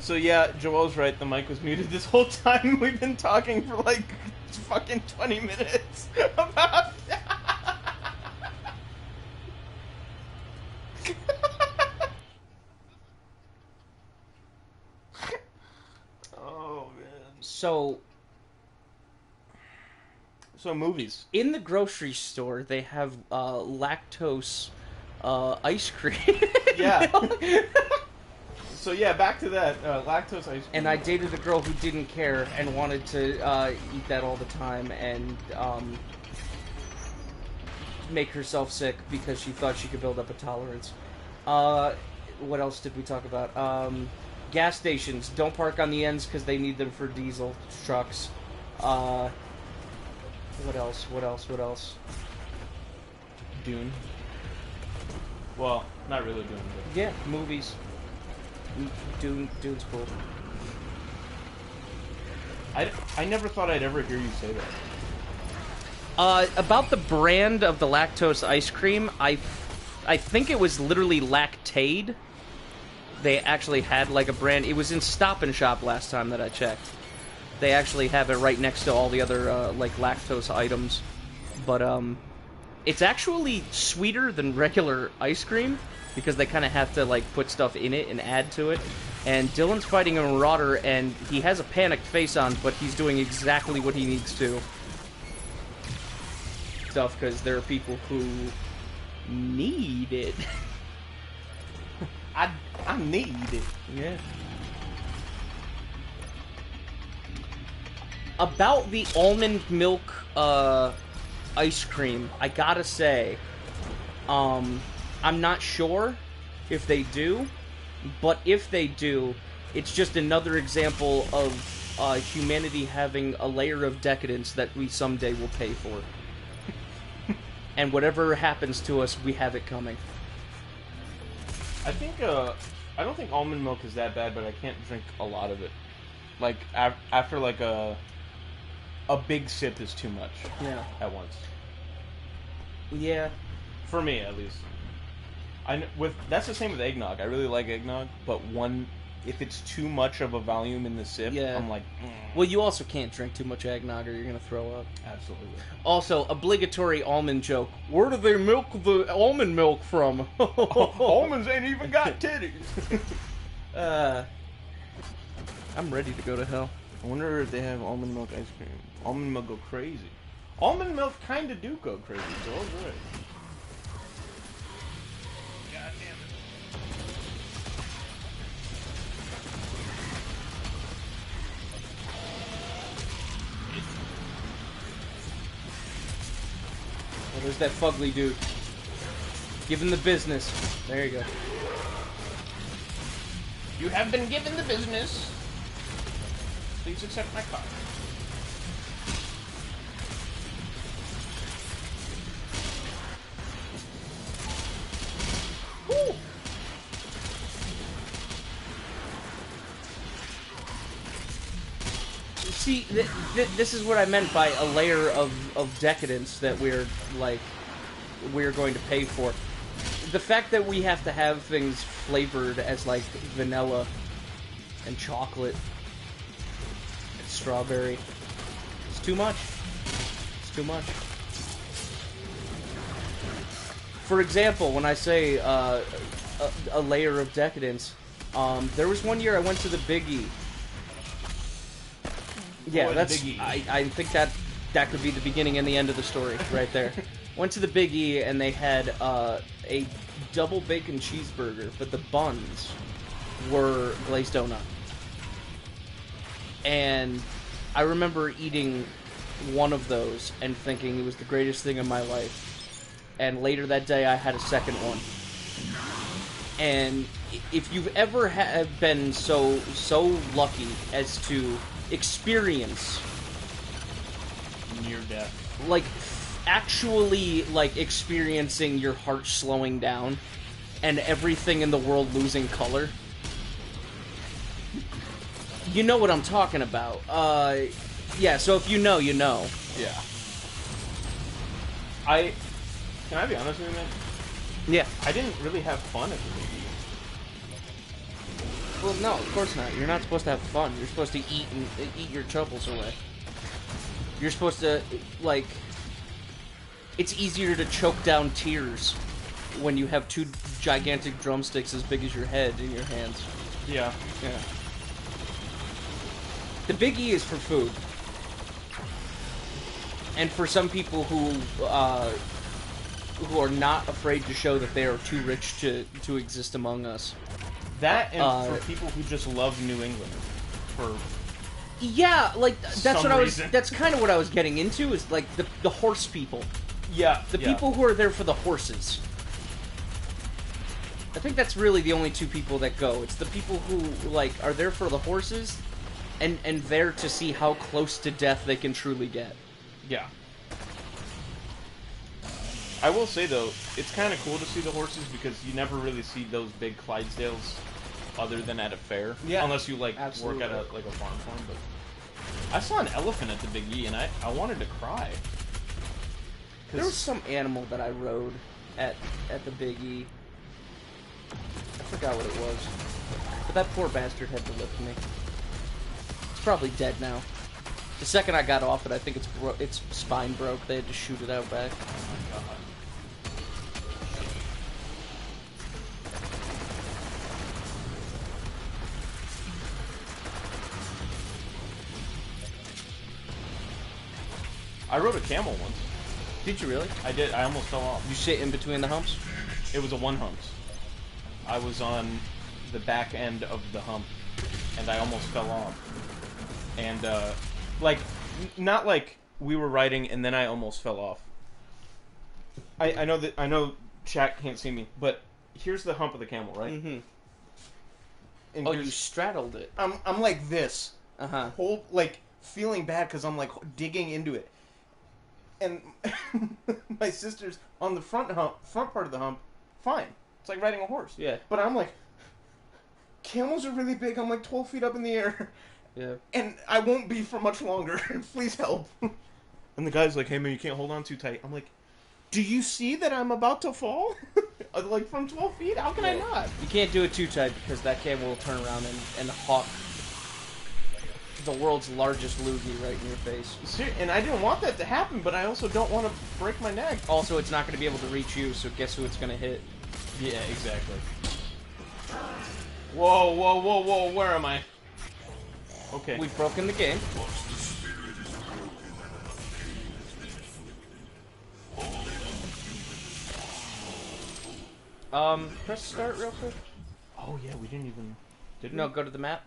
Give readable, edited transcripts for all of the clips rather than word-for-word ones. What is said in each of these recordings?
So yeah, Joel's right. The mic was muted this whole time. We've been talking for like fucking 20 minutes about. Oh man. So movies. in the grocery store, they have lactose ice cream. Yeah. So yeah, back to that lactose ice cream. And I dated a girl who didn't care and wanted to eat that all the time and make herself sick because she thought she could build up a tolerance. What else did we talk about? Gas stations. Don't park on the ends because they need them for diesel trucks. What else? Dune. Well, not really Dune, but... Yeah, movies. Dune's cool. I never thought I'd ever hear you say that. About the brand of the lactose ice cream, I think it was literally Lactaid. They actually had like a brand. It was in Stop and Shop last time that I checked. They actually have it right next to all the other like lactose items, but it's actually sweeter than regular ice cream because they kind of have to like put stuff in it and add to it. And Dylan's fighting a marauder, and he has a panicked face on, but he's doing exactly what he needs to. Stuff because there are people who need it. I need it. Yeah. About the almond milk ice cream, I gotta say, I'm not sure if they do, but if they do, it's just another example of humanity having a layer of decadence that we someday will pay for. And whatever happens to us, we have it coming. I think, I don't think almond milk is that bad, but I can't drink a lot of it. Like, after, like, a big sip is too much. Yeah. At once. Yeah. For me, at least. That's the same with eggnog. I really like eggnog, but if it's too much of a volume in the sip, Yeah. I'm like, Well, you also can't drink too much eggnog or you're gonna throw up. Absolutely. Also, obligatory almond joke. Where do they milk the almond milk from? Almonds ain't even got titties. I'm ready to go to hell. I wonder if they have almond milk ice cream. Almond milk go crazy. Almond milk kind of do go crazy, so it's right. God damn it. Oh, there's that fugly dude. Give him the business. There you go. You have been given the business. Please accept my card. Woo! See, this is what I meant by a layer of decadence that we're going to pay for. The fact that we have to have things flavored as like vanilla and chocolate and strawberry, it's too much. It's too much. For example, when I say a layer of decadence, there was one year I went to the Big E. Yeah, Boy, that's. Big E. I think that could be the beginning and the end of the story right there. Went to the Big E and they had a double bacon cheeseburger, but the buns were glazed donut. And I remember eating one of those and thinking it was the greatest thing in my life. And later that day, I had a second one. And if you've ever been so lucky as to experience Near death. like actually like experiencing your heart slowing down and everything in the world losing color, you know what I'm talking about. Yeah, so if you know, you know. Yeah. Can I be honest with you, man? Yeah. I didn't really have fun at the Big E. Well, no, of course not. You're not supposed to have fun. You're supposed to eat and eat your troubles away. You're supposed to, like... It's easier to choke down tears when you have two gigantic drumsticks as big as your head in your hands. Yeah. Yeah. The Big E is for food. And for some people who are not afraid to show that they are too rich to exist among us. That and for people who just love New England. For yeah, like that's what reason. that's kind of what I was getting into is like the horse people. Yeah. The people who are there for the horses. I think that's really the only two people that go. It's the people who like are there for the horses and there to see how close to death they can truly get. Yeah. I will say though, it's kind of cool to see the horses because you never really see those big Clydesdales other than at a fair. Yeah. Unless you like Absolutely. work at a farm. But I saw an elephant at the Big E and I wanted to cry. There was some animal that I rode at the Big E. I forgot what it was. But that poor bastard had to lift me. It's probably dead now. The second I got off it, I think its spine broke. They had to shoot it out back. Oh my god. I rode a camel once. Did you really? I did. I almost fell off. You sit in between the humps? It was a one humps. I was on the back end of the hump, and I almost fell off. And like, not like we were riding and then I almost fell off. I know chat can't see me, but here's the hump of the camel, right? Mm-hmm. And Oh, you straddled it. I'm like this, Uh-huh. whole like feeling bad because I'm like digging into it, and my sister's on the front part of the hump, fine. It's like riding a horse. Yeah. But I'm like, camels are really big. I'm like 12 feet up in the air. Yeah. And I won't be for much longer. Please help. And the guy's like, hey man, you can't hold on too tight. I'm like, do you see that I'm about to fall? Like from 12 feet? How can I not? You can't do it too tight because that camel will turn around and hawk the world's largest loogie right in your face. And I didn't want that to happen, but I also don't want to break my neck. Also, it's not going to be able to reach you, so guess who it's going to hit? Yeah, exactly. Whoa, whoa, whoa, whoa, where am I? Okay. We've broken the game. Press start real quick. Oh yeah, we didn't even... Did we? No, go to the map.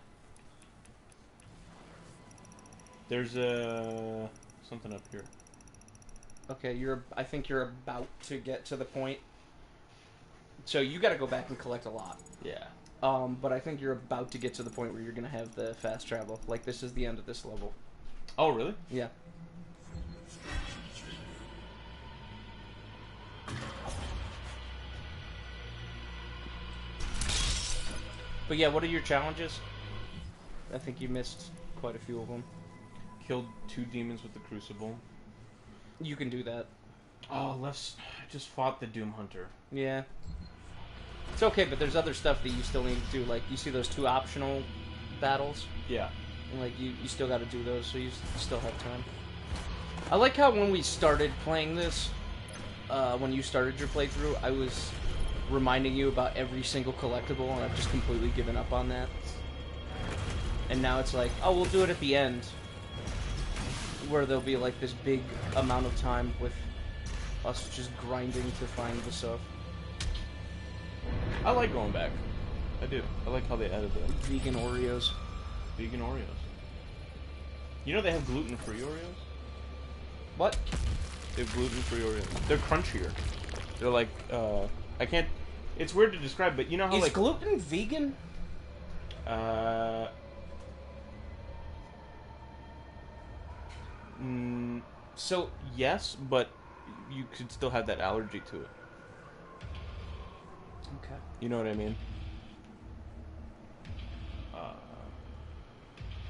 There's something up here. Okay, I think you're about to get to the point. So you got to go back and collect a lot. Yeah. But I think you're about to get to the point where you're going to have the fast travel. Like, this is the end of this level. Oh, really? Yeah. But yeah, what are your challenges? I think you missed quite a few of them. Killed 2 demons with the crucible. You can do that. Oh, I just fought the Doom Hunter. Yeah. It's okay, but there's other stuff that you still need to do. Like, you see those 2 optional battles? Yeah. And, like, you still got to do those, so you still have time. I like how when we started playing this, when you started your playthrough, I was reminding you about every single collectible, and I've just completely given up on that. And now it's like, oh, we'll do it at the end, where there'll be, like, this big amount of time with us just grinding to find the stuff. I like going back. I do. I like how they added the Vegan Oreos. vegan Oreos. You know they have gluten-free Oreos? What? They have gluten-free Oreos. They're crunchier. They're like, I can't... It's weird to describe, but you know how, Is like... gluten vegan? So, yes, but you could still have that allergy to it. Okay. You know what I mean?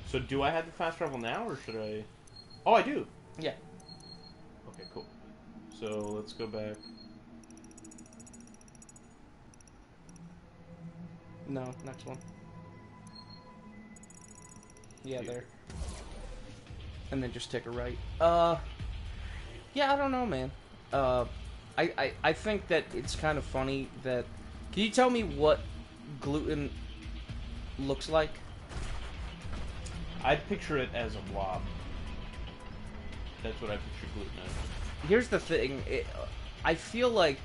So do I have the fast travel now, or should I... Oh, I do! Yeah. Okay, cool. So, let's go back. No, next one. Yeah, Here. there. And then just take a right. Yeah, I don't know, man. I think that it's kind of funny that... Can you tell me what gluten looks like? I'd picture it as a blob. That's what I picture gluten as. Here's the thing. I feel like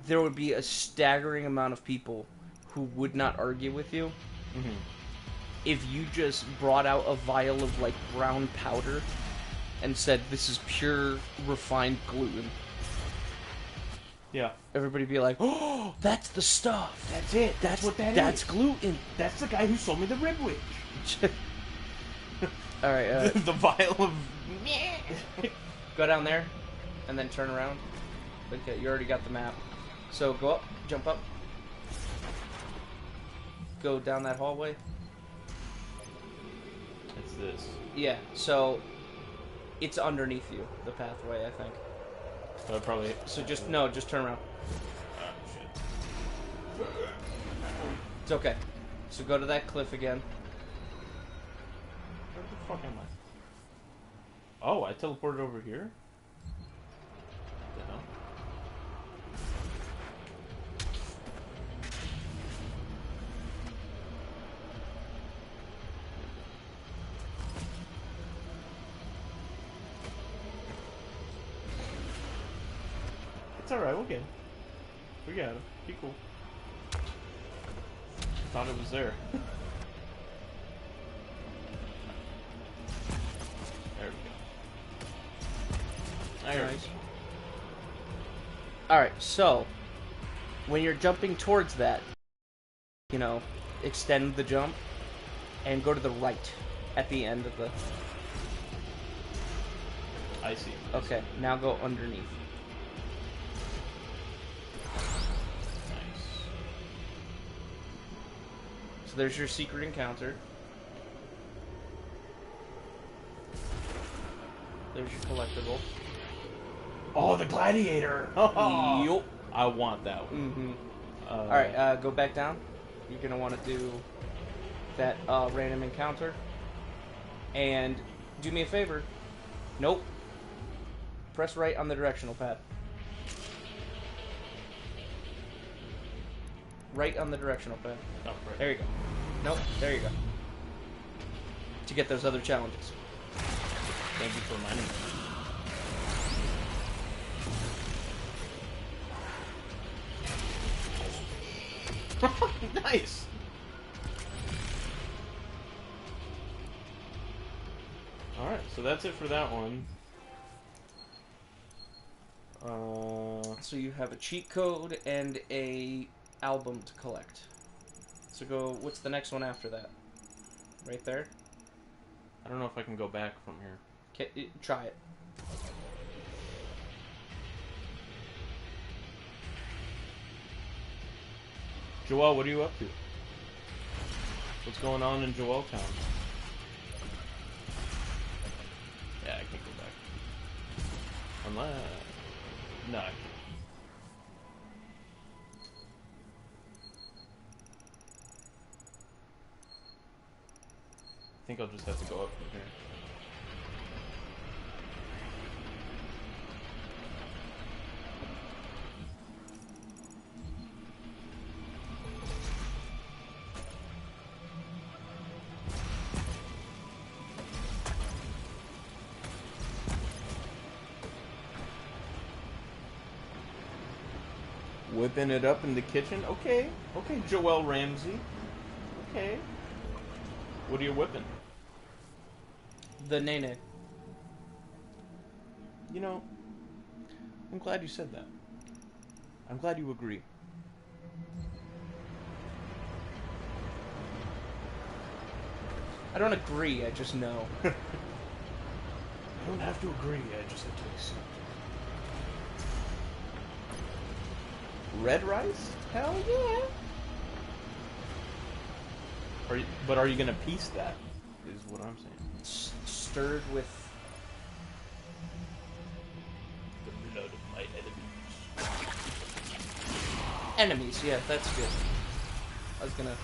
there would be a staggering amount of people who would not argue with you Mm-hmm. if you just brought out a vial of, like, brown powder and said, this is pure, refined gluten. Yeah. Everybody'd be like, oh, that's the stuff. That's it. That's what that is. That's gluten. That's the guy who sold me the ribwich. Alright, The vial of... go down there, and then turn around. Okay, you already got the map. So go up, jump up. Go down that hallway. It's this. Yeah, so it's underneath you, the pathway, I think. So I probably... So just turn around. Ah, shit. It's okay. So go to that cliff again. What the fuck am I? Oh, I teleported over here? What the hell? It's alright, we'll get it. We got it. Be cool. Thought it was there. There we go. There we Nice. go. Alright, so when you're jumping towards that, you know, extend the jump and go to the right at the end of the... I see. Okay, now go underneath. Nice. So there's your secret encounter. There's your collectible. Oh, the gladiator! Oh, Yup. I want that one. Mm-hmm. Uh, Alright, go back down. You're gonna want to do that random encounter. And do me a favor. Nope. Press right on the directional pad. Right on the directional pad. Oh, right. There you go. Nope, there you go. To get those other challenges. Thank you for reminding me. Nice! Alright, so that's it for that one. So you have a cheat code and a album to collect. So go, what's the next one after that? Right there? I don't know if I can go back from here. Try it. Joel, what are you up to? What's going on in Joel Town? Yeah, I can't go back. Unless... No, I can't. I think I'll just have to go up from here. Whipping it up in the kitchen? Okay. Okay, Joel Ramsey. Okay. What are you whipping? The Nene. You know, I'm glad you said that. I'm glad you agree. I don't agree, I just know. I don't have to agree, I just have to accept. Red rice? Hell yeah! Are you gonna piece that? Is what I'm saying. Stirred with The blood of my enemies. enemies. Yeah, that's good. I was gonna.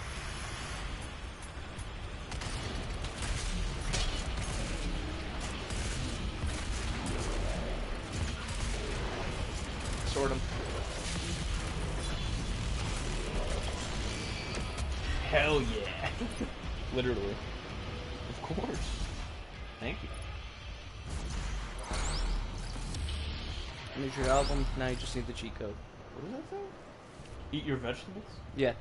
Sort them. Hell yeah! Literally. Of course. Thank you. Here's your album. Now you just need the cheat code. What does that say? Eat your vegetables? Yeah,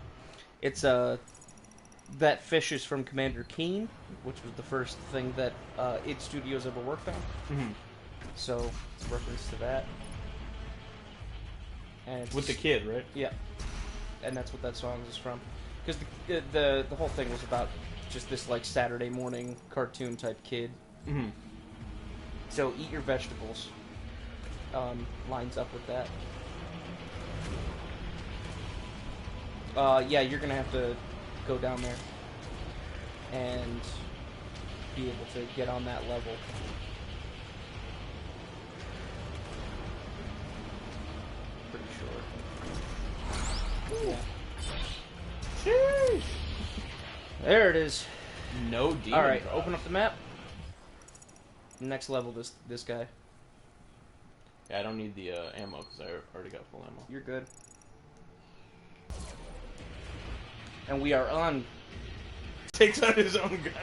it's that fish is from Commander Keen, which was the first thing that id Studios ever worked on. Mm-hmm. So it's a reference to that. And it's, With the kid, right? yeah, and that's what that song is from. Because the whole thing was about just this like Saturday morning cartoon type kid. Mm-hmm. So eat your vegetables. Lines up with that. Yeah, you're gonna have to go down there and be able to get on that level. Pretty sure. Yeah. Sheesh! There it is. No demon. All right, drop. open up the map. Next level, this guy. Yeah, I don't need the ammo because I already got full ammo. You're good. And we are on. Takes out his own gun.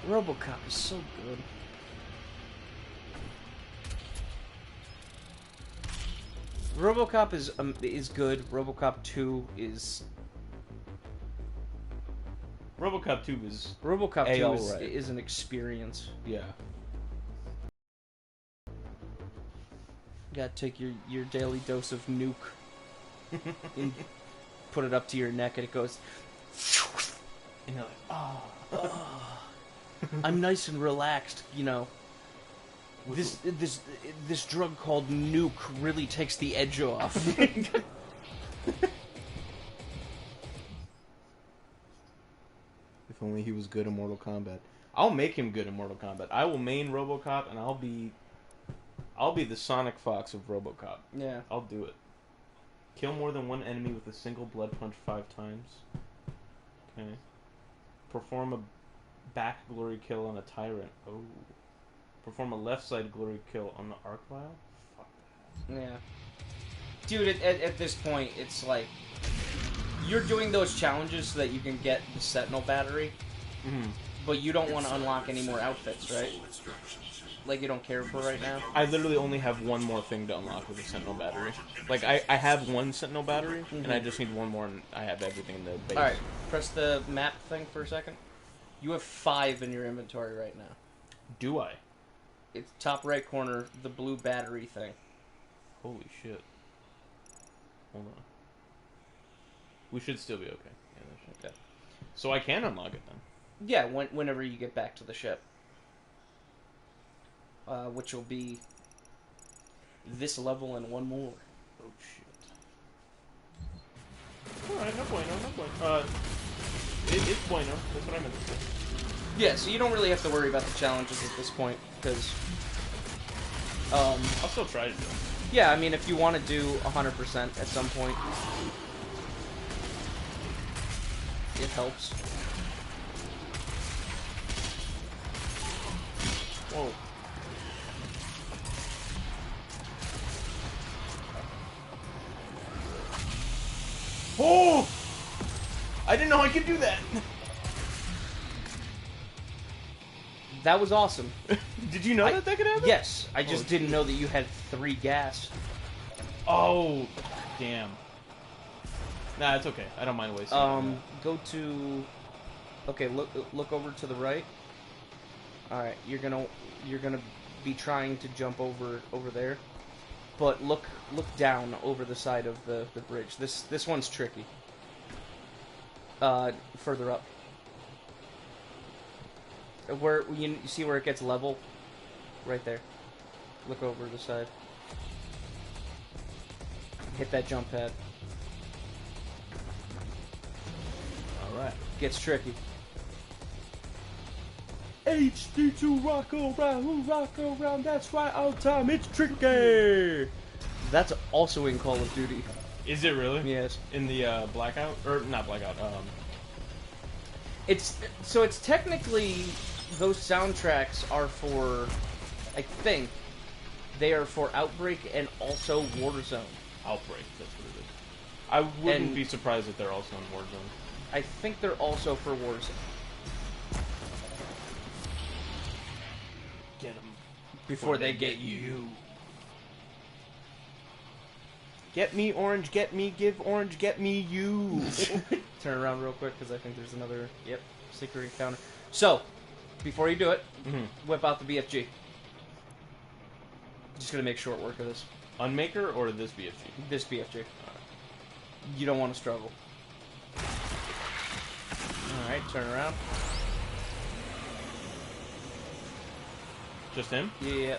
RoboCop is so good. RoboCop is good. RoboCop 2 is. RoboCop 2 is RoboCop 2 A-all is, right. is an experience. Yeah. You gotta take your daily dose of nuke and put it up to your neck, and it goes. And you're like, oh. I'm nice and relaxed, you know. This drug called nuke really takes the edge off. If only he was good in Mortal Kombat. I'll make him good in Mortal Kombat. I will main RoboCop, and I'll be the Sonic Fox of RoboCop. Yeah. I'll do it. Kill more than one enemy with a single blood punch 5 times. Okay. Perform a back glory kill on a tyrant. Oh. Perform a left side glory kill on the arc vial? Fuck that. Yeah. Dude, at this point, it's like... You're doing those challenges so that you can get the Sentinel battery, but you don't want to unlock any more outfits, right? Like, you don't care for right now? I literally only have one more thing to unlock with a Sentinel battery. Like, I have one Sentinel battery, and I just need one more, and I have everything in the base. Alright, press the map thing for a second. You have 5 in your inventory right now. Do I? It's top right corner, the blue battery thing. Holy shit. Hold on. We should still be okay. Yeah, that should. Okay. So I can unlock it then. Yeah, whenever you get back to the ship. Which will be this level and one more. Oh shit. Alright, no bueno, no bueno. It's bueno. That's what I meant to say. Yeah, so you don't really have to worry about the challenges at this point, because... I'll still try to do it. Yeah, I mean, if you want to do 100% at some point, it helps. Whoa. Oh! I didn't know I could do that. That was awesome. Did you know that could happen? Yes, I just didn't know that you had 3 gas. Oh, damn. Nah, it's okay. I don't mind wasting. Go to. Okay, look over to the right. All right, you're gonna be trying to jump over there, but look down over the side of the bridge. This one's tricky. Further up. Where you see where it gets level? Right there. Look over the side. Hit that jump pad. Alright. Gets tricky. HD2 rock around, that's right on time, it's tricky! That's also in Call of Duty. Is it really? Yes. In the Blackout? Or, not Blackout, It's technically, those soundtracks are for, I think, they are for Outbreak and also Warzone. Outbreak, that's what it is. I wouldn't be surprised if they're also in Warzone. I think they're also for Warzone. Get them. Before they get you. Get me, Orange, get me, give Orange, get me, you. Turn around real quick, because I think there's another, secret encounter. So, before you do it, whip out the BFG. Just gonna make short work of this. Unmaker or this BFG? This BFG. You don't want to struggle. Alright, turn around. Just him? Yeah.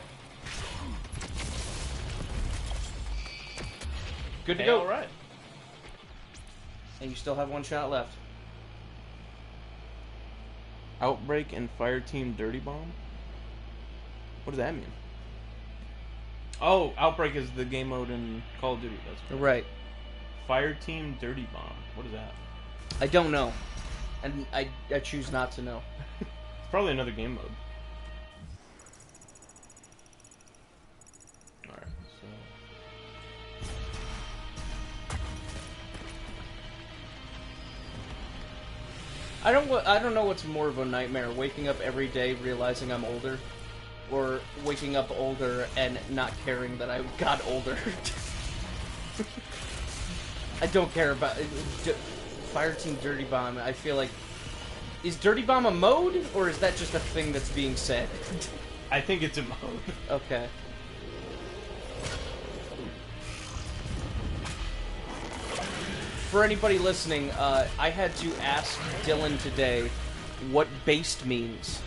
Good to Hey, go. alright. And you still have 1 shot left. Outbreak and Fireteam Dirty Bomb? What does that mean? Oh, Outbreak is the game mode in Call of Duty. That's correct. Right. Fireteam Dirty Bomb. What is that? I don't know. And I choose not to know. It's probably another game mode. I don't know what's more of a nightmare: waking up every day realizing I'm older, or waking up older and not caring that I got older. I don't care about Fireteam Dirty Bomb. I feel like, is Dirty Bomb a mode, or is that just a thing that's being said? I think it's a mode. Okay. For anybody listening, I had to ask Dylan today what based means.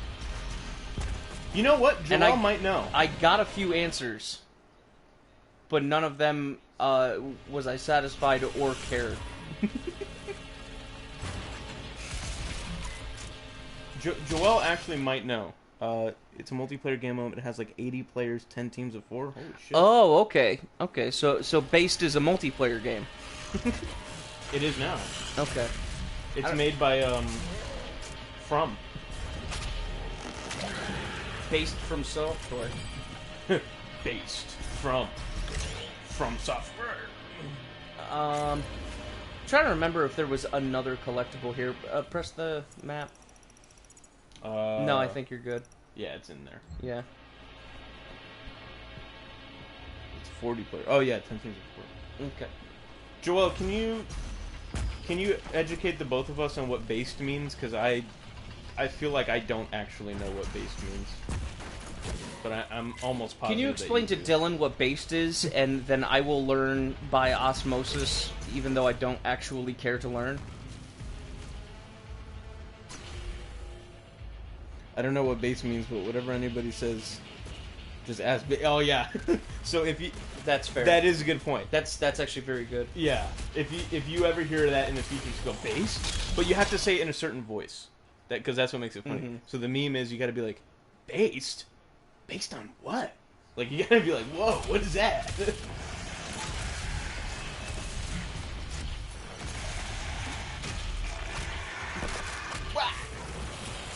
You know what? Joel might know. I got a few answers, but none of them was I satisfied or cared. Joel actually might know. It's a multiplayer game mode. It has like 80 players, 10 teams of 4. Holy shit. Oh, okay. Okay, so Based is a multiplayer game. It is now. Okay. It's made by, From. Based from software. Based from software. Trying to remember if there was another collectible here. Press the map. No, I think you're good. Yeah, it's in there. Yeah. It's 40 players. Oh yeah, 10 teams of 4. Okay. Joel, can you educate the both of us on what based means? Because I feel like I don't actually know what based means. But I'm almost positive. Can you explain to Dylan what based is, and then I will learn by osmosis, even though I don't actually care to learn? I don't know what base means, but whatever anybody says, just ask. Oh yeah. So if you, that's fair. That is a good point. That's actually very good. Yeah. If you ever hear that in the future, just go base, but you have to say it in a certain voice, because that's what makes it funny. Mm-hmm. So the meme is you got to be like, based on what? Like you got to be like, whoa, what is that?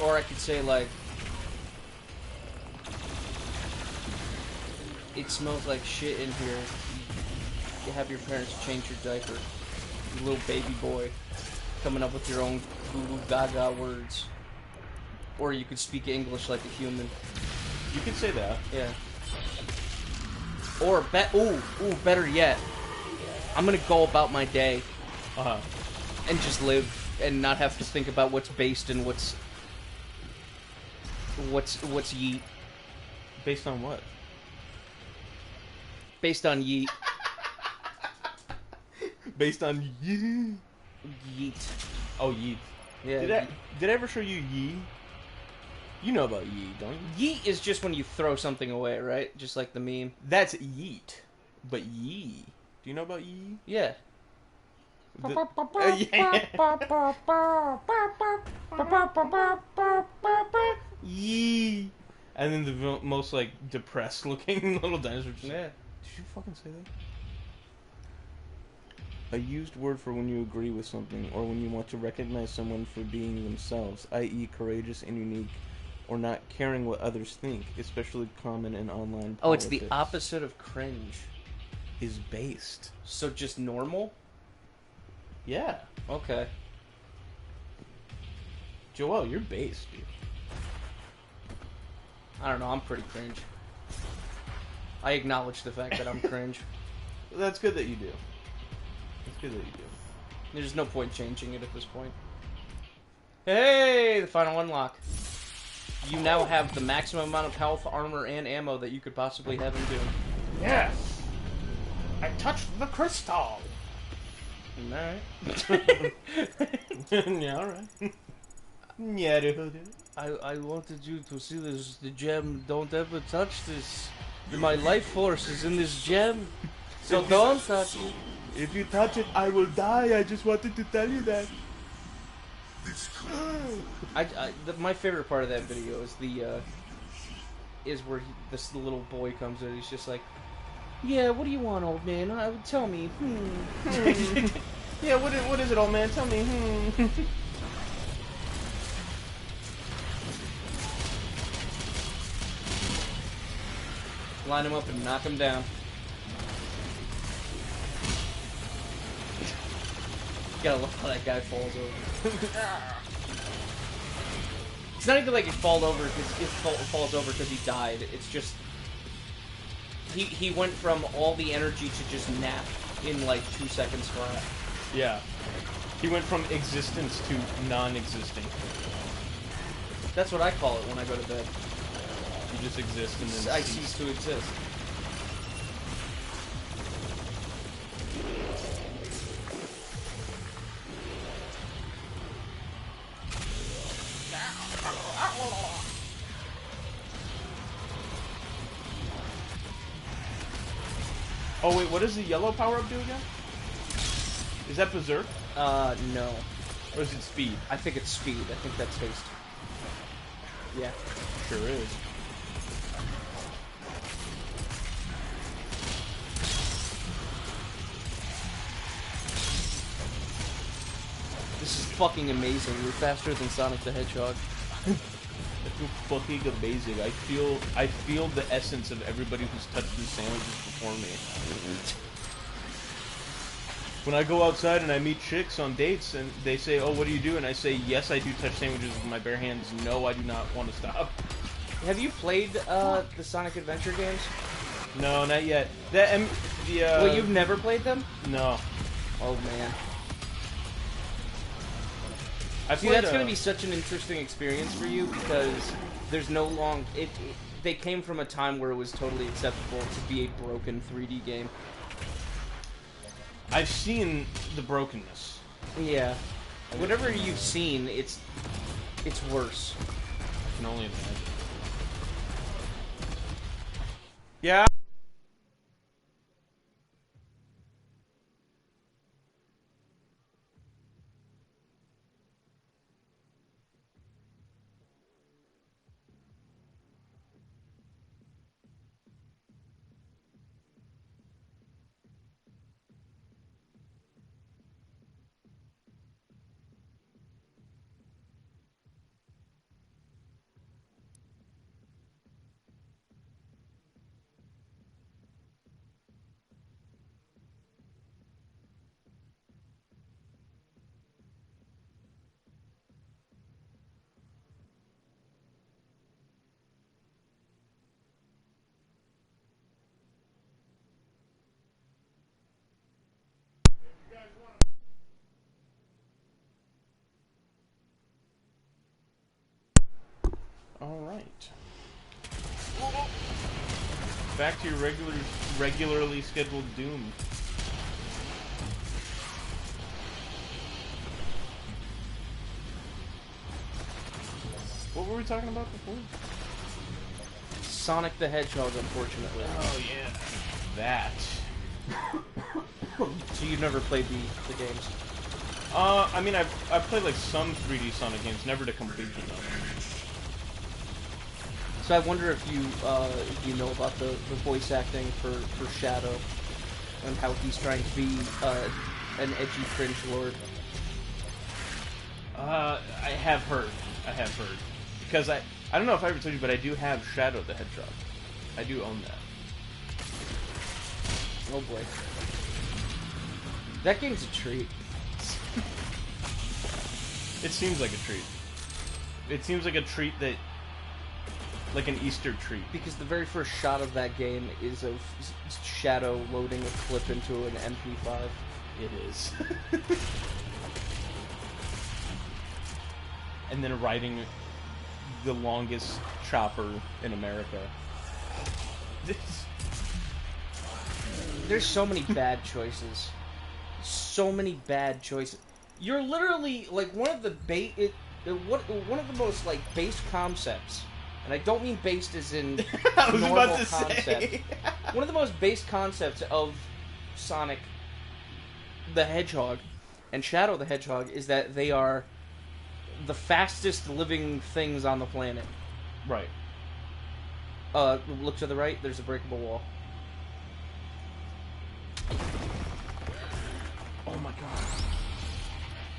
Or I could say, like, it smells like shit in here. You have your parents change your diaper. You little baby boy. Coming up with your own goo gaga words. Or you could speak English like a human. You could say that. Yeah. Or, better yet, I'm gonna go about my day. And just live and not have to think about what's based and what's yeet. Based on what? Based on yeet. Based on yeet. Yeet. Oh, yeet. Yeah. Did I ever show you yee? You know about yee, don't you? Yeet is just when you throw something away, right? Just like the meme. That's yeet. But yee. Do you know about yee? Yeah. Yee. And then the most like depressed looking little dinosaur. Yeah. Did you fucking say that? A used word for when you agree with something, or when you want to recognize someone for being themselves, i.e. courageous and unique, or not caring what others think, especially common in online politics. Oh, it's the opposite of cringe. Is based. So just normal? Yeah. Okay. Joel, you're based, dude. I don't know, I'm pretty cringe. I acknowledge the fact that I'm cringe. That's good that you do. It's good that you do. There's no point changing it at this point. Hey, the final unlock. You now have the maximum amount of health, armor, and ammo that you could possibly have in Doom. Yes! I touched the crystal! Alright. Yeah, alright. Yeah, dude. I wanted you to see this, the gem. Don't ever touch this. My life force is in this gem. So don't touch it. If you touch it, I will die. I just wanted to tell you that. My favorite part of that video is where this little boy comes in. He's just like, "Yeah, what do you want, old man? Tell me." Yeah, what is it, old man? Tell me. Line him up and knock him down. Gotta love how that guy falls over. It's not even like he falls over because he died. It's just he went from all the energy to just nap in like 2 seconds flat. Yeah. He went from existence to non-existing. That's what I call it when I go to bed. You just exist and then I cease to exist. Oh wait, what does the yellow power-up do again? Is that Berserk? No. Or is it speed? I think it's speed. I think that's haste. Yeah. Sure is. This is fucking amazing. You're faster than Sonic the Hedgehog. It's fucking amazing. I feel the essence of everybody who's touched these sandwiches before me. When I go outside and I meet chicks on dates and they say, "Oh, what do you do?" and I say, "Yes, I do touch sandwiches with my bare hands. No, I do not want to stop." Have you played the Sonic Adventure games? No, not yet. Well, you've never played them? No. Oh man. See, that's going to be such an interesting experience for you because there's no long. They came from a time where it was totally acceptable to be a broken 3D game. I've seen the brokenness. Yeah. Whatever you've seen, it's worse. I can only imagine. Yeah. All right. Back to your regularly scheduled Doom. What were we talking about before? Sonic the Hedgehog, unfortunately. Oh yeah, that. So you've never played the games? I mean, I've played like some 3D Sonic games, never to completion though. So I wonder if you know about the voice acting for Shadow and how he's trying to be an edgy cringe lord. I have heard. Because I don't know if I ever told you, but I do have Shadow the Hedgehog. I do own that. Oh boy. That game's a treat. It seems like a treat. It seems like a treat that... like an Easter treat. Because the very first shot of that game is of Shadow loading a clip into an MP5. It is. And then riding the longest chopper in America. There's so many bad choices. So many bad choices. You're literally like one of the most like base concepts. And I don't mean based as in I was normal about to concept. say. One of the most base concepts of Sonic the Hedgehog and Shadow the Hedgehog is that they are the fastest living things on the planet. Right. Look to the right, there's a breakable wall. Oh my god.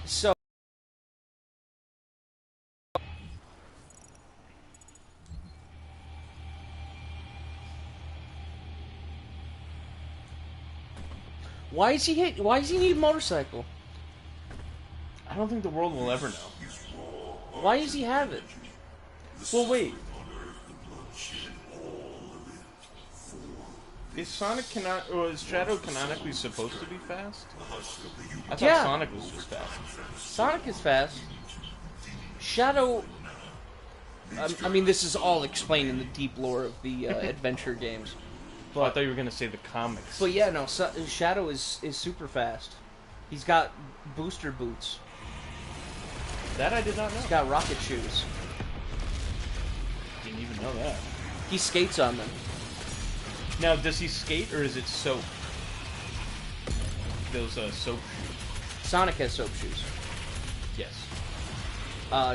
So why does he need a motorcycle? I don't think the world will ever know. Why does he have it? Well, wait. Is Sonic or is Shadow canonically supposed to be fast? I thought Yeah. Sonic was just fast. Sonic is fast. Shadow. I mean, this is all explained in the deep lore of the adventure games. Well, I thought you were gonna say the comics. But yeah, no, Shadow is super fast. He's got booster boots. That I did not know. He's got rocket shoes. Didn't even know that. He skates on them. Now, does he skate or is it soap? Those soap shoes. Sonic has soap shoes. Yes.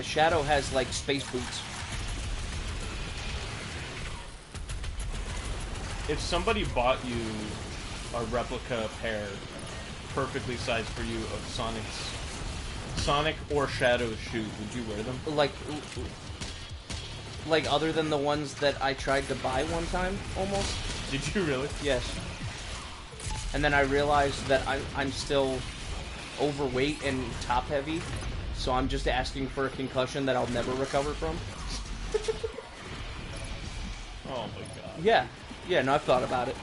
Shadow has like space boots. If somebody bought you a replica pair, perfectly sized for you, of Sonic or Shadow's shoes, would you wear them? Like other than the ones that I tried to buy one time, almost. Did you really? Yes. And then I realized that I'm still overweight and top heavy, so I'm just asking for a concussion that I'll never recover from. Oh my god. Yeah. Yeah, no, I've thought about it.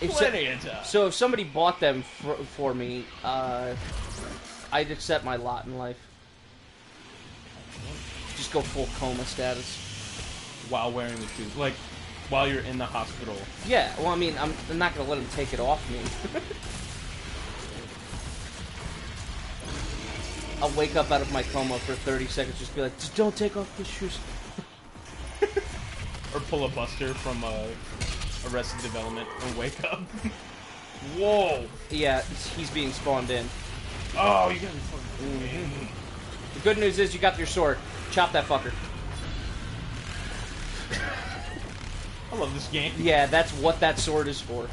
Plenty of time. So if somebody bought them for me, I'd accept my lot in life. Just go full coma status. While wearing the shoes. Like, while you're in the hospital. Yeah, well, I mean, I'm not going to let them take it off me. I'll wake up out of my coma for 30 seconds, just be like, just don't take off the shoes. Or pull a Buster from Arrested Development and wake up. Whoa! Yeah, he's being spawned in. Oh, you gotta be fucking kidding. The good news is you got your sword. Chop that fucker. I love this game. Yeah, that's what that sword is for.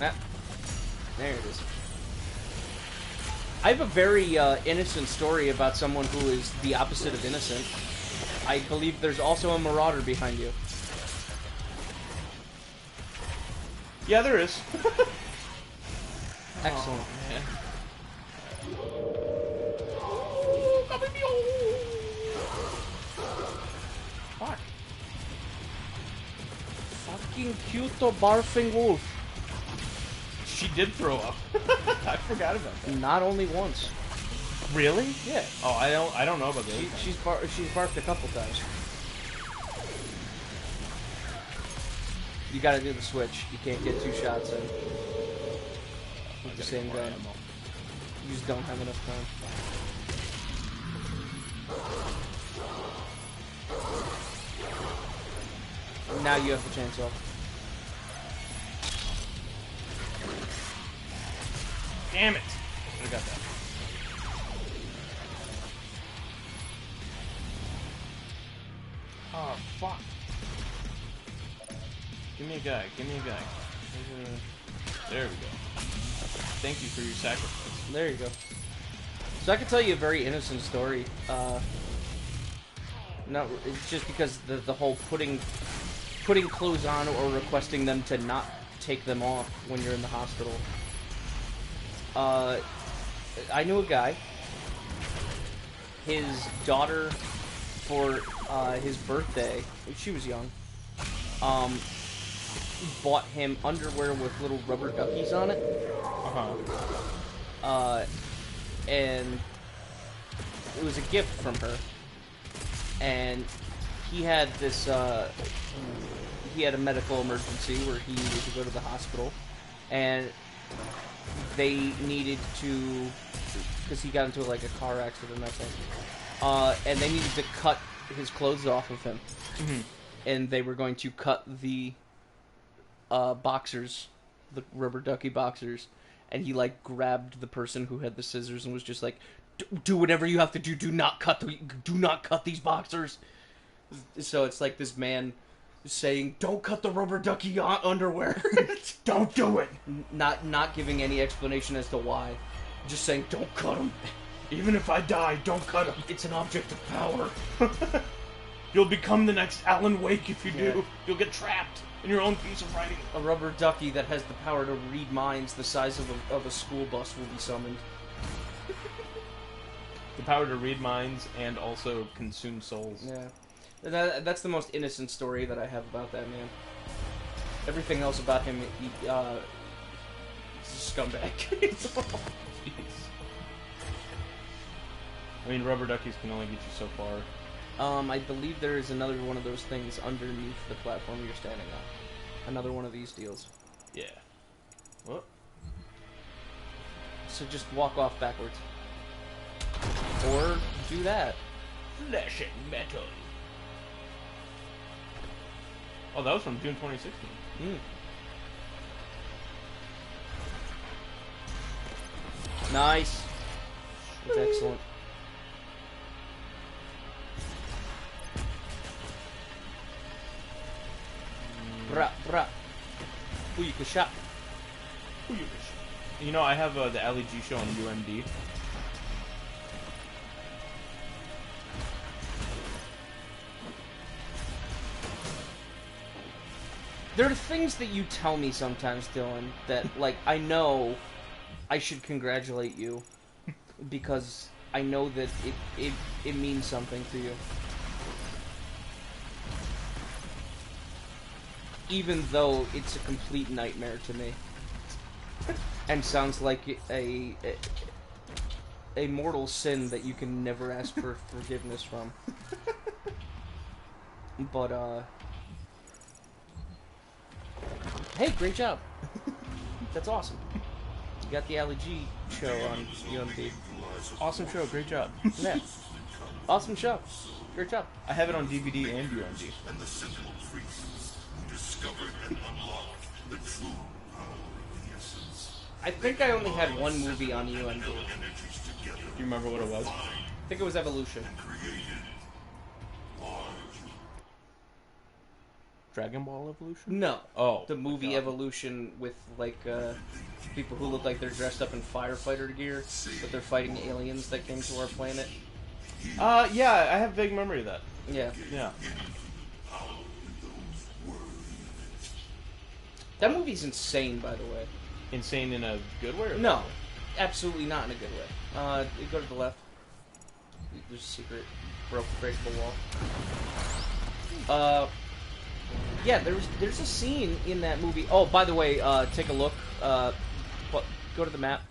Ah, there it is. I have a very innocent story about someone who is the opposite of innocent. I believe there's also a marauder behind you. Yeah, there is. Excellent. Man. Fuck. Fucking cute barfing wolf. She did throw up. I forgot about that. Not only once. Really? Yeah. Oh, I don't know about that. She's barfed a couple times. You gotta do the switch. You can't get 2 shots in with the same gun. You just don't have enough time. Now you have the chainsaw. Damn it! I got that. Oh, fuck. Give me a guy. Give me a guy. There we go. Thank you for your sacrifice. There you go. So I can tell you a very innocent story. No, it's just because the whole putting clothes on or requesting them to not take them off when you're in the hospital. I knew a guy. His daughter, for his birthday, she was young, bought him underwear with little rubber duckies on it. And it was a gift from her. And he had this, he had a medical emergency where he needed to go to the hospital. And they needed to, because he got into like a car accident, I think. And they needed to cut his clothes off of him. Mm-hmm. And they were going to cut the boxers, the rubber ducky boxers. And he like grabbed the person who had the scissors and was just like, "Do whatever you have to do. Do not cut these boxers." So it's like this man saying, "Don't cut the rubber ducky underwear. Don't do it." Not giving any explanation as to why. Just saying, "Don't cut them. Even if I die, don't cut them. It's an object of power." You'll become the next Alan Wake if you do. Yeah. You'll get trapped in your own piece of writing. A rubber ducky that has the power to read minds the size of a school bus will be summoned. The power to read minds and also consume souls. Yeah. That's the most innocent story that I have about that man. Everything else about him, he's a scumbag. Jeez. I mean, rubber duckies can only get you so far. I believe there is another one of those things underneath the platform you're standing on. Another one of these deals. Yeah. What? So just walk off backwards. Or do that. Flesh and metal. Oh, that was from June 2016. Nice. That's excellent. Bra, bra. Booyaka shot. You know, I have the Ali G show on UMD. There are things that you tell me sometimes, Dylan, that, like, I know I should congratulate you because I know that it means something to you. Even though it's a complete nightmare to me. And sounds like a mortal sin that you can never ask for forgiveness from. But, hey, great job. That's awesome. You got the Ali G show on UMD. Awesome show, great job. Yeah. Awesome show. Great job. I have it on DVD and UMD. And the Sentinel priests who discovered and unlocked the true power of the essence. I think I only had one movie on UMD. Energies together Do you remember what it was? I think it was Evolution. created large. Dragon Ball Evolution? No. Oh. The movie God. Evolution with, like, people who look like they're dressed up in firefighter gear, but they're fighting aliens that came to our planet. Yeah, I have vague memory of that. Yeah. Yeah. That movie's insane, by the way. Insane in a good way? Or No. Absolutely not in a good way. You go to the left. There's a secret breakable wall. Yeah, there's a scene in that movie. Oh, by the way, take a look. Go to the map.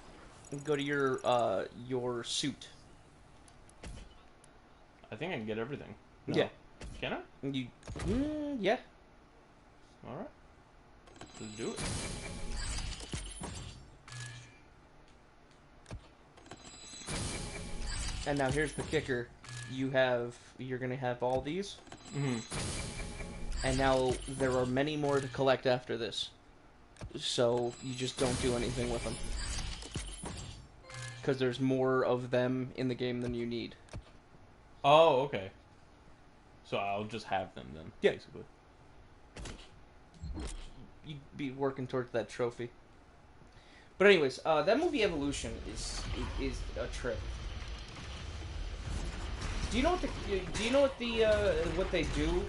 And go to your suit. I think I can get everything. No. Yeah. Can I? You. Yeah. Alright. Let's do it. And now here's the kicker. You're gonna have all these. Mm-hmm. And now there are many more to collect after this. So you just don't do anything with them. Because there's more of them in the game than you need. Oh, okay. So I'll just have them then, Yeah. basically. You'd be working towards that trophy. But anyways, that movie Evolution is a trip. Do you know what they do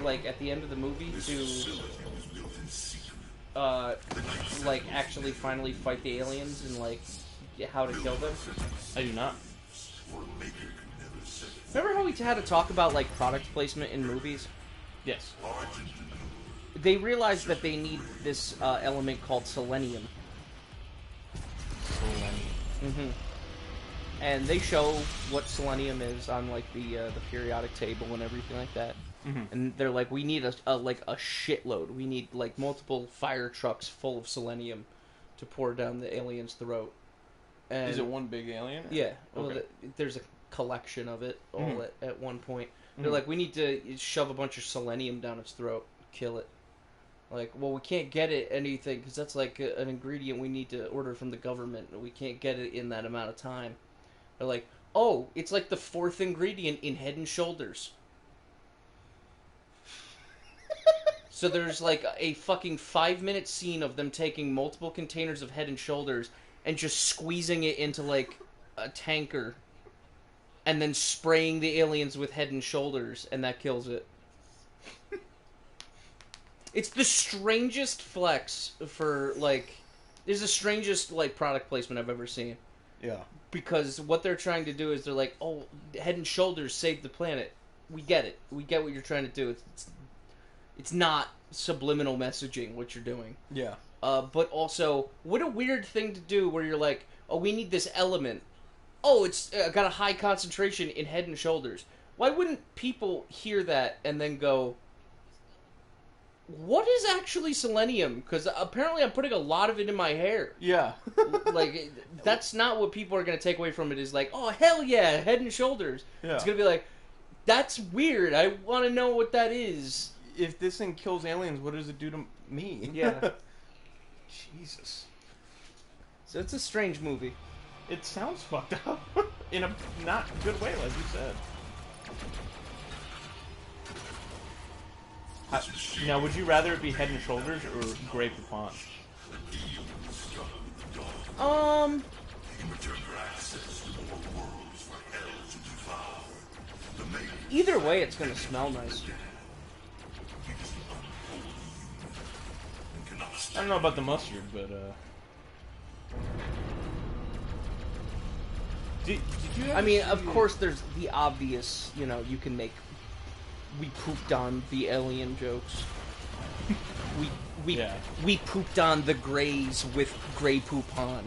like at the end of the movie to like actually finally fight the aliens and like how to kill them? I do not. Remember how we had to talk about like product placement in movies? Yes. They realized that they need this element called selenium. Mm-hmm. And they show what selenium is on like the periodic table and everything like that. Mm-hmm. And they're like, we need a shitload. We need like multiple fire trucks full of selenium to pour down the alien's throat. And Is it one big alien? yeah, well, Okay. there's a collection of it all Mhm. at one point. They're like, we need to shove a bunch of selenium down its throat, kill it. Like, well, we can't get it anything because that's like an ingredient we need to order from the government. We can't get it in that amount of time. They're like, oh, it's like the fourth ingredient in Head and Shoulders. So there's like a fucking 5-minute scene of them taking multiple containers of Head and Shoulders and just squeezing it into like a tanker and then spraying the aliens with Head and Shoulders, and that kills it. It's the strangest flex for like. It's the strangest like product placement I've ever seen. Yeah. because what they're trying to do is they're like, oh, Head and Shoulders saved the planet. We get it. We get what you're trying to do. It's not subliminal messaging what you're doing. Yeah. But also, what a weird thing to do where you're like, oh, we need this element. Oh, it's got a high concentration in Head and Shoulders. Why wouldn't people hear that and then go, what is actually selenium? Because apparently I'm putting a lot of it in my hair. Yeah. Like, that's not what people are going to take away from it is like, oh, hell yeah, Head and Shoulders. Yeah. It's going to be like, that's weird. I want to know what that is. If this thing kills aliens, what does it do to me? Yeah. Jesus. So it's a strange movie. It sounds fucked up. In a not good way, like you said. Now, would you rather it be Head and Shoulders or Grey Poupon? Either way, it's gonna smell nice. I don't know about the mustard, but did you ever I mean, see of course, there's the obvious, you know, you can make we pooped on the alien jokes. Yeah. We pooped on the Greys with Grey Poupon.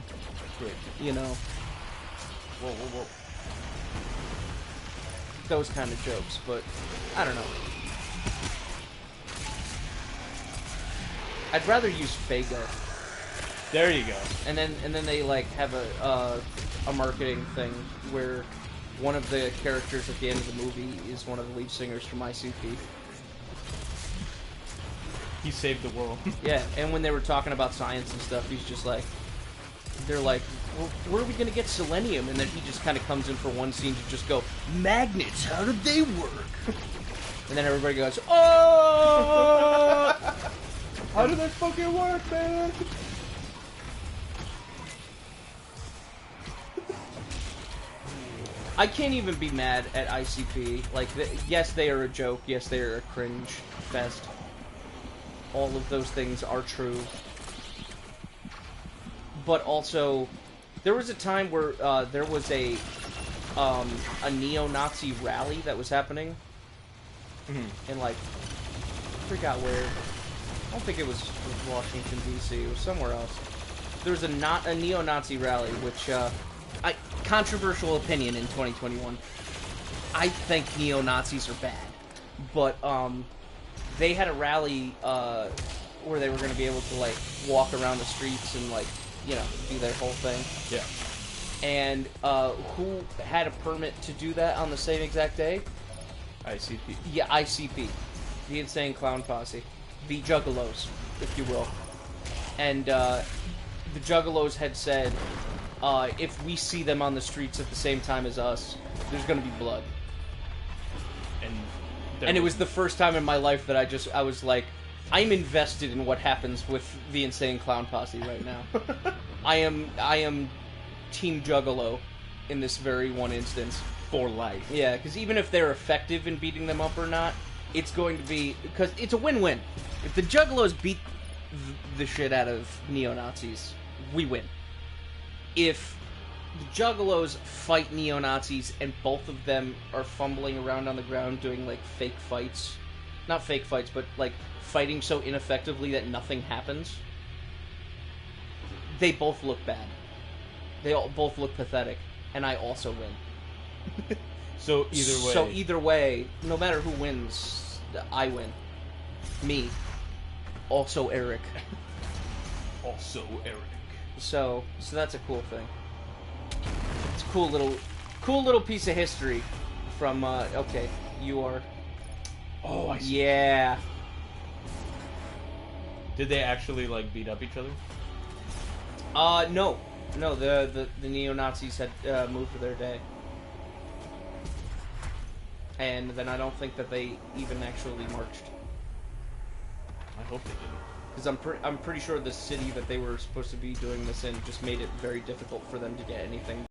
Great. You know, Whoa, whoa, whoa. those kind of jokes, but I don't know. I'd rather use Fago. There you go. And then they like have a marketing thing where one of the characters at the end of the movie is one of the lead singers from ICP. He saved the world. Yeah, and when they were talking about science and stuff, he's just like, they're like, well, where are we gonna get selenium? And then he just kind of comes in for one scene to just go, magnets, how do they work? And then everybody goes, oh! How did that fucking work, man? I can't even be mad at ICP. Like, yes, they are a joke. Yes, they are a cringe fest. All of those things are true. But also, there was a time where there was a neo-Nazi rally that was happening. And, like, I forgot where. I don't think it was Washington, D.C. It was somewhere else. There was a neo-Nazi rally, which, controversial opinion in 2021. I think neo-Nazis are bad. But, they had a rally, where they were going to be able to, like, walk around the streets and, like, you know, do their whole thing. Yeah. And, who had a permit to do that on the same exact day? ICP. Yeah, ICP. The Insane Clown Posse. The Juggalos, if you will. And, the Juggalos had said, if we see them on the streets at the same time as us, there's gonna be blood. And it was the first time in my life that I was like, I'm invested in what happens with the Insane Clown Posse right now. I am Team Juggalo in this very one instance. for life. Yeah, because even if they're effective in beating them up or not, it's going to be... Because it's a win-win. If the Juggalos beat the shit out of neo-Nazis, we win. If the Juggalos fight neo-Nazis and both of them are fumbling around on the ground doing, like, fake fights... Not fake fights, but, like, fighting so ineffectively that nothing happens... They both look bad. They all both look pathetic. And I also win. So either way, no matter who wins, I win. Me. Also Eric. also Eric. So that's a cool thing. It's a cool little piece of history from okay, you are. Oh, I see. Yeah. Did they actually like beat up each other? No. The neo-Nazis had moved for their day. And then I don't think that they even actually marched. I hope they didn't. Because I'm pretty sure the city that they were supposed to be doing this in just made it very difficult for them to get anything.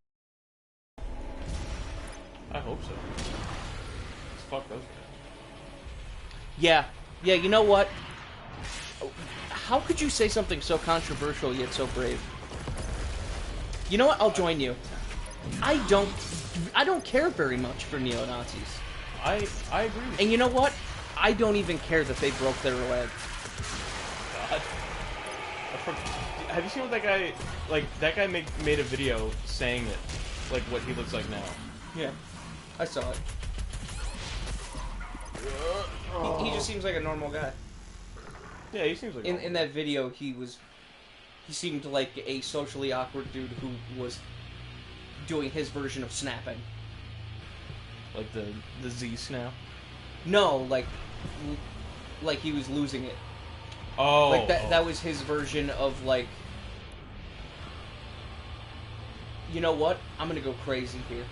I hope so. Fuck those guys. Yeah, you know what? How could you say something so controversial yet so brave? You know what? I'll join you. I don't care very much for neo-Nazis. I agree with you. And you know what? I don't even care that they broke their leg. God. Have you seen what that guy... Like, that guy made a video saying it. Like, what he looks like now. Yeah. I saw it. He just seems like a normal guy. Yeah, he seems like... In that video, he seemed like a socially awkward dude who was doing his version of snapping. Like the Z snap? No, like he was losing it. Oh. Like that was his version of like, you know what? I'm gonna go crazy here.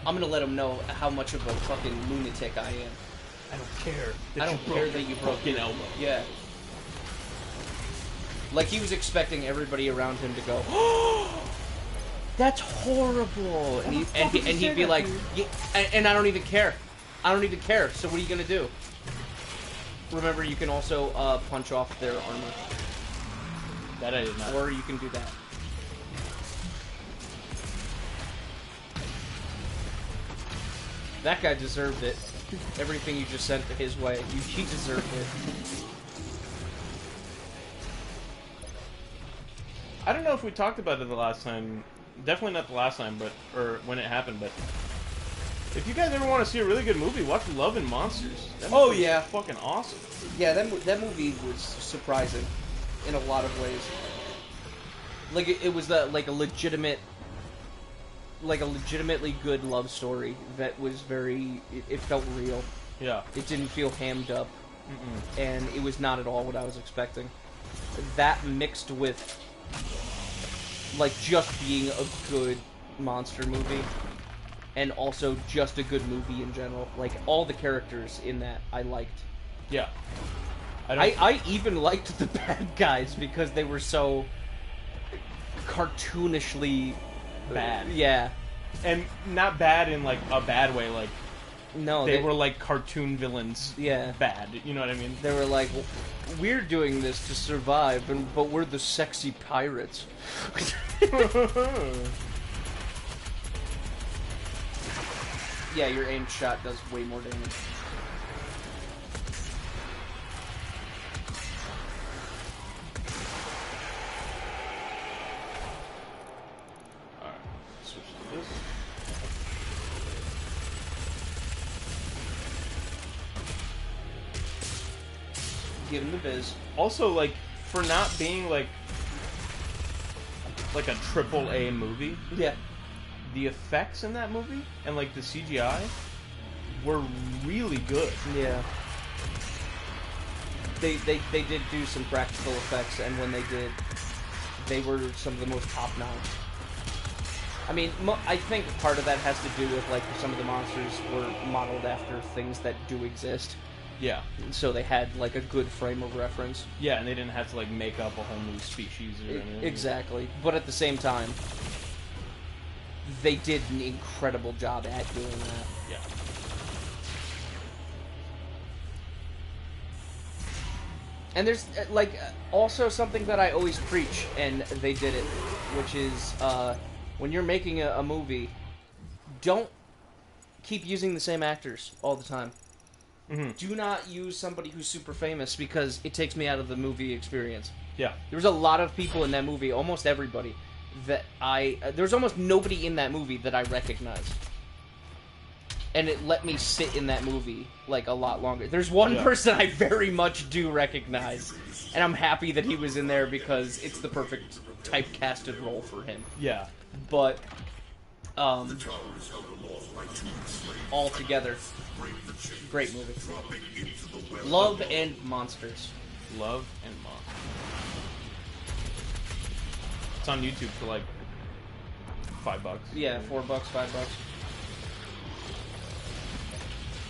I'm gonna let him know how much of a fucking lunatic I am. I don't care. I don't care that you broke fucking your elbow. Yeah. Like he was expecting everybody around him to go, "Oh, that's horrible," and he'd be like, yeah, and I don't even care. I don't even care. So what are you gonna do? Remember, you can also punch off their armor. That I did not. Or you can do that. That guy deserved it. Everything you just sent his way, he deserved it. I don't know if we talked about it the last time. Definitely not the last time, or when it happened. But if you guys ever want to see a really good movie, watch Love and Monsters. That Oh, movie's yeah. fucking awesome. Yeah, that movie was surprising in a lot of ways. Like it was like a legitimately good love story that was very. It felt real. Yeah. It didn't feel hammed up, and it was not at all what I was expecting. That mixed with like just being a good monster movie, and also just a good movie in general. Like all the characters in that I liked. Yeah. I even liked the bad guys because they were so cartoonishly bad. Yeah. And not bad in like a bad way. Like No, they were like cartoon villains. Yeah. Bad. You know what I mean? They were like, we're doing this to survive, but we're the sexy pirates. Yeah, your aim shot does way more damage. Alright. Switch to this. Give him the biz. Also, like, for not being like a triple A movie, Yeah. the effects in that movie and like the CGI were really good. Yeah. They did do some practical effects, and when they did, they were some of the most top-notch. I mean, I think part of that has to do with, like, some of the monsters were modeled after things that do exist. Yeah. So they had, like, a good frame of reference. Yeah, and they didn't have to like make up a whole new species or anything. Exactly. But at the same time, they did an incredible job at doing that. Yeah. And there's, like, also something that I always preach, and they did it, which is, when you're making a movie, don't keep using the same actors all the time. Mm-hmm. Do not use somebody who's super famous, because it takes me out of the movie experience. Yeah. There was a lot of people in that movie, almost everybody, that there was almost nobody in that movie that I recognized. And it let me sit in that movie, like, a lot longer. There's one person I very much do recognize, and I'm happy that he was in there because it's the perfect typecasted role for him. Yeah. But, altogether, great movie. Love and Monsters. Love and Monsters. It's on YouTube for like $5. Yeah, $4, $5.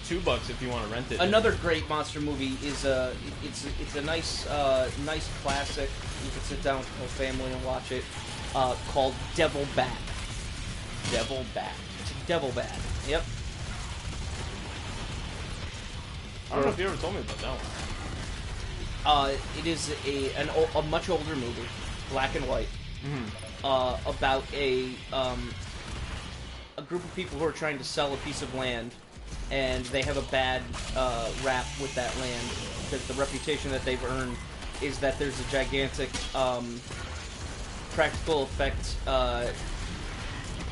$2 if you want to rent it. Another great monster movie is it's a nice nice classic. You can sit down with the whole family and watch it. Called Devil Bat. Devil Bat. Devil Bat. Yep. I don't know if you ever told me about that one. It is a much older movie, black and white, Mm-hmm. about a group of people who are trying to sell a piece of land, and they have a bad rap with that land because the reputation that they've earned is that there's a gigantic practical effect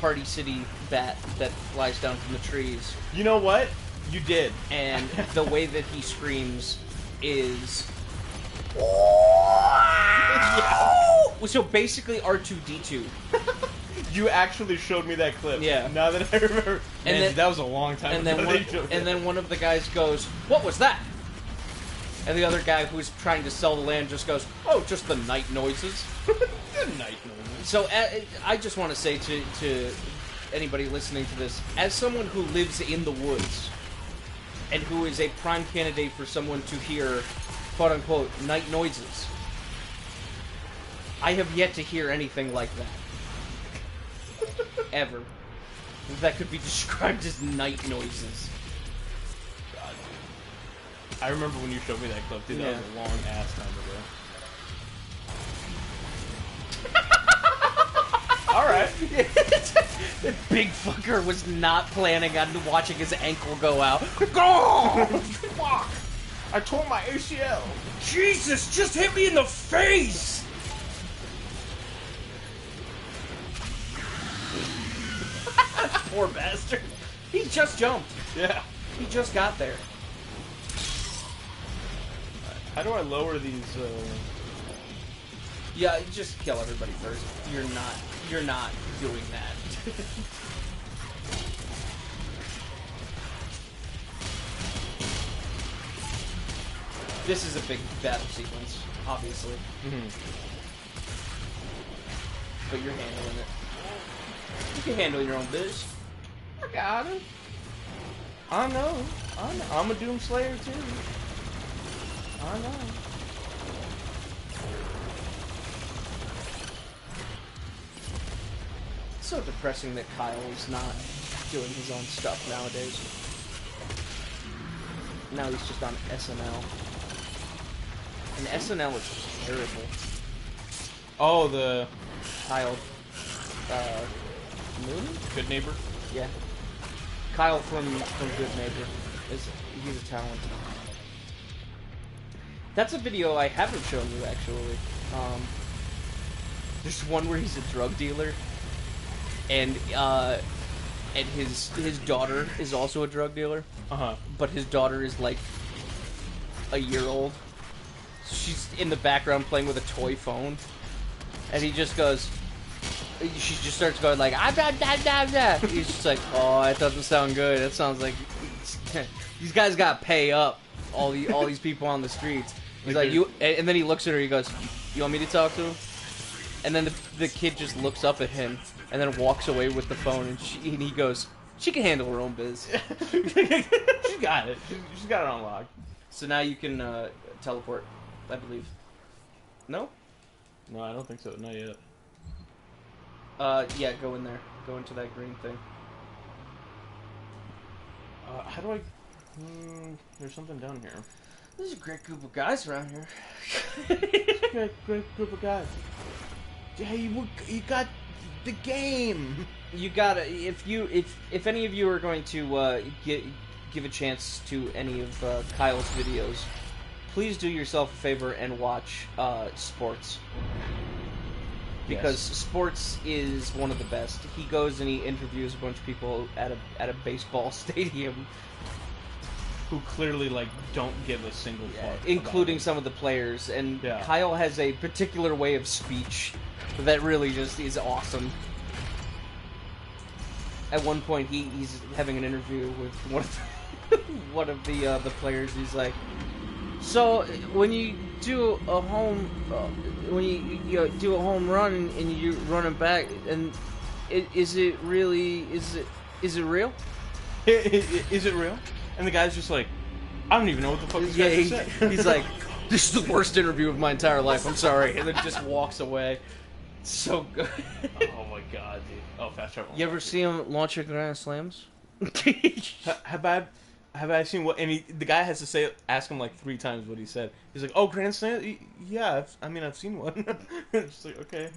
Party City bat that flies down from the trees. You know what? You did. And the way that he screams is... So basically R2-D2. You actually showed me that clip. Yeah. Now that I remember. And Man, then- that was a long time And ago. then, that you showed me that. one of the guys goes, "What was that?" And the other guy who's trying to sell the land just goes, "Oh, just the night noises." Good night, Norman. So I just want to say to anybody listening to this, as someone who lives in the woods, and who is a prime candidate for someone to hear, quote-unquote, night noises, I have yet to hear anything like that. Ever. That could be described as night noises. God. I remember when you showed me that clip, dude. That Yeah. was a long ass time ago. Alright. The big fucker was not planning on watching his ankle go out. Go! Fuck! I tore my ACL. Jesus, just hit me in the face! Poor bastard. He just jumped. Yeah. He just got there. How do I lower these, Yeah, just kill everybody first. You're not doing that. This is a big battle sequence, obviously. But you're handling it. You can handle your own biz. I got it. I know. I'm a Doom Slayer too. I know. It's so depressing that Kyle is not doing his own stuff nowadays. Now he's just on SNL. And SNL is terrible. Oh, the Kyle, Mooney? Good Neighbor. Yeah. Kyle from Good Neighbor. He's a talent. That's a video I haven't shown you, actually. There's one where he's a drug dealer, and his daughter is also a drug dealer, but his daughter is like a year old. She's in the background playing with a toy phone, and he just goes. She just starts going like, ah, blah, blah, blah, blah. He's just like, oh, that doesn't sound good. That sounds like these guys got to pay up all these people on the streets. He's like, you, and then he looks at her. He goes, "You want me to talk to him?" And then the kid just looks up at him and then walks away with the phone. And he goes, "She can handle her own biz." She's got it. She's got it on lock. So now you can teleport, I believe. No? No, I don't think so. Not yet. Yeah, go in there. Go into that green thing. How do I... there's something down here. There's a great group of guys around here. Great group of guys. Hey, you got the game. You gotta, if any of you are going to give a chance to any of Kyle's videos, please do yourself a favor and watch Sports. Because Sports is one of the best. He goes and he interviews a bunch of people at a baseball stadium, Who clearly, like, don't give a single fuck. including some of the players. And Yeah. Kyle has a particular way of speech that really just is awesome. At one point, he's having an interview with one of the players. He's like, "So when you do a home do a home run and you run it back, and is it real? Is it real?" And the guy's just like, I don't even know what the fuck this guy just said. He's like, "This is the worst interview of my entire life. I'm sorry," and then just walks away. So good. Oh my god, dude. Oh, fast travel. You ever see him launch your grand slams? Have I seen what? And the guy has to ask him like 3 times what he said. He's like, "Oh, Grand Slam? Yeah, I've seen one." It's like, okay.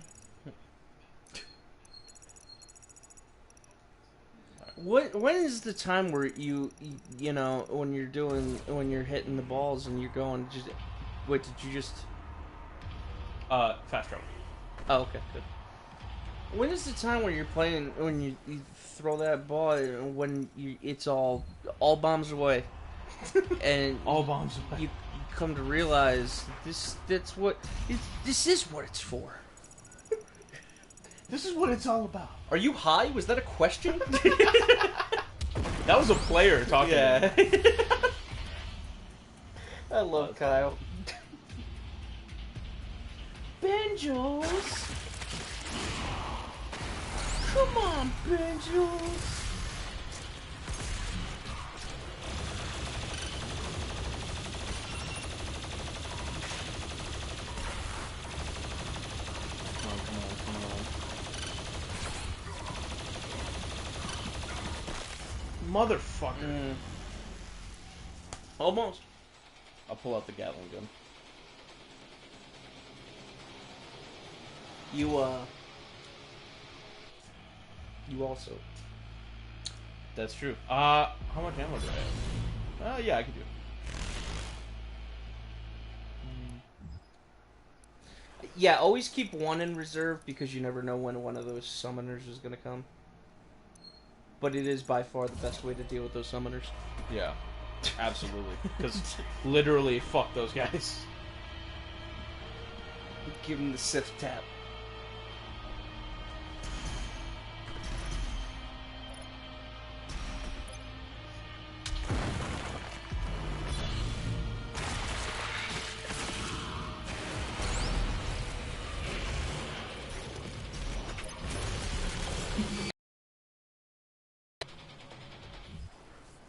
When is the time where you know when you're hitting the balls and you're going just wait, did you just Fast travel. oh, okay, good. When is the time when you're playing when you throw that ball and when it's all bombs away and All bombs away. you come to realize this is what it's for. This is what it's all about. Are you high? Was that a question? That was a player talking. Yeah. I love Kyle. Benjos! Come on, Benjos! Come on. Motherfucker. Almost. I'll pull out the Gatling gun. You also. That's true. How much ammo do I have? Yeah, I could do it. Yeah, always keep one in reserve because you never know when one of those summoners is going to come. But it is by far the best way to deal with those summoners. Yeah, absolutely. Because literally, fuck those guys. Give them the Sith tap.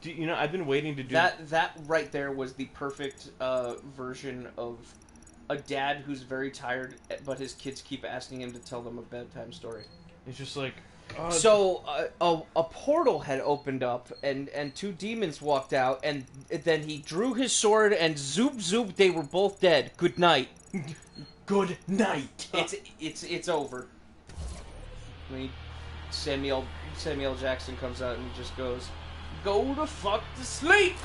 You know, I've been waiting to do That right there was the perfect version of a dad who's very tired, but his kids keep asking him to tell them a bedtime story. It's just like... So a portal had opened up, and two demons walked out, and then he drew his sword, and zoop, they were both dead. Good night. Good night! It's over. Samuel Jackson comes out and he just goes, "Go the fuck to sleep."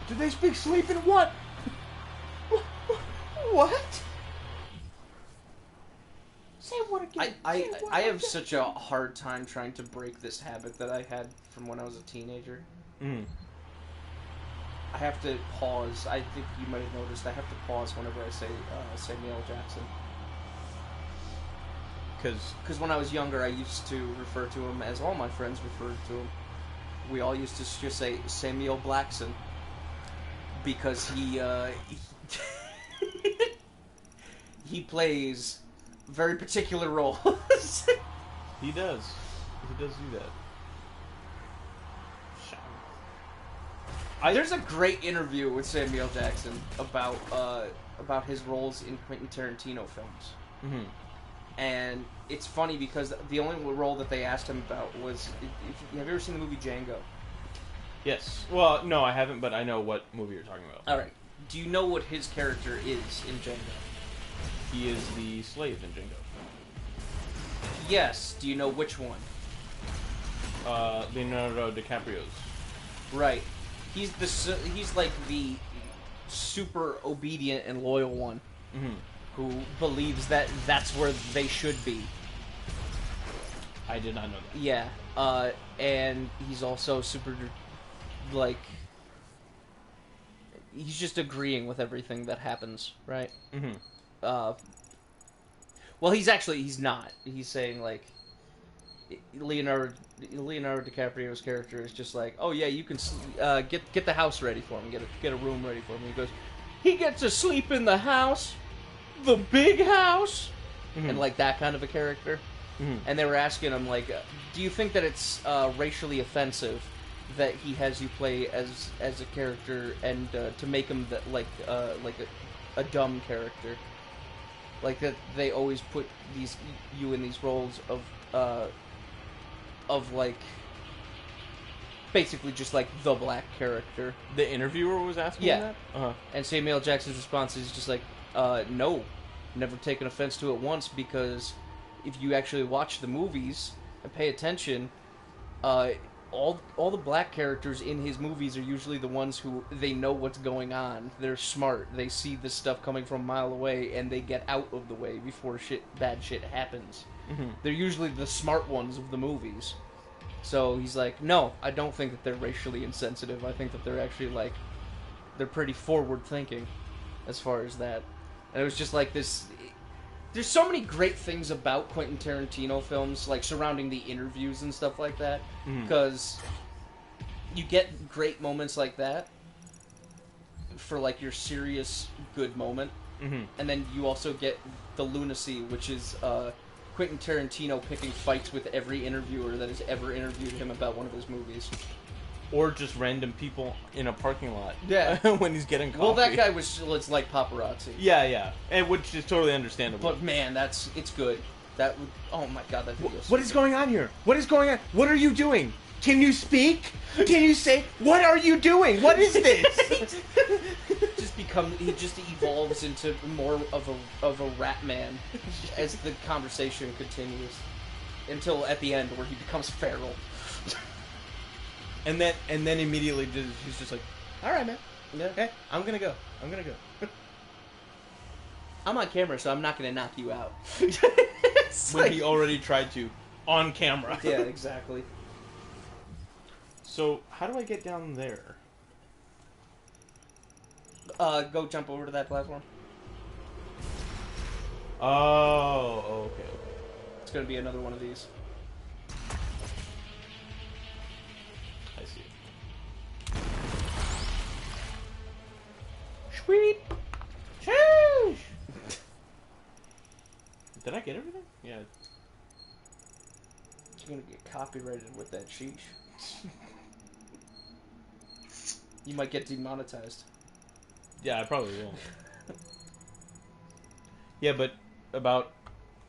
Do they speak sleep in what? What? Say what again? I have such a hard time trying to break this habit that I had from when I was a teenager. Mm. I have to pause. I think you might have noticed. I have to pause whenever I say Samuel Jackson. Because when I was younger, I used to refer to him as all my friends referred to him. We all used to just say Samuel Blackson because he plays very particular roles. He does. He does do that. There's a great interview with Samuel Jackson about his roles in Quentin Tarantino films. Mm-hmm. And it's funny because the only role that they asked him about was... Have you ever seen the movie Django? Yes. Well, no, I haven't, but I know what movie you're talking about. Alright. Do you know what his character is in Django? He is the slave in Django. Yes. Do you know which one? Leonardo DiCaprio's. Right. He's like the super obedient and loyal one. Mm-hmm. Who believes that that's where they should be. I did not know that. Yeah, and he's also super, like, he's just agreeing with everything that happens, right? Mm-hmm. Well, he's not. He's saying, like, Leonardo DiCaprio's character is just like, oh yeah, you can get the house ready for him, get a room ready for him. He goes, he gets to sleep in the house. The big house, Mm-hmm. and like that kind of a character. Mm-hmm. And they were asking him like, do you think that it's racially offensive that he has you play as a character and to make him like a dumb character, like that they always put you in these roles of like basically just like the black character. The interviewer was asking that? Uh-huh. And Samuel Jackson's response is just like, no, never taken offense to it once because if you actually watch the movies and pay attention, all the black characters in his movies are usually the ones who they know what's going on. They're smart. They see this stuff coming from a mile away, and they get out of the way before bad shit happens. Mm-hmm. They're usually the smart ones of the movies. So he's like, no, I don't think that they're racially insensitive. I think that they're actually, like, they're pretty forward-thinking as far as that. And it was just like this... There's so many great things about Quentin Tarantino films, like, surrounding the interviews and stuff like that. Because you get great moments like that for, like, your serious, good moment. Mm-hmm. And then you also get the lunacy, which is... Quentin Tarantino picking fights with every interviewer that has ever interviewed him about one of his movies. Or just random people in a parking lot. Yeah. When he's getting coffee. Well, that guy was like paparazzi. Yeah. And which is totally understandable. But man, it's good. That would, oh my god, that video. What is going on here? What is going on? What are you doing? Can you speak? Can you say, what are you doing? What is this? He just evolves into more of a rat man as the conversation continues, until at the end where he becomes feral. and then immediately he's just like, all right, man. Yeah. Hey, I'm gonna go. I'm on camera, so I'm not gonna knock you out. When he already tried to on camera. Yeah, exactly. So how do I get down there? Go jump over to that platform. Oh, okay. It's gonna be another one of these. I see. Sweet. Sheesh. Did I get everything? Yeah. You're gonna get copyrighted with that sheesh. You might get demonetized. Yeah, I probably will. Yeah, but about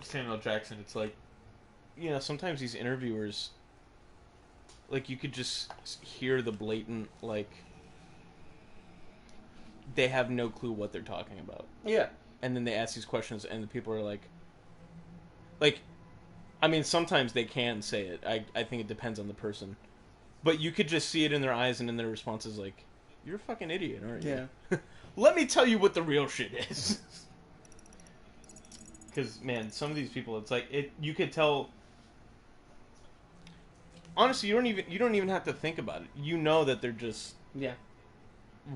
Samuel Jackson, it's like, you know, sometimes these interviewers, like, you could just hear the blatant, like, they have no clue what they're talking about. Yeah. And then they ask these questions, and the people are like, I mean, sometimes they can say it. I think it depends on the person. But you could just see it in their eyes and in their responses, like, you're a fucking idiot, aren't you? Yeah. Let me tell you what the real shit is. Because, man, some of these people, it's like, you could tell... Honestly, you don't even have to think about it. You know that they're just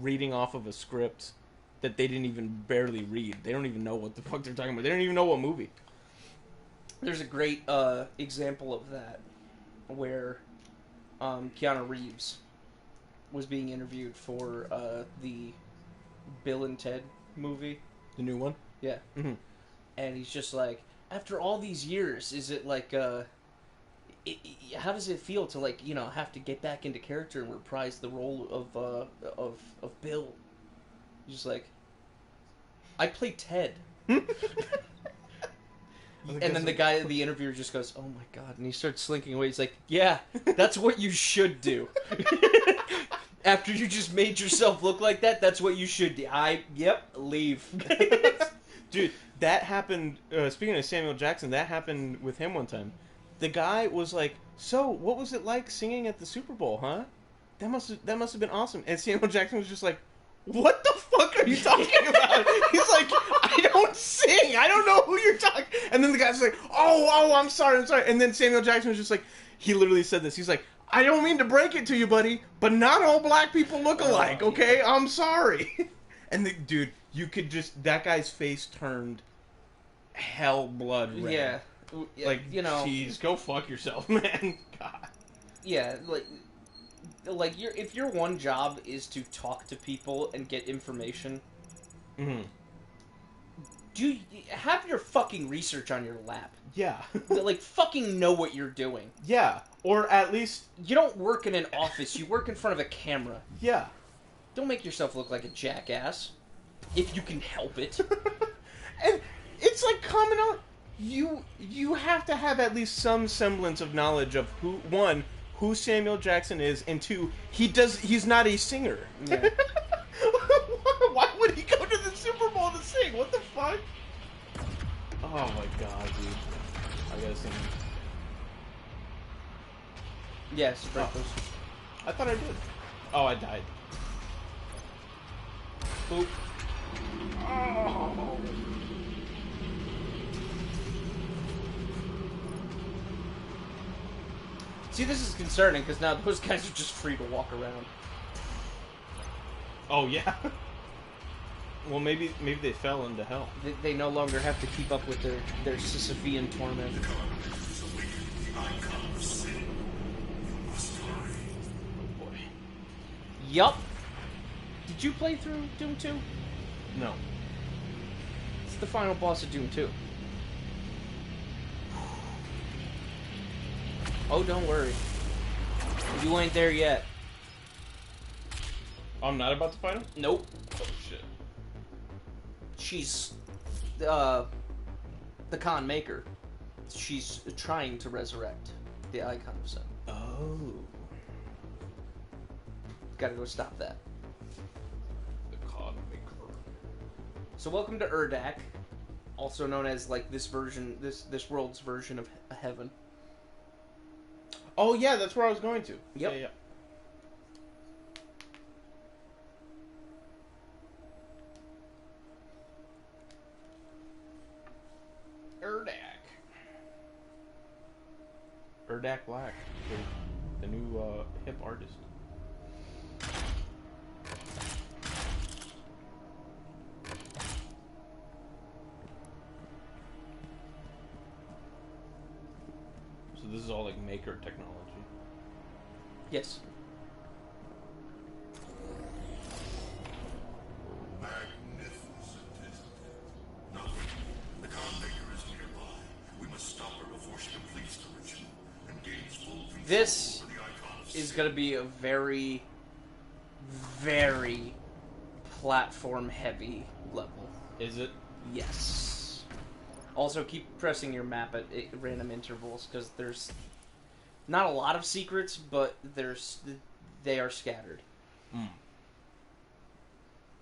reading off of a script that they didn't even barely read. They don't even know what the fuck they're talking about. They don't even know what movie. There's a great example of that where Keanu Reeves was being interviewed for the Bill and Ted movie. The new one? Yeah. Mm-hmm. And he's just like, after all these years, is it like, how does it feel to, like, you know, have to get back into character and reprise the role of Bill? He's just like, I play Ted. And then the interviewer just goes, oh my god, and he starts slinking away. He's like, yeah, that's what you should do. After you just made yourself look like that, that's what you should do. Leave. Dude, that happened, speaking of Samuel Jackson, that happened with him one time. The guy was like, so, what was it like singing at the Super Bowl, huh? That must have been awesome. And Samuel Jackson was just like, what the fuck are you talking about? He's like, I don't sing. I don't know who you're talking. And then the guy's like, oh, I'm sorry. And then Samuel Jackson was just like, he literally said this. He's like, I don't mean to break it to you, buddy, but not all black people look alike, okay? I'm sorry. And dude, you could just, that guy's face turned hell blood red. Yeah. Like, you know, jeez, go fuck yourself, man. God. Yeah, like if your one job is to talk to people and get information, do have your fucking research on your lap. Yeah. Like, fucking know what you're doing. Yeah. Or at least... You don't work in an office. You work in front of a camera. Yeah. Don't make yourself look like a jackass. If you can help it. And it's like common knowledge. You have to have at least some semblance of knowledge of who Samuel Jackson is, and two, he's not a singer. Yeah. Why would he go to the Super Bowl to sing? What the fuck? Oh my god, dude. I gotta sing. Yes, break Oh. those. I thought I did. Oh, I died. Boop. Oh. See, this is concerning because now those guys are just free to walk around. Oh yeah. Well, maybe they fell into hell. They no longer have to keep up with their Sisyphean torment. Oh boy. Yup. Did you play through Doom 2? No. It's the final boss of Doom 2. Oh, don't worry. You ain't there yet. Oh, I'm not about to fight him? Nope. Oh shit. She's the Khan Maker. She's trying to resurrect the Icon of Sin. Oh. Gotta go stop that. The Cod Maker. So welcome to Urdak, also known as like this world's version of Heaven. Oh yeah, that's where I was going to. Yep. Yeah, yeah. Urdak Black, the new hip artist. So this is all like maker technology. Yes. Magnificent, isn't it? No, the Khan Maker is nearby. We must stop her before she completes the ritual and gains full control This over the Icon of is Sin. going to be a very, very platform-heavy level. Is it? Yes. Also, keep pressing your map at random intervals, because there's not a lot of secrets, but they are scattered.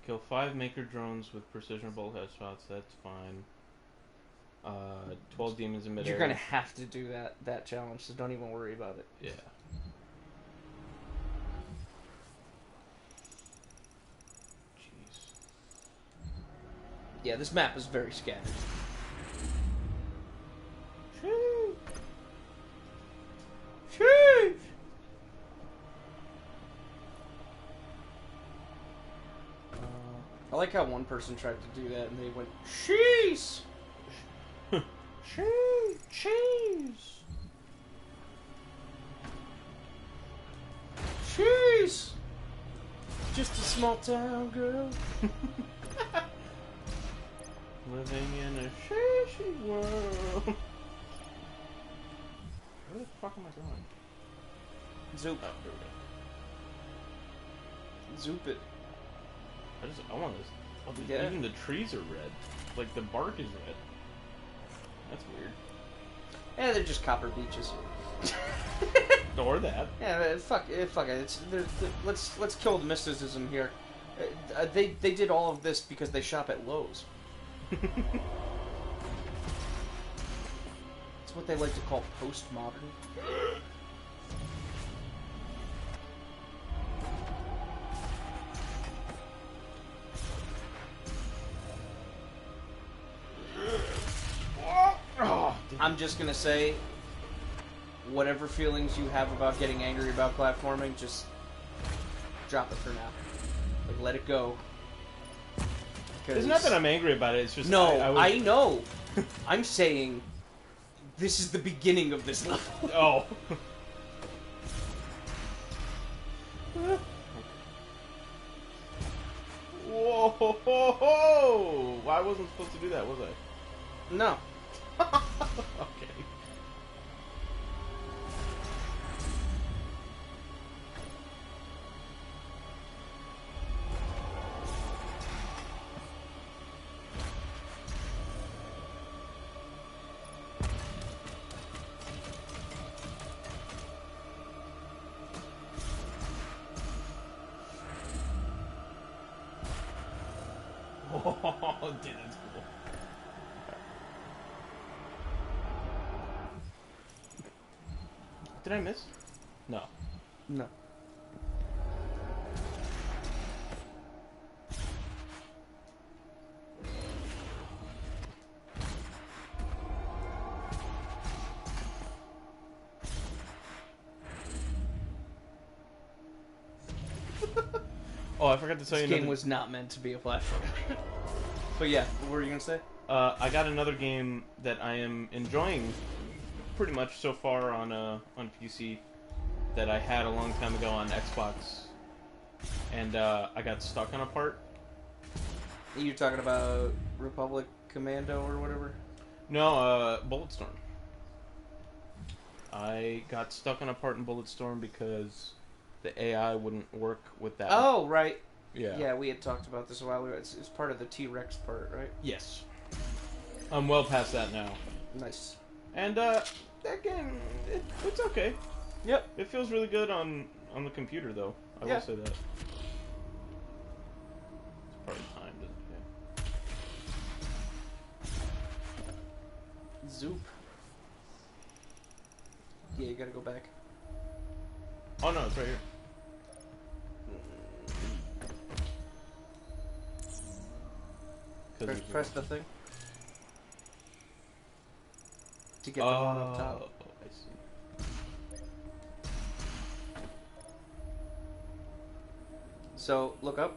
Kill 5 maker drones with precision bolt headshots. That's fine. 12 demons in midair. You're going to have to do that challenge, so don't even worry about it. Yeah. Jeez. Yeah, this map is very scattered. Sheesh. Sheesh! I like how one person tried to do that and they went, cheese! Cheese. Cheese! Just a small town girl. Living in a shishy world. Where the fuck am I going? Zoop. Oh, here we go. Zoop it. I want this. Oh, Yeah. Even the trees are red. Like the bark is red. That's weird. Yeah, they're just copper beaches. Or that. Yeah, fuck it. Let's kill the mysticism here. They did all of this because they shop at Lowe's. It's what they like to call postmodern. Oh, I'm just gonna say, whatever feelings you have about getting angry about platforming, just drop it for now. Like, let it go. it's not that I'm angry about it. It's just No, I I know. I'm saying this is the beginning of this level. Oh. Whoa! Ho, ho, ho. I wasn't supposed to do that, was I? No. Okay. Oh, dude, that's cool. Did I miss? No. No. Oh, I forgot to tell This you game another... was not meant to be a platform. But yeah, what were you gonna say? I got another game that I am enjoying pretty much so far on PC that I had a long time ago on Xbox, and I got stuck on a part. You're talking about Republic Commando or whatever? No, Bulletstorm. I got stuck on a part in Bulletstorm because the AI wouldn't work with that. Oh, right. Yeah. Yeah, we had talked about this a while ago. It's part of the T-Rex part, right? Yes. I'm well past that now. Nice. And that game, it's okay. Yep. It feels really good on the computer, though. I Yeah. will say that. It's part of time, doesn't it? Zoop. Yeah, you gotta go back. Oh no, it's right here. Press the thing. To get the one up top. Oh, I see. So, look up.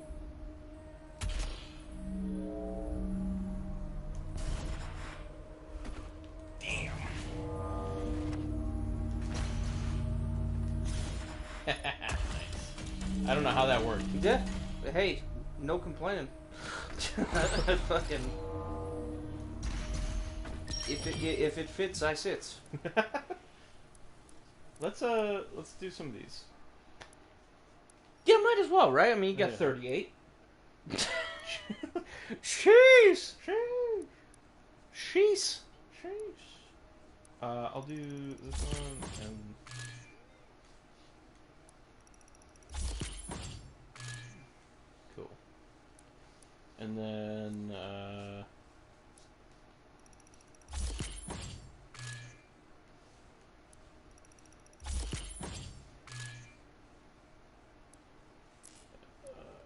Damn. Nice. I don't know how that worked. Yeah. Hey, no complaining. Fucking. If it fits, I sits. Let's do some of these. Yeah, might as well, right? I mean, you got Yeah. 38. Sheesh! Sheesh! I'll do this one and cool. And then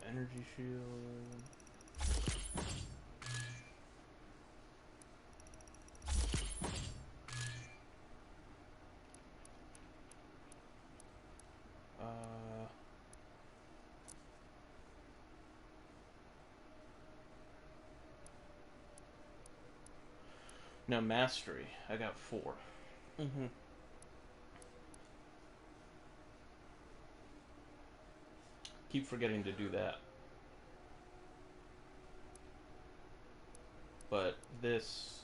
energy shield. Now mastery. I got 4. Mm-hmm. Keep forgetting to do that. But this...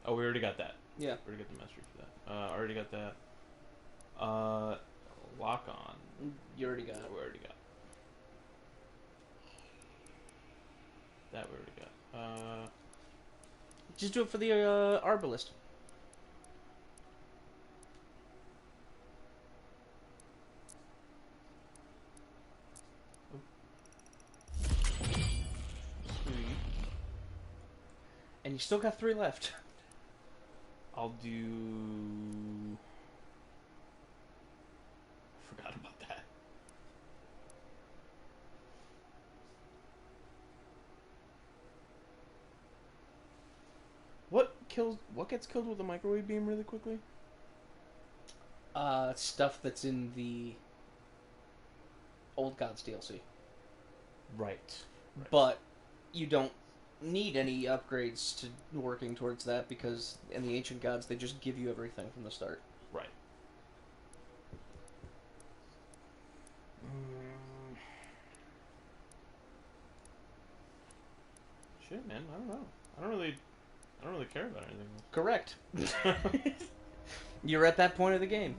Oh, we already got that. Yeah. We already got the mastery for that. Already got that. Lock on. You already got it. We already got. That we already got. Just do it for the Arbalist. Sweet. And you still got 3 left. I'll do... Forgot about that. What gets killed with a microwave beam really quickly? Stuff that's in the Old Gods DLC. Right. But you don't need any upgrades to working towards that because in the Ancient Gods they just give you everything from the start. Right. Shit, man. I don't know. I don't really care about anything else. Correct. You're at that point of the game.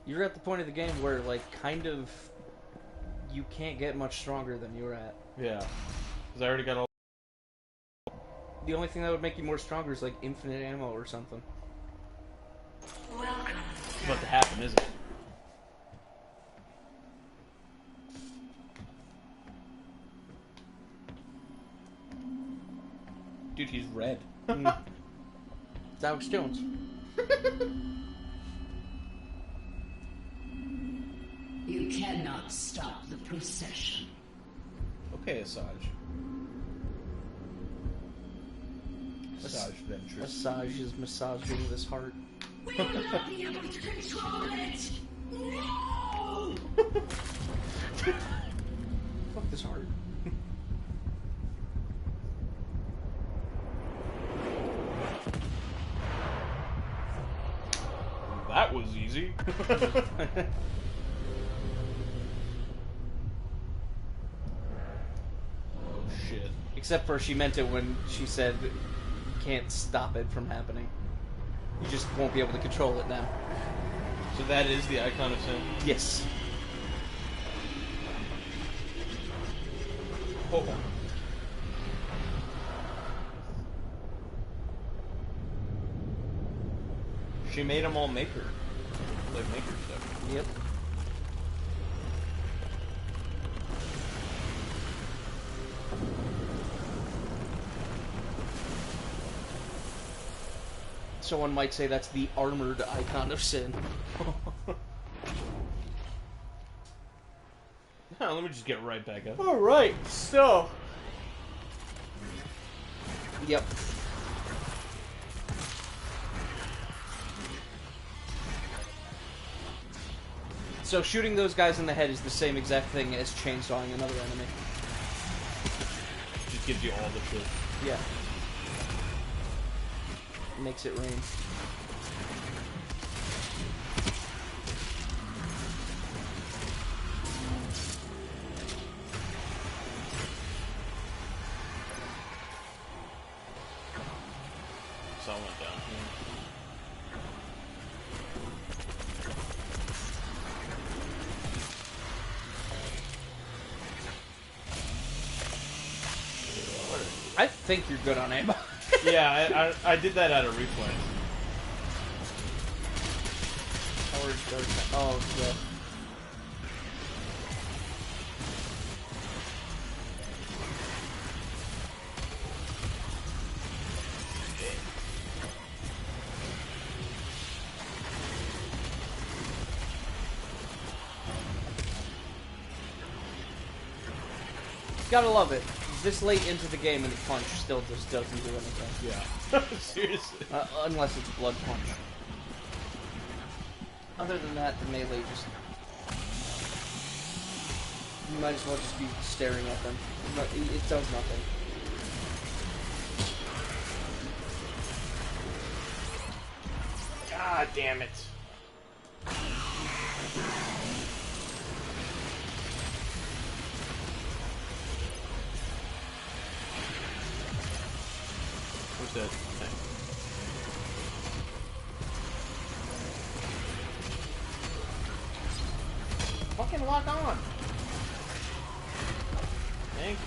You're at the point of the game where, like, kind of, you can't get much stronger than you're at. Yeah. Because I already got all... The only thing that would make you more stronger is, like, infinite ammo or something. It's about to happen, isn't it? Dude, She's red. It's Alex Jones. You cannot stop the procession. Okay, Asajj. Asajj Ventress. Asajj is massaging this heart. We will not be able to control it! No! Fuck this heart. That was easy. Oh shit. Except for she meant it when she said you can't stop it from happening. You just won't be able to control it now. So that is the icon of sin? Yes. Oh. She made them all maker. Like maker stuff. Yep. Someone might say that's the armored icon of sin. Let me just get right back up. Alright, so. Yep. So shooting those guys in the head is the same exact thing as chainsawing another enemy. Just gives you all the shit. Yeah. Makes it rain. So I went down here. I think you're good on ammo. Yeah, I did that out of reflex. Oh, yeah. Gotta love it. This late into the game and the punch still just doesn't do anything. Yeah. Seriously. Unless it's blood punch. Other than that, the melee just... You might as well just be staring at them. It does nothing. God damn it. Where's that thing? Fucking lock on. Thank you.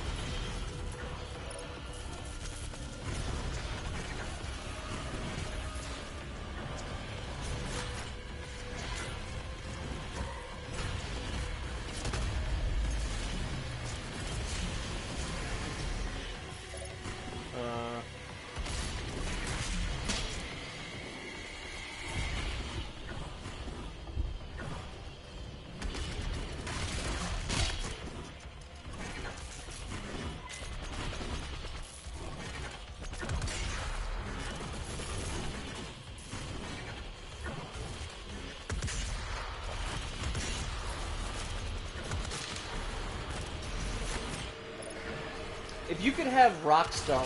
If you could have Rockstar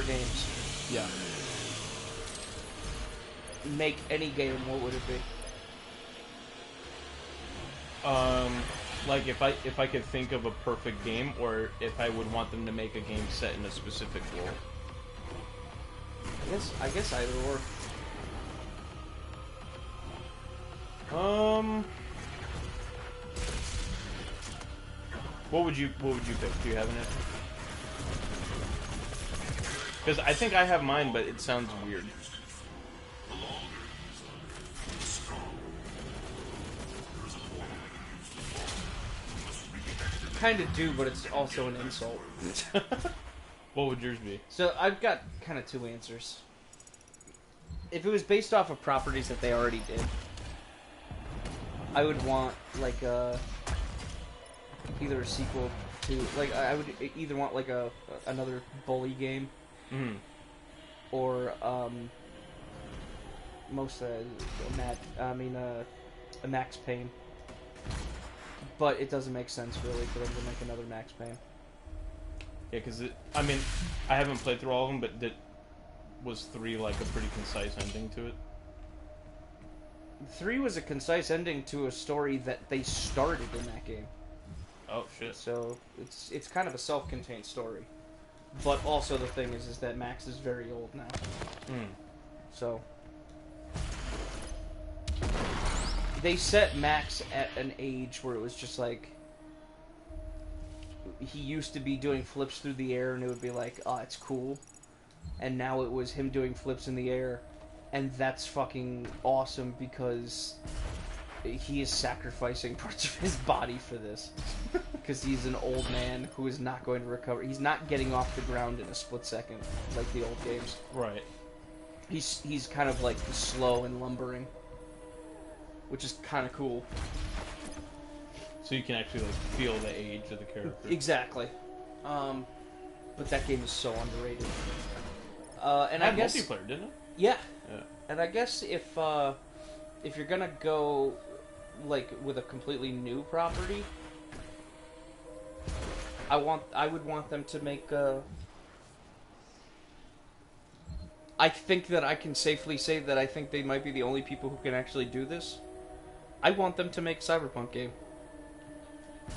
Games, Yeah. make any game, what would it be? Like if I could think of a perfect game, or if I would want them to make a game set in a specific world. I guess either or. What would you pick? Do you have an answer? Because I think I have mine, but it sounds weird. Kind of do, but it's also an insult. What would yours be? So I've got kind of two answers. If it was based off of properties that they already did, I would want like either a sequel to like I would either want like another Bully game Mm. or a Max Payne. But it doesn't make sense really for them to make another Max Payne. Yeah, because I mean, I haven't played through all of them, but was 3 like a pretty concise ending to it? 3 was a concise ending to a story that they started in that game. Oh shit. So it's kind of a self-contained story. But also the thing is that Max is very old now. Mm. So they set Max at an age where it was just like he used to be doing flips through the air and it would be like, oh, it's cool. And now it was him doing flips in the air, and that's fucking awesome because he is sacrificing parts of his body for this. Because he's an old man who is not going to recover. He's not getting off the ground in a split second like the old games. Right. He's kind of like slow and lumbering, which is kind of cool. So you can actually like feel the age of the character. Exactly. But that game is so underrated. And It I had guess multiplayer, didn't it? yeah. Yeah. And I guess if you're gonna go like with a completely new property, I would want them to make I think that I can safely say that I think they might be the only people who can actually do this. I want them to make a Cyberpunk game.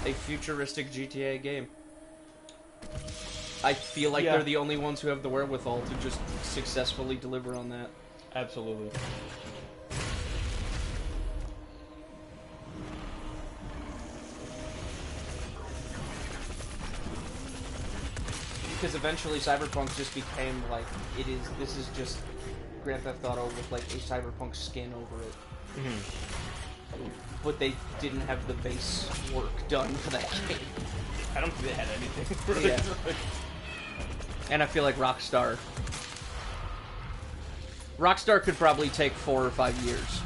A futuristic GTA game. I feel like Yeah. they're the only ones who have the wherewithal to just successfully deliver on that. Absolutely. Because eventually Cyberpunk just became like, this is just Grand Theft Auto with like a Cyberpunk skin over it. Mm-hmm. But they didn't have the base work done for that game. I don't think they had anything for it. Yeah. And I feel like Rockstar could probably take 4 or 5 years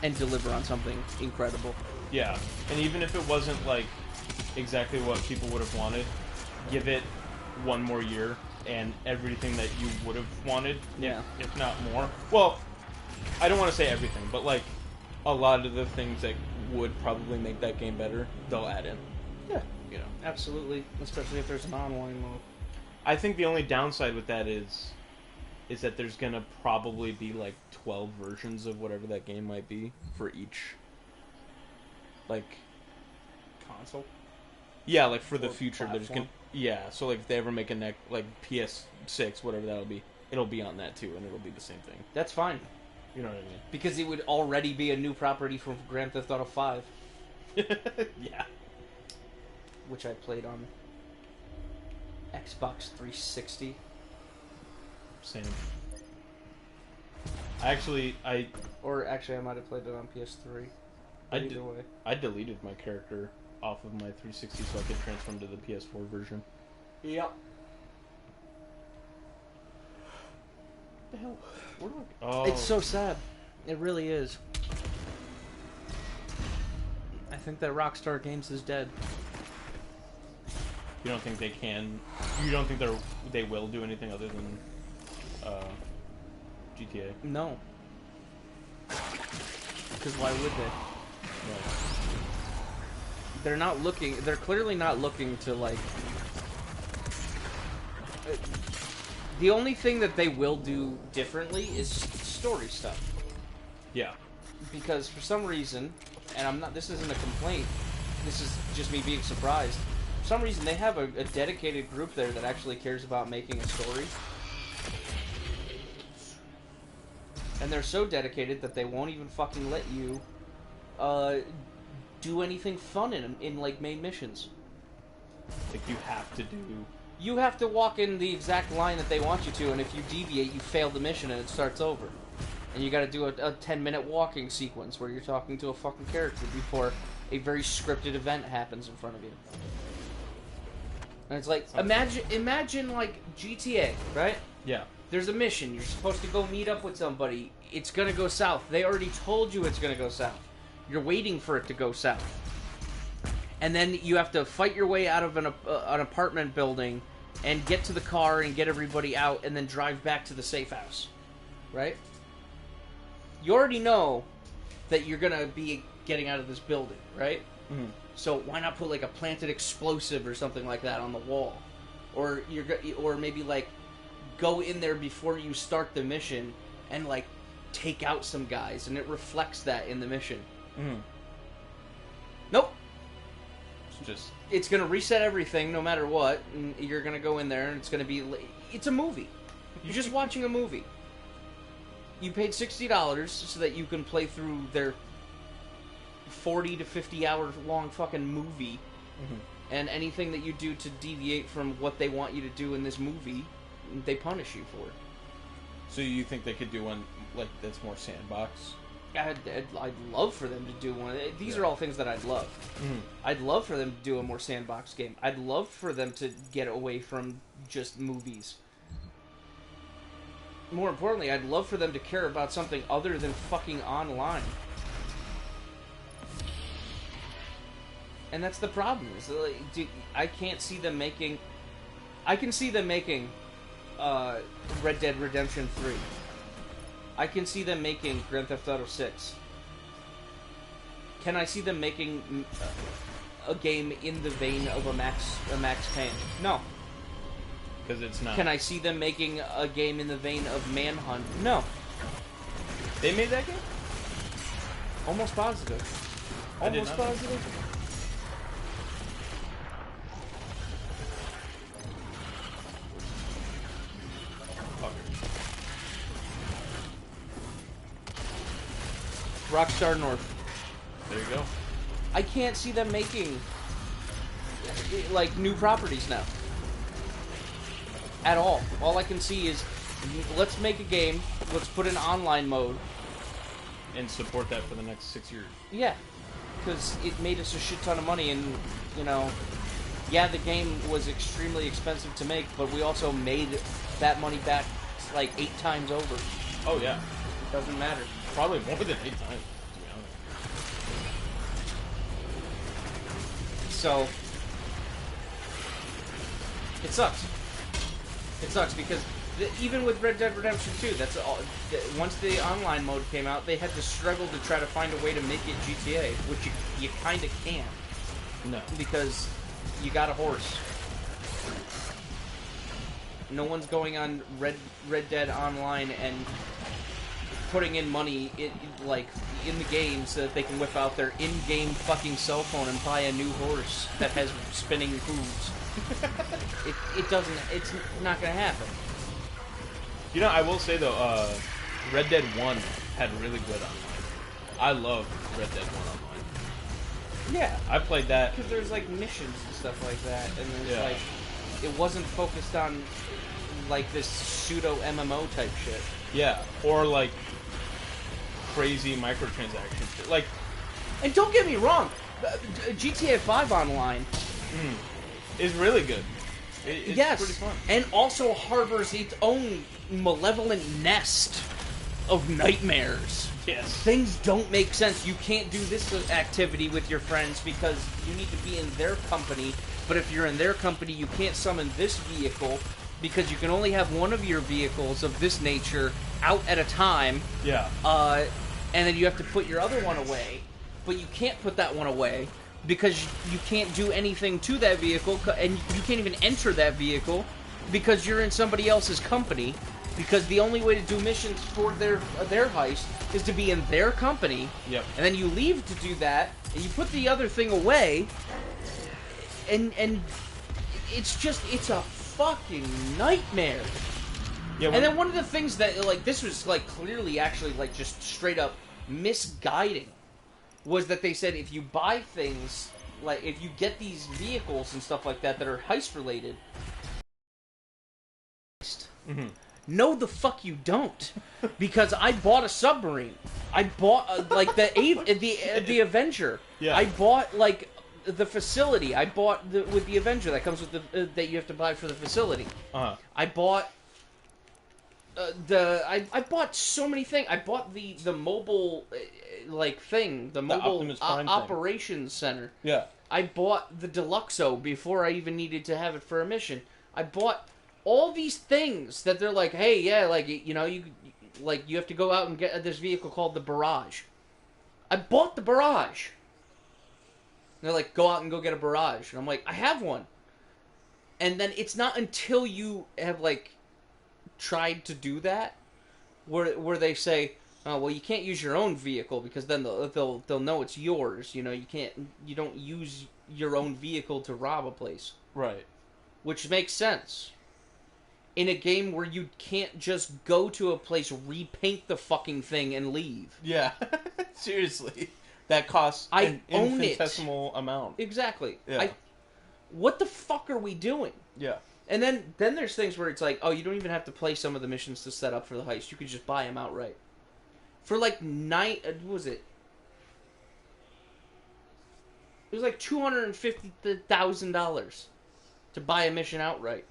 and deliver on something incredible. Yeah, and even if it wasn't like exactly what people would have wanted, give it 1 more year and everything that you would have wanted, Yeah. if not more. Well, I don't want to say everything, but like a lot of the things that would probably make that game better, they'll add in. Yeah, You know, absolutely. Especially if there's an online mode. I think the only downside with that is that there's gonna probably be like 12 versions of whatever that game might be for each. Like, Console? yeah, like for the Or future, there's platform. yeah. So like if they ever make a like PS6, whatever that'll be, it'll be on that too, and it'll be the same thing. That's fine. You know what I mean? Because it would already be a new property from Grand Theft Auto 5, Yeah. which I played on Xbox 360. Same. I Or actually, I might have played it on PS3. I Either did- way. I deleted my character off of my 360 so I could transfer him to the PS4 version. Yep. What the hell? Where do I? Oh, It's so sad. It really is. I think that Rockstar Games is dead. You don't think they can? You don't think they will do anything other than GTA? No. Because why would they? Right. They're not looking. They're clearly not looking to like. The only thing that they will do differently is story stuff. Yeah. Because for some reason, and I'm not. This isn't a complaint. This is just me being surprised. For some reason, they have a dedicated group there that actually cares about making a story. And they're so dedicated that they won't even fucking let you do anything fun in like main missions. Like you have to do. You have to walk in the exact line that they want you to, and if you deviate, you fail the mission and it starts over. And you gotta do a 10-minute walking sequence where you're talking to a fucking character before a very scripted event happens in front of you. And it's like, Sounds imagine like GTA, right? Yeah. There's a mission. You're supposed to go meet up with somebody. It's going to go south. They already told you it's going to go south. You're waiting for it to go south. And then you have to fight your way out of an apartment building and get to the car and get everybody out and then drive back to the safe house. Right? You already know that you're going to be getting out of this building, right? Mm-hmm. So why not put like a planted explosive or something like that on the wall? Or or maybe like go in there before you start the mission and like take out some guys, and it reflects that in the mission. Mm-hmm. Nope. It's just It's gonna reset everything no matter what, and you're gonna go in there and it's gonna be it's a movie. You're just watching a movie. You paid $60 so that you can play through their 40 to 50 hour long fucking movie. Mm-hmm. And anything that you do to deviate from what they want you to do in this movie, they punish you for it. So you think they could do one like that's more sandbox? I'd love for them to do one. These Yeah. are all things that I'd love. Mm-hmm. I'd love for them to do a more sandbox game. I'd love for them to get away from just movies. More importantly, I'd love for them to care about something other than fucking online. And that's the problem. Is like, I can't see them making. I can see them making Red Dead Redemption 3. I can see them making Grand Theft Auto 6. Can I see them making a game in the vein of a Max Payne? No. Because it's not. Can I see them making a game in the vein of Manhunt? No. They made that game? Almost positive. I did Almost not know. positive. Rockstar North. There you go. I can't see them making like new properties now. At all. All I can see is let's make a game, let's put an online mode. And support that for the next 6 years. Yeah. Because it made us a shit ton of money, and, you know, yeah, the game was extremely expensive to make, but we also made that money back like 8 times over. Oh yeah. It doesn't matter. Probably more than 8 times, to be honest. So it sucks. It sucks because even with Red Dead Redemption 2, that's all. Once the online mode came out, they had to struggle to try to find a way to make it GTA, which you kind of can't No. because you got a horse. No one's going on Red Dead Online and putting in money in the game so that they can whip out their in-game fucking cell phone and buy a new horse that has spinning hooves. It doesn't. It's not gonna happen. You know, I will say though, Red Dead 1 had really good online. I love Red Dead 1 online. Yeah, I played that. because there's like missions and stuff like that, and there's Yeah. like it wasn't focused on like this pseudo MMO type shit. Yeah. Or like crazy microtransaction shit. Like, And don't get me wrong, GTA 5 Online, is really good. It's yes, pretty fun. and also harbors its own malevolent nest of nightmares. Yes. Things don't make sense. You can't do this activity with your friends because you need to be in their company. But if you're in their company, you can't summon this vehicle because you can only have one of your vehicles of this nature out at a time. Yeah. And then you have to put your other one away. But you can't put that one away because you can't do anything to that vehicle, and you can't even enter that vehicle because you're in somebody else's company. Because the only way to do missions for their heist is to be in their company. Yep. And then you leave to do that, and you put the other thing away, and it's a fucking nightmare. Yeah. And then one of the things that, like, this was, like, clearly actually, like, just straight up misguiding was that they said if you buy things, like, if you get these vehicles and stuff like that that are heist-related... Mhm. No, the fuck you don't. Because I bought a submarine. I bought, like, the Avenger. Yeah. I bought, like, the facility. I bought with the Avenger that comes with the that you have to buy for the facility. I bought I bought so many things. I bought the mobile the mobile Optimus Prime thing. operations center. Yeah. I bought the Deluxo before I even needed to have it for a mission. I bought all these things that they're like, hey, yeah, like, you know, you have to go out and get this vehicle called the Barrage. I bought the Barrage. And they're like, go out and go get a Barrage. And I'm like, I have one. And then it's not until you have, like, tried to do that where they say, oh, well, you can't use your own vehicle because then they'll know it's yours. You know, you don't use your own vehicle to rob a place. Right. Which makes sense. In a game where you can't just go to a place, repaint the fucking thing, and leave. Yeah. Seriously. That costs an own it. infinitesimal amount. Exactly. Yeah. What the fuck are we doing? Yeah. And then there's things where it's like, oh, you don't even have to play some of the missions to set up for the heist. You could just buy them outright. For like what was it? It was like $250,000 to buy a mission outright.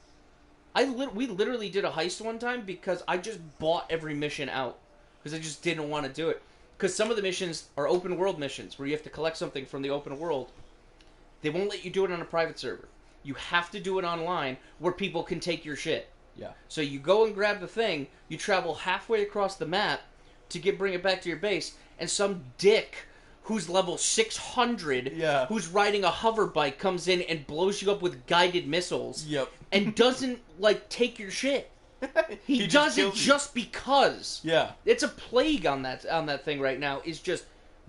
We literally did a heist one time because I just bought every mission out because I just didn't want to do it. Because some of the missions are open world missions where you have to collect something from the open world. They won't let you do it on a private server. You have to do it online where people can take your shit. Yeah. So you go and grab the thing, you travel halfway across the map to bring it back to your base, and some dick who's level 600, Yeah. who's riding a hover bike, comes in and blows you up with guided missiles. Yep. And doesn't, like, take your shit. He just does it kills you. just because. Yeah. It's a plague on that thing right now, is just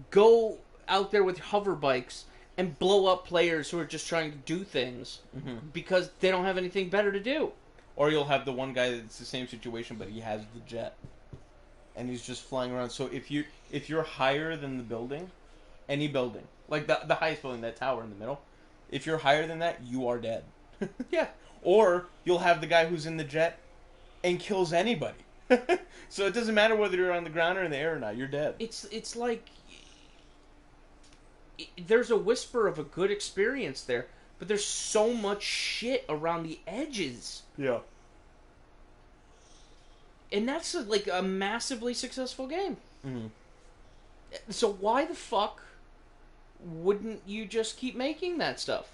go out there with hover bikes and blow up players who are just trying to do things because they don't have anything better to do. Or you'll have the one guy that's the same situation, but he has the jet, and he's just flying around. So if you're higher than the building, any building, like the highest building, that tower in the middle, if you're higher than that, you are dead. Yeah. Or you'll have the guy who's in the jet and kills anybody. So it doesn't matter whether you're on the ground or in the air or not. You're dead. It's like there's a whisper of a good experience there, but there's so much shit around the edges. Yeah. And that's like a massively successful game. Mm-hmm. So why the fuck wouldn't you just keep making that stuff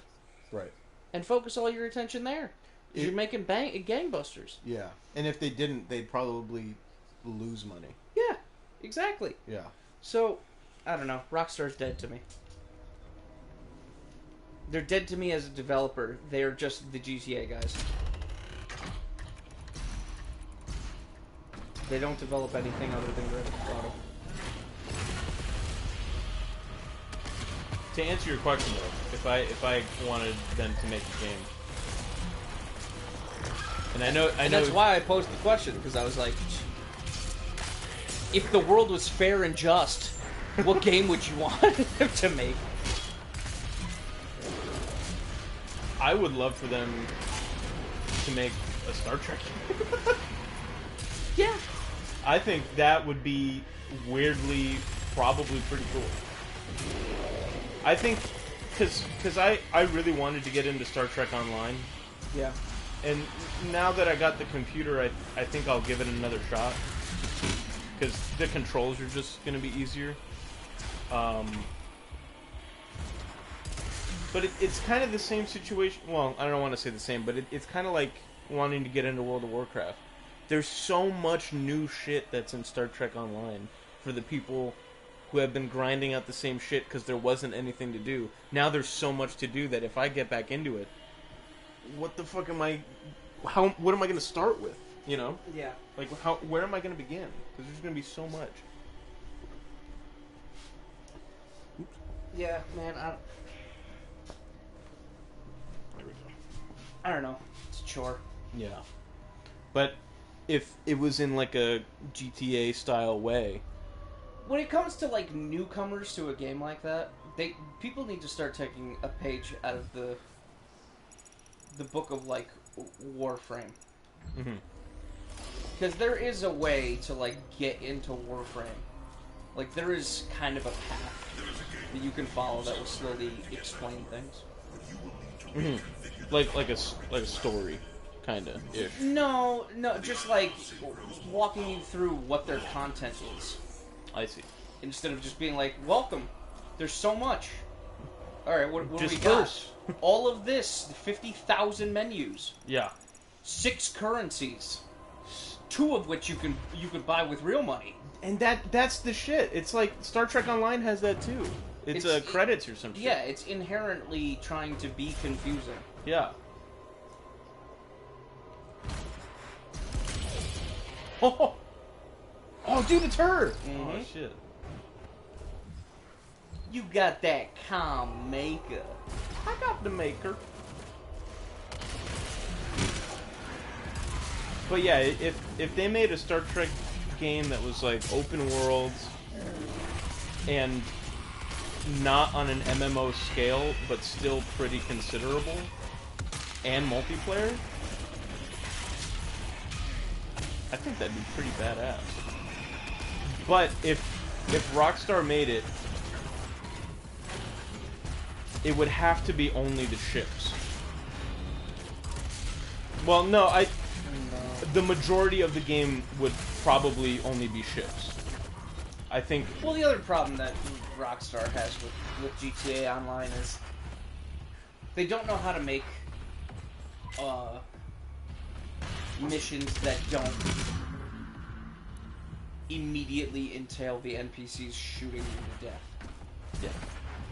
Right. and focus all your attention there? 'Cause you're making gangbusters. Yeah. And if they didn't, they'd probably lose money. Yeah, exactly. Yeah. So, I don't know. Rockstar's dead to me. They're dead to me as a developer. They're just the GTA guys. They don't develop anything other than Grand Theft Auto. To answer your question though, if I wanted them to make a game, and I know That's why I posed the question, because I was like, if the world was fair and just, what game would you want them to make? I would love for them to make a Star Trek. Yeah. I think that would be weirdly probably pretty cool. I think because I really wanted to get into Star Trek Online, Yeah. and now that I got the computer, I think I'll give it another shot because the controls are just going to be easier. But it's kind of the same situation. Well, I don't want to say the same, but it's kind of like wanting to get into World of Warcraft. There's so much new shit that's in Star Trek Online for the people who have been grinding out the same shit because there wasn't anything to do. Now there's so much to do that if I get back into it, what the fuck am I... What am I going to start with? You know? Yeah. Like, where am I going to begin? Because there's going to be so much. Yeah, man, I don't know. It's a chore. Yeah. But if it was in like a GTA style way... When it comes to like newcomers to a game like that, people need to start taking a page out of the book of like Warframe. Mm-hmm. Because there is a way to like get into Warframe. Like there is kind of a path. There is a gate that you can follow that will slowly explain things. Like a story, kinda ish. No, just like walking you through what their content is. I see. Instead of just being like, welcome, there's so much. Alright, what do we Disperse. got? All of this, 50,000 menus, Yeah. 6 currencies, 2 of which you could buy with real money. And that's the shit. It's like Star Trek Online has that too. It's credits or something. Yeah, it's inherently trying to be confusing. Yeah. Oh, dude, it's her! Oh, Mhm. shit. You got that calm maker. I got the maker. But yeah, if they made a Star Trek game that was like open world and not on an MMO scale, but still pretty considerable, and multiplayer, I think that'd be pretty badass. But if Rockstar made it, it would have to be only the ships. Well, no, the majority of the game would probably only be ships. I think. Well, the other problem that Rockstar has with GTA Online is they don't know how to make missions that don't immediately entail the NPCs shooting you to death. Yeah.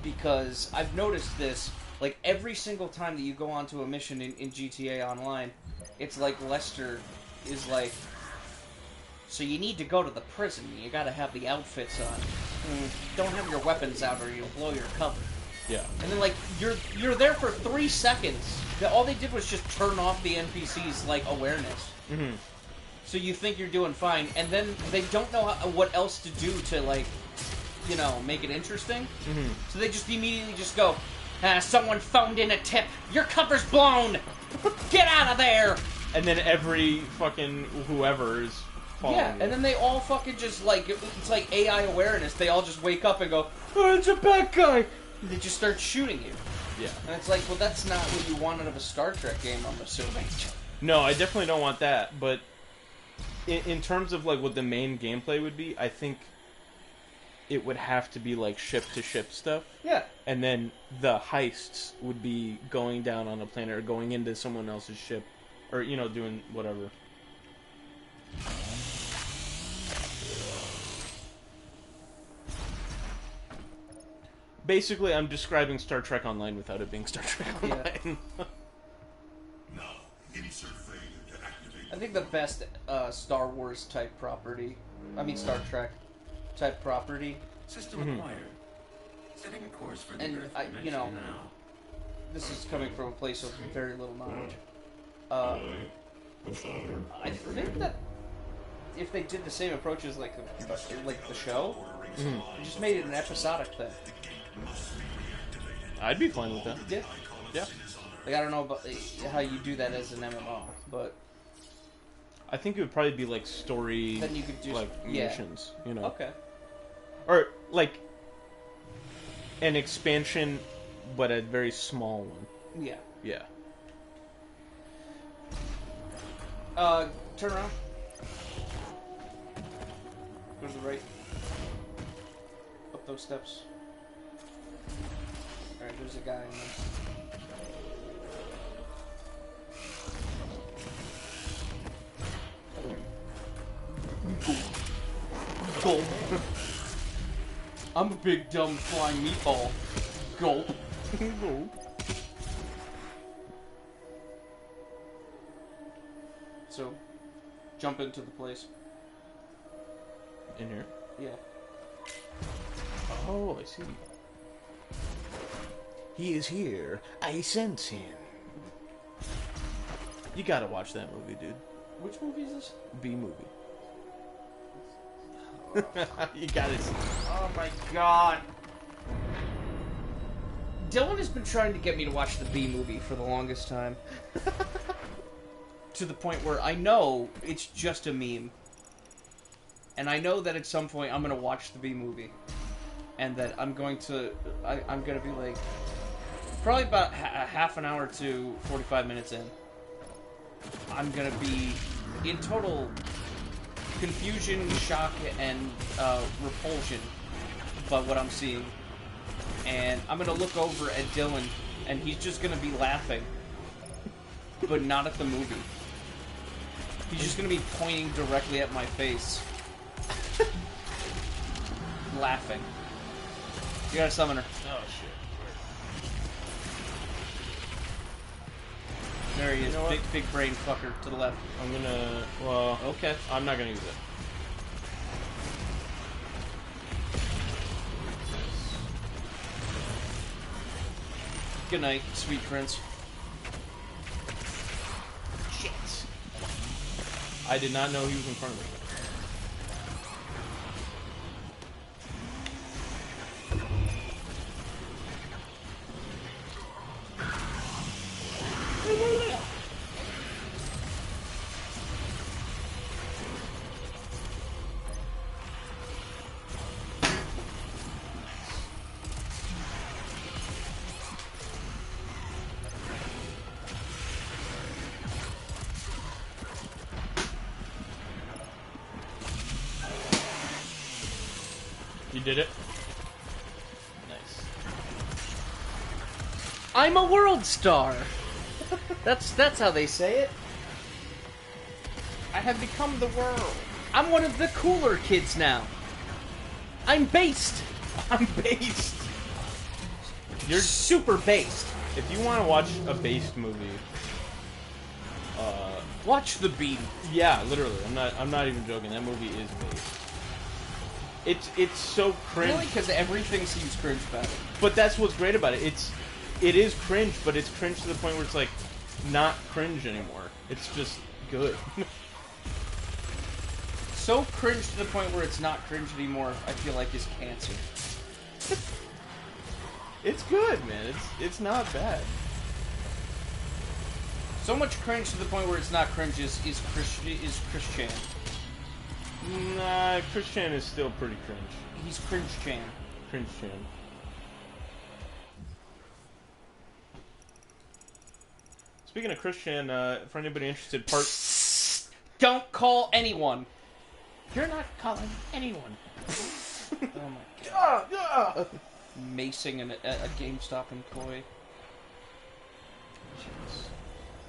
Because I've noticed this, like, every single time that you go onto a mission in GTA Online, it's like Lester is like, so you need to go to the prison, you gotta have the outfits on. Don't have your weapons out or you'll blow your cover. Yeah. And then, like, you're there for 3 seconds. All they did was just turn off the NPC's, like, awareness. Mm-hmm. So you think you're doing fine, and then they don't know what else to do to, like, you know, make it interesting. Mm-hmm. So they just immediately just go, someone phoned in a tip. Your cover's blown. Get out of there. And then every fucking whoever is following Yeah, you. and then they all fucking just, like, it's like AI awareness. They all just wake up and go, oh, it's a bad guy. And they just start shooting you. Yeah. And it's like, well, that's not what you want out of a Star Trek game, I'm assuming. No, I definitely don't want that, but in terms of, like, what the main gameplay would be, I think it would have to be, like, ship-to-ship stuff. Yeah. And then the heists would be going down on a planet or going into someone else's ship. Or, you know, doing whatever. Basically, I'm describing Star Trek Online without it being Star Trek Online. Now, insert failure to activate. I think the best Star Wars type property, Star Trek type property, System acquired. Setting a course for the And Earth I- dimension you know, now. this is coming from a place of very little knowledge. I think that if they did the same approach as like the show, just made it an episodic thing. I'd be fine with that. Yeah. Yeah. Like, I don't know about how you do that as an MMO, but I think it would probably be like story, then you could just like missions, you know, Okay. or like an expansion, but a very small one. Yeah. Yeah. Turn around. Go to the right. Up those steps. Alright, there's a guy in there. Gulp. I'm a big dumb flying meatball. Gulp. So, jump into the place. In here. Yeah. Oh, I see. He is here. I sense him. You gotta watch that movie, dude. Which movie is this? B movie. You gotta see. Oh my god. Dylan has been trying to get me to watch the B movie for the longest time. To the point where I know it's just a meme. And I know that at some point I'm gonna watch the B movie. and that I'm going to be like probably about half an hour to 45 minutes in. I'm gonna be in total confusion, shock, and repulsion about what I'm seeing. And I'm gonna look over at Dylan, and he's just gonna be laughing, but not at the movie. He's just gonna be pointing directly at my face, laughing. You got a summoner. Oh shit. There he is, You know big brain fucker to the left. I'm gonna. Well, Okay. I'm not gonna use it. Good night, sweet prince. Shit. I did not know he was in front of me. You did it? Nice. I'm a world star. That's how they say it. I have become the world. I'm one of the cooler kids now. I'm based. I'm based. You're super based. If you want to watch a based movie, Watch The Beam. yeah, literally, I'm not even joking. That movie is based. It's so cringe. Really? Because everything seems cringe about it. But that's what's great about it. It is cringe, but it's cringe to the point where it's like not cringe anymore. It's just good. So cringe to the point where it's not cringe anymore, I feel like is cancer. It's good, man. It's not bad. So much cringe to the point where it's not cringe is Christian. Nah, Christian is still pretty cringe. He's cringe Chan. Cringe Chan. Speaking of Christian, for anybody interested, Don't call anyone. You're not calling anyone. Oh my god. Macing a GameStop employee.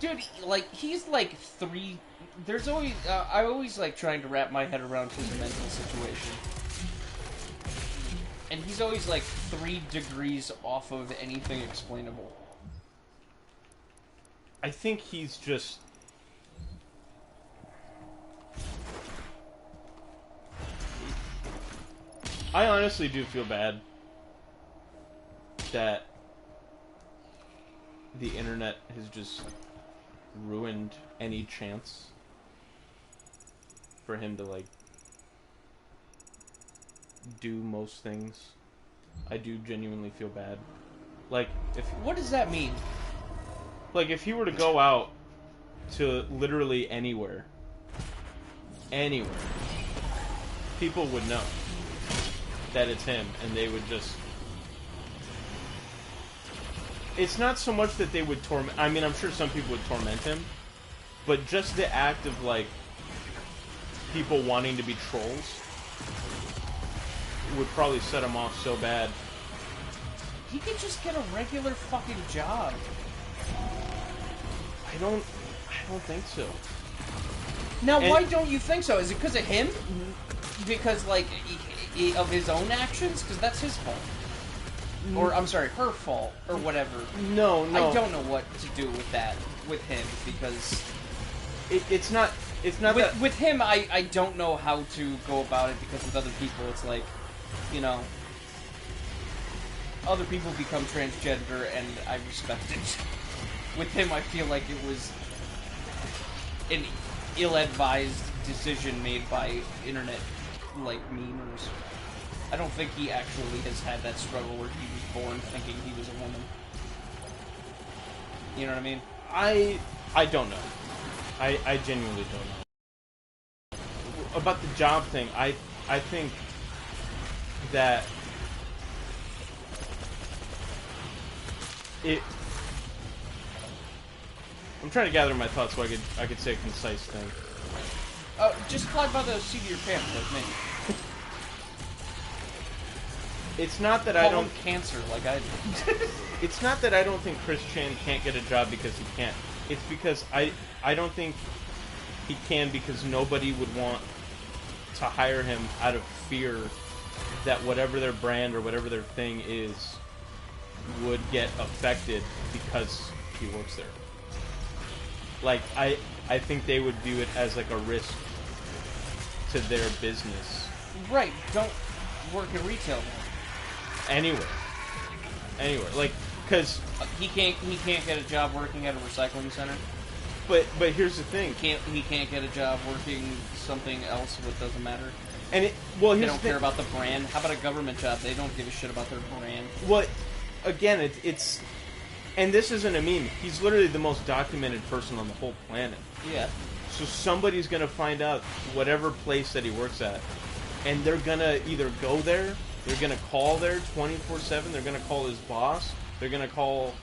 Dude, like, he's like 3... There's always... I always like trying to wrap my head around his mental situation. And he's always like 3 degrees off of anything explainable. I think he's just... I honestly do feel bad that the internet has just ruined any chance for him to, like, do most things. I do genuinely feel bad. Like, if... What does that mean? Like, if he were to go out to literally anywhere, people would know that it's him, and they would just... It's not so much that they would torment... I mean, I'm sure some people would torment him, but just the act of, like, people wanting to be trolls would probably set him off so bad. He could just get a regular fucking job. I don't think so. Now, And- why don't you think so? Is it because of him? Because, like, of his own actions? Because that's his fault. Or, I'm sorry, her fault, or whatever. No. I don't know what to do with that, with him, because... It's not that... With him, I don't know how to go about it, because with other people, it's like, you know... Other people become transgender, and I respect it. With him, I feel like it was an ill-advised decision made by internet, like, memers. I don't think he actually has had that struggle where he was born thinking he was a woman. You know what I mean? I don't know. I genuinely don't know. About the job thing, I think that it. I'm trying to gather my thoughts so I could say a concise thing. Just fly by the seat of your pants like me. It's not that I Call don't. him cancer like I do. It's not that I don't think Chris Chan can't get a job because he can't. It's because I don't think he can because nobody would want to hire him out of fear that whatever their brand or whatever their thing is would get affected because he works there. Like, I think they would view it as like a risk to their business. Right, don't work in retail then. Anywhere. Like, because... He can't get a job working at a recycling center. But here's the thing. He can't get a job working something else that doesn't matter. And they don't care about the brand. How about a government job? They don't give a shit about their brand. Well, again, it's and this isn't a meme. He's literally the most documented person on the whole planet. Yeah. So somebody's gonna find out whatever place that he works at, and they're gonna either go there, they're gonna call there 24/7, they're gonna call his boss, they're gonna call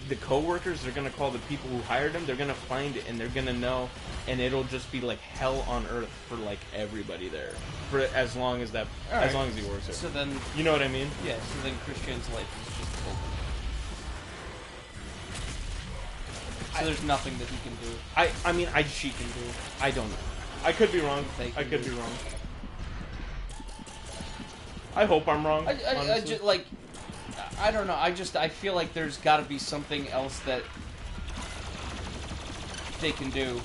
the coworkers, they're gonna call the people who hired him, they're gonna find it, and they're gonna know, and it'll just be like hell on earth for like everybody there, for as long as that, as long as he works there. So then, you know what I mean? Yeah. So then, Christian's life is just over. So there's nothing that he can do. I mean, she can do. I don't know. I could be wrong. I could be wrong. I hope I'm wrong. I just like. I don't know. I feel like there's got to be something else that they can do.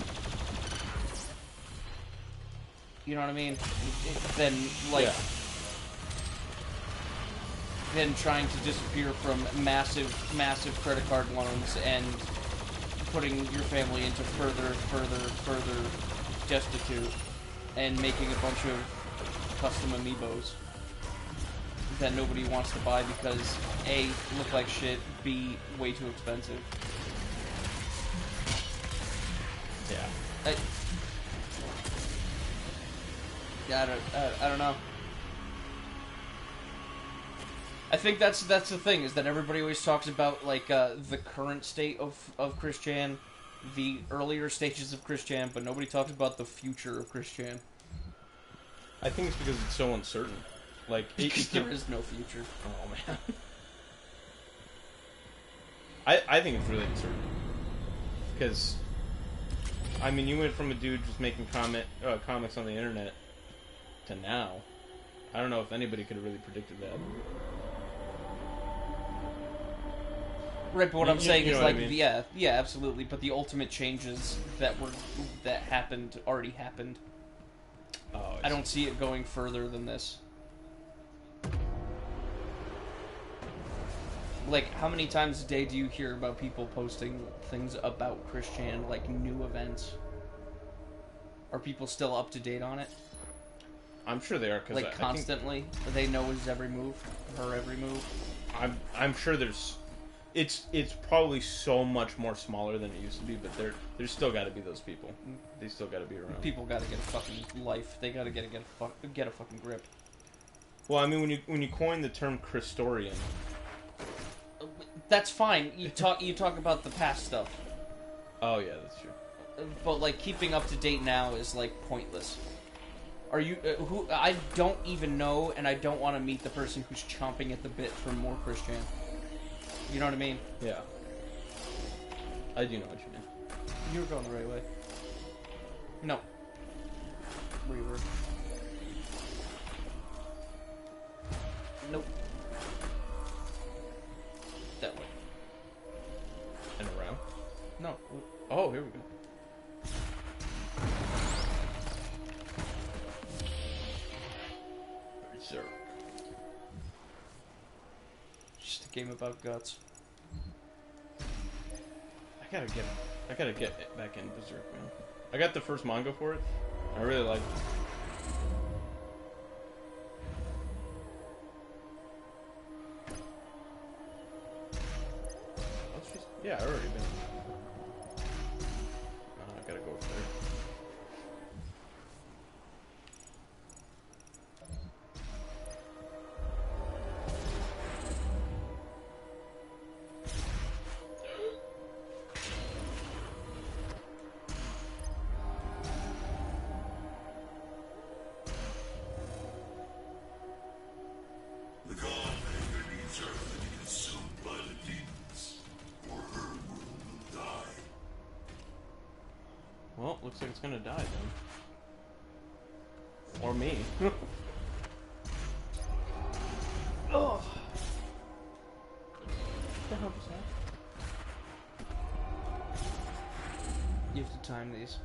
You know what I mean? Then like, than trying to disappear from massive credit card loans and putting your family into further destitute and making a bunch of custom amiibos that nobody wants to buy because A, look like shit, B, way too expensive. Yeah. I don't know. I think that's the thing, is that everybody always talks about like the current state of Chris Chan, the earlier stages of Chris Chan, but nobody talks about the future of Chris Chan. I think it's because it's so uncertain. Like, there is no future. Oh man. I think it's really uncertain. Because, I mean, you went from a dude just making comics on the internet to now. I don't know if anybody could have really predicted that. Right, but what I'm saying is, like, I mean? yeah, absolutely. But the ultimate changes that happened already happened. Oh, I don't see it going further than this. Like, how many times a day do you hear about people posting things about Chris Chan, like new events? Are people still up to date on it? I'm sure they are, because like constantly. They know his every move, her every move. I'm sure there's. It's probably so much more smaller than it used to be, but there's still got to be those people. They still got to be around. People got to get a fucking life. They got to get a fucking grip. Well, I mean, when you coin the term Christorian, that's fine. You talk about the past stuff. Oh yeah, that's true. But like keeping up to date now is like pointless. Are you who? I don't even know, and I don't want to meet the person who's chomping at the bit for more Chris Chan. You know what I mean? Yeah. I do know what you mean. You were going the right way. No. Where you were. Nope. That way. And around? No. Oh, here we go. Berserk. Just a game about guts. I gotta get back in Berserk, man. I got the first manga for it. I really like it. Yeah, I already been. I gotta go over there. Looks like it's gonna die then. Or me. Oh. What the hell was that? You have to time these.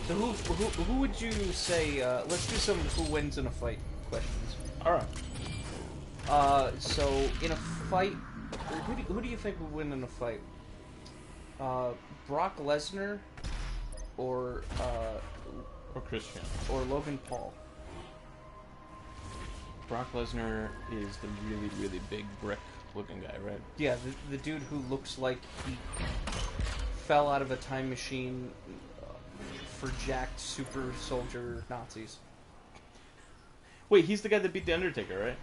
So who would you say? Let's do some who wins in a fight questions. All right. So in a fight, who do you think would win in a fight? Brock Lesnar, or Christian. Logan Paul? Brock Lesnar is the really, really big brick-looking guy, right? Yeah, the dude who looks like he fell out of a time machine for jacked super soldier Nazis. Wait, he's the guy that beat the Undertaker, right?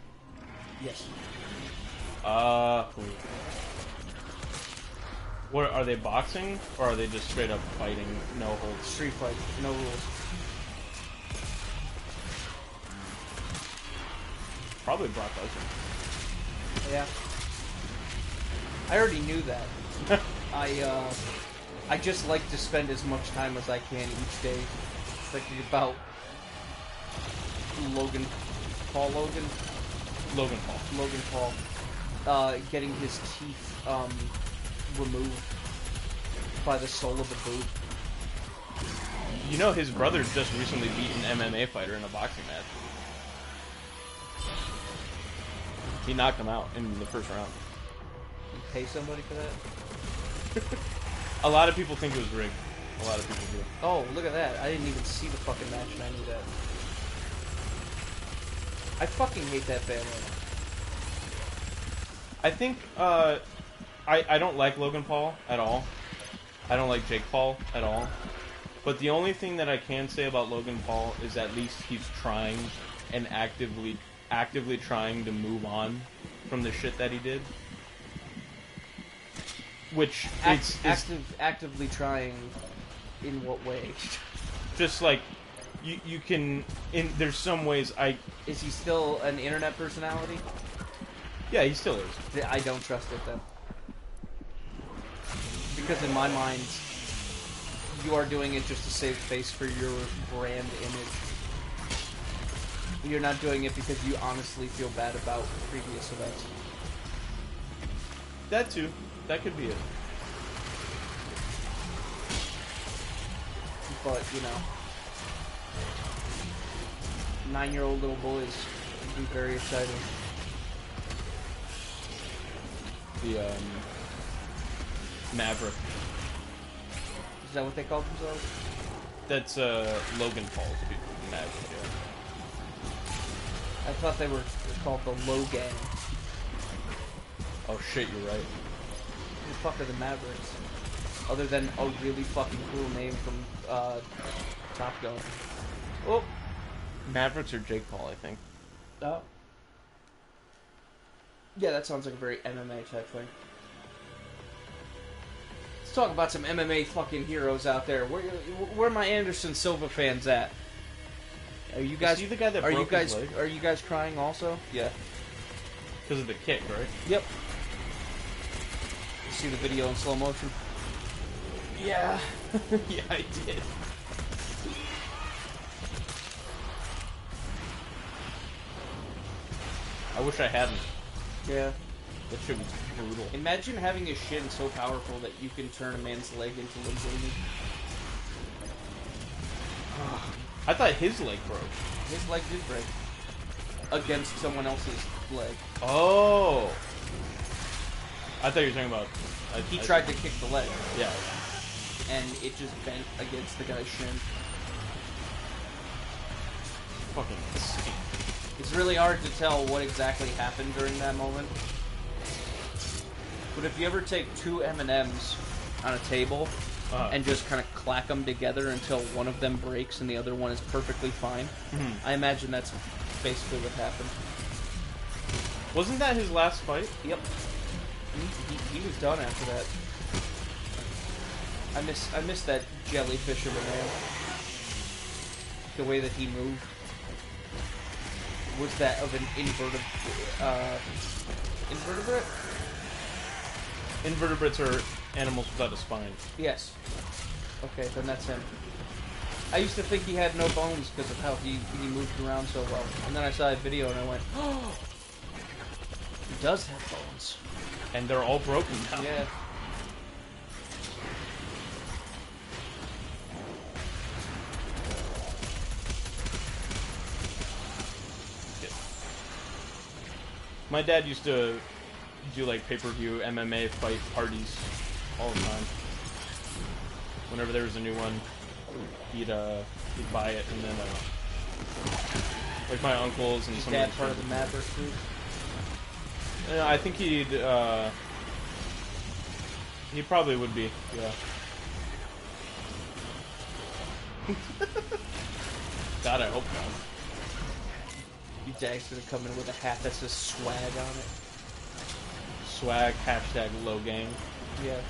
Yes. What are they boxing, or are they just straight up fighting, no holds? Street fight, no rules. Probably Brock Lesnar. Yeah. I already knew that. I just like to spend as much time as I can each day thinking about Logan Paul, getting his teeth removed by the sole of the boot. You know, his brother just recently beat an MMA fighter in a boxing match. He knocked him out in the first round. You pay somebody for that? A lot of people think it was rigged. A lot of people do. Oh, look at that. I didn't even see the fucking match and I knew that. I fucking hate that family. I think, I don't like Logan Paul at all. I don't like Jake Paul at all. But the only thing that I can say about Logan Paul is at least he's trying and actively trying to move on from the shit that he did. Which actively trying in what way? Just like you can there's some ways Is he still an internet personality? Yeah, he still is. I don't trust it then. Because in my mind, you are doing it just to save face for your brand image. You're not doing it because you honestly feel bad about previous events. That too. That could be it. But, you know, 9-year-old little boys would be very exciting. The, Maverick. Is that what they call themselves? That's, Logan Paul's Maverick, yeah. I thought they were called the Logang. Oh shit, you're right. Who the fuck are the Mavericks? Other than a really fucking cool name from Top Gun. Oh, Mavericks or Jake Paul, I think. oh. Yeah, that sounds like a very MMA type thing. Let's talk about some MMA fucking heroes out there. Where are my Anderson Silva fans at? Are you guys? Is he the guy that are you broke guys? his leg? Are you guys crying also? Yeah. Because of the kick, right? Yep. You see the video in slow motion? Yeah. Yeah, I did. I wish I hadn't. Yeah. That shit was brutal. Imagine having a shin so powerful that you can turn a man's leg into linguini. I thought his leg broke. His leg did break. Against someone else's leg. Oh. I thought you were talking about... He tried to kick the leg, Yeah. and it just bent against the guy's shin. Fucking insane. It's really hard to tell what exactly happened during that moment. But if you ever take two M&Ms on a table and just kind of clack them together until one of them breaks and the other one is perfectly fine, I imagine that's basically what happened. Wasn't that his last fight? Yep. He was done after that. I miss that jellyfisherman, man. The way that he moved was that of an invertebrate? Invertebrates are animals without a spine. Yes. Okay, then that's him. I used to think he had no bones because of how he moved around so well. And then I saw a video and I went, oh, he does have bones. And they're all broken now. Yeah. My dad used to do like pay-per-view MMA fight parties all the time. Whenever there was a new one, he'd buy it, and then like my uncles and Is some Dad of part of the Madverse group? I think he probably would be, yeah. God, I hope not. Your dad's gonna come in with a hat that says swag on it. Swag, hashtag low gang. Yeah.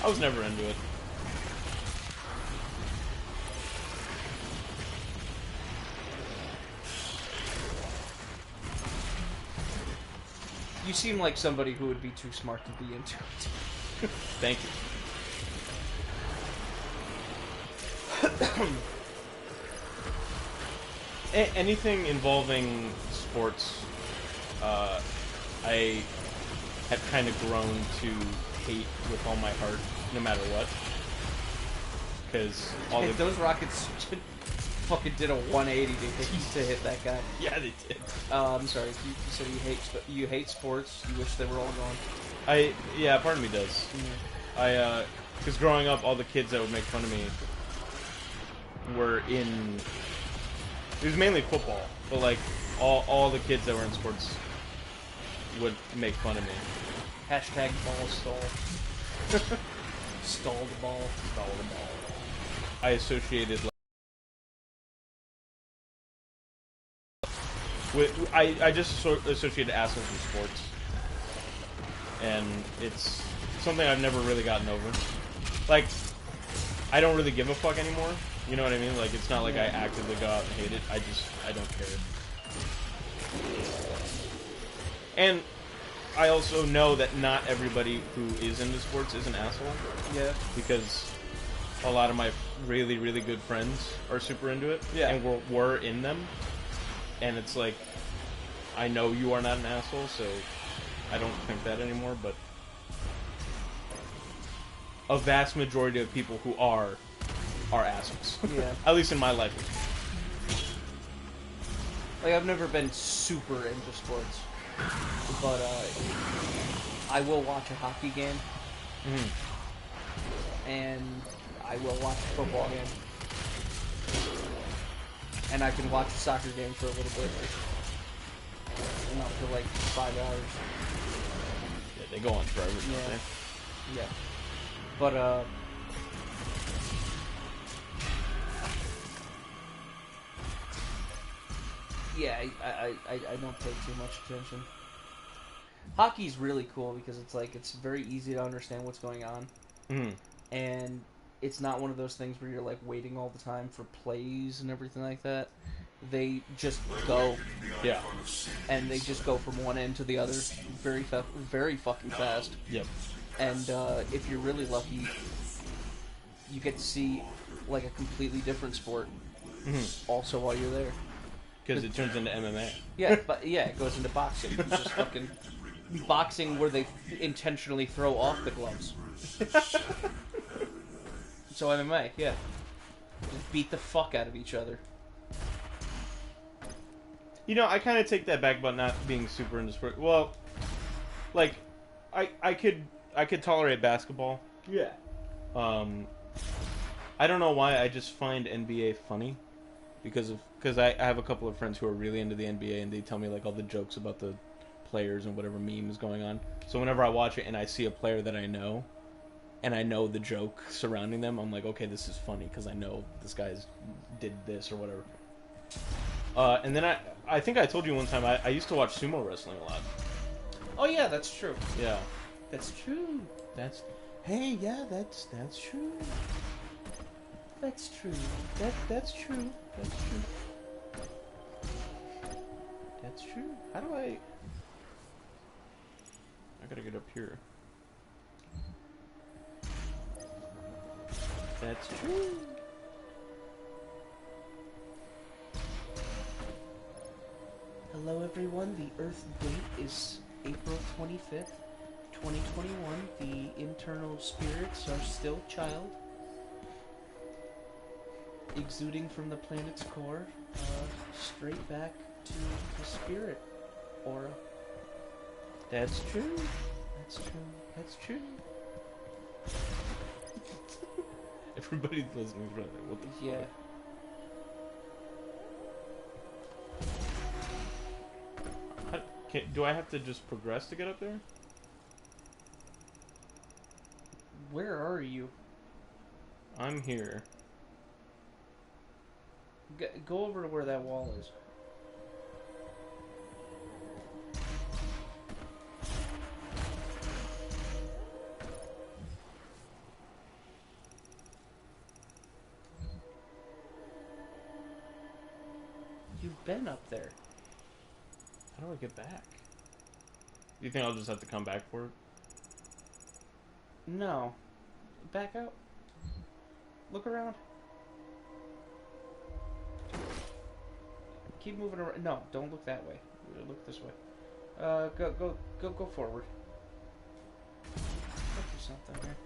I was never into it. You seem like somebody who would be too smart to be into it. Thank you. Anything involving sports, I have kind of grown to hate with all my heart, no matter what. Because all the Those Rockets fucking did a 180 to hit that guy. yeah, they did. I'm sorry. You said you hate sports. You wish they were all gone. Yeah, part of me does. Because growing up, all the kids that would make fun of me were in. It was mainly football, but like all the kids that were in sports would make fun of me. Hashtag ball stall. Stall the ball. Stall the ball. I associated. I just associated assholes with sports, and it's something I've never really gotten over. Like, I don't really give a fuck anymore. You know what I mean? Like, it's not like I actively go out and hate it. I don't care. And I also know that not everybody who is into sports is an asshole. Yeah. Because a lot of my really, really good friends are super into it. Yeah. And were in them. And it's like, I know you are not an asshole, so I don't think that anymore, but a vast majority of people who are assholes. Yeah. At least in my life. Like, I've never been super into sports, but I will watch a hockey game, and I will watch a football game, and I can watch a soccer game for a little bit, not for like 5 hours. Yeah, they go on forever. don't Yeah. they? Yeah, but yeah, I don't pay too much attention. Hockey's really cool because it's very easy to understand what's going on, and it's not one of those things where you're like waiting all the time for plays and everything like that. They just go, Yeah. and they just go from one end to the other very fucking fast. Yep. And if you're really lucky, you get to see like a completely different sport also while you're there. Because it turns into MMA. Yeah, but yeah, it goes into boxing. It's just fucking boxing where they intentionally throw off the gloves. So MMA, yeah, just beat the fuck out of each other. You know, I kind of take that back about not being super into sport. Well, like, I could tolerate basketball. Yeah. I don't know why I just find NBA funny because I have a couple of friends who are really into the NBA and they tell me like all the jokes about the players and whatever meme is going on. So whenever I watch it and I see a player that I know, and I know the joke surrounding them, I'm like, okay, this is funny because I know this guy's did this or whatever. And then I think I told you one time I used to watch sumo wrestling a lot. Oh yeah, that's true. Yeah. That's true. That's that's true. That's true. That's true. That's true. That's true. How do I gotta get up here. That's true. Hello everyone, the Earth date is April 25th, 2021. The internal spirits are still child, exuding from the planet's core, straight back to the spirit aura. That's true. That's true. That's true. Everybody listening is running. What the Yeah. do I have to just progress to get up there? Where are you? I'm here. Go over to where that wall is. You've been up there. How do I get back? Do you think I'll just have to come back for it? No. Back out. Look around. Keep moving around. No, don't look that way. Look this way. Go forward. Look for something here.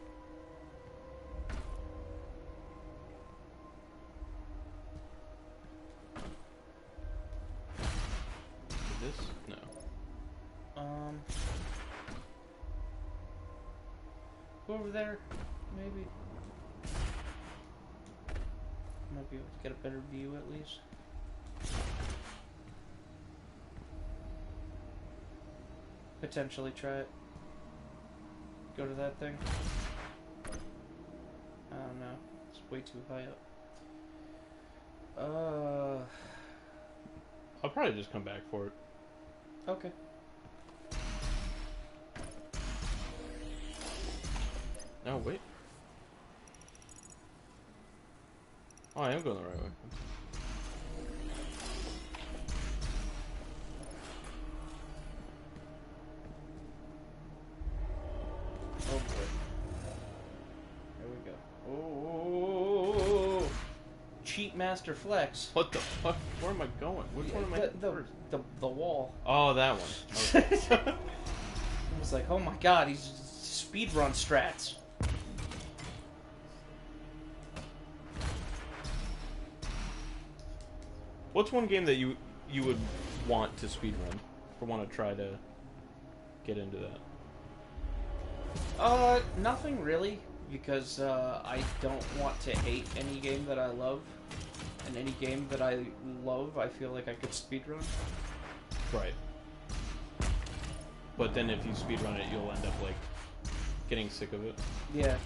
This? No. Go over there, maybe. Might be able to get a better view at least. Potentially try it. Go to that thing. I don't know. It's way too high up. I'll probably just come back for it. Okay. No, wait. Oh, I am going the right way. Oh boy. There we go. Oh, cheat master flex. What the fuck? Where am I going? Which one am I hitting first? The wall. Oh, that one. Okay. It was like, oh my god, he's speedrun strats. What's one game that you would want to speedrun or want to try to get into that? Nothing really, because I don't want to hate any game that I love, and any game that I love, I feel like I could speedrun. Right. But then if you speedrun it, you'll end up like getting sick of it. Yeah.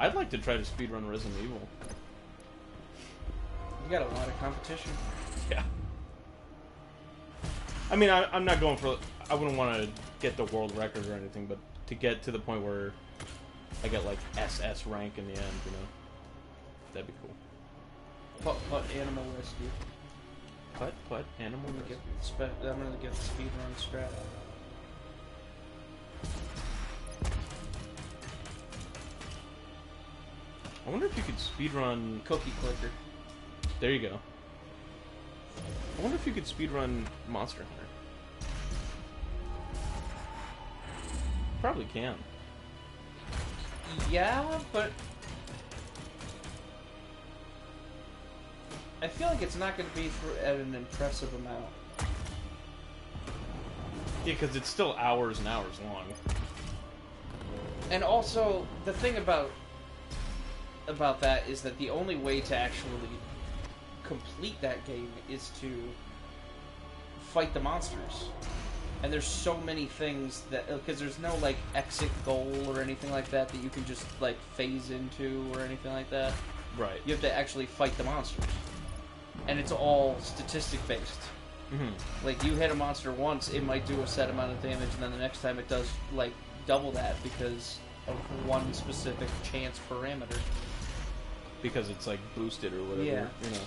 I'd like to try to speedrun Resident Evil. You got a lot of competition. Yeah. I mean, I'm not going for... I wouldn't want to get the world record or anything, but to get to the point where I get, like, SS rank in the end, you know? That'd be cool. Put Animal Rescue. Put Animal I'm Rescue. gonna get the speedrun strat. I wonder if you could speedrun... Cookie clicker. There you go. I wonder if you could speedrun Monster Hunter. Probably can. Yeah, but I feel like it's not going to be at an impressive amount. Yeah, because it's still hours and hours long. And also, the thing about that is that the only way to actually complete that game is to fight the monsters. And there's so many things that, because there's no like exit goal or anything like that that you can just like phase into or anything like that. Right. You have to actually fight the monsters, and it's all statistic based. Mm-hmm. Like you hit a monster once, it might do a set amount of damage, and then the next time it does like double that because of one specific chance parameter. Because it's like boosted or whatever. Yeah. You know.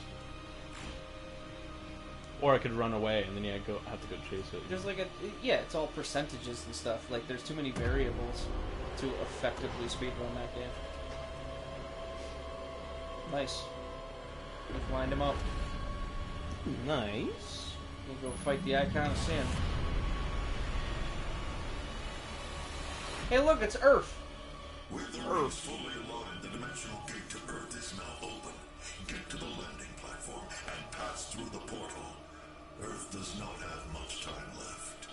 Or I could run away and then have to go chase it. There's like it's all percentages and stuff. Like there's too many variables to effectively speedrun that game. Nice. We've lined him up. Nice. We'll go fight the Icon of Sin. Hey, look, it's Earth. With the rings fully aligned, the dimensional gate to Earth is now open. Get to the landing platform and pass through the portal. Earth does not have much time left.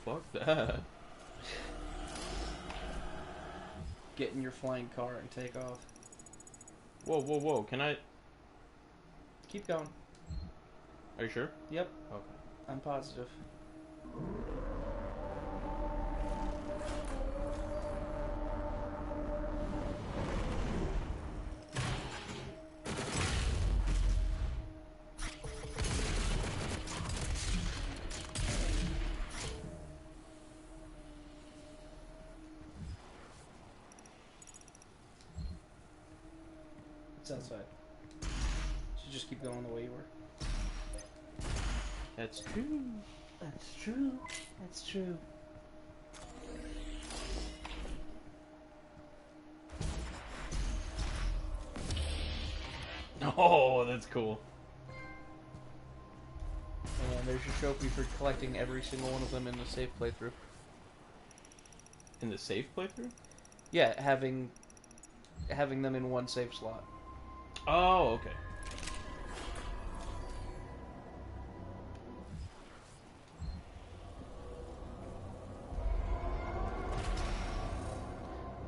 Fuck that. Get in your flying car and take off. Whoa, whoa, whoa. Can I... Keep going. Are you sure? Yep, Okay. I'm positive. It's outside. So just keep going the way you were. That's true. That's true. That's true. Oh, that's cool. And there's your trophy for collecting every single one of them in the safe playthrough. In the safe playthrough? Yeah, having them in one save slot. Oh, okay.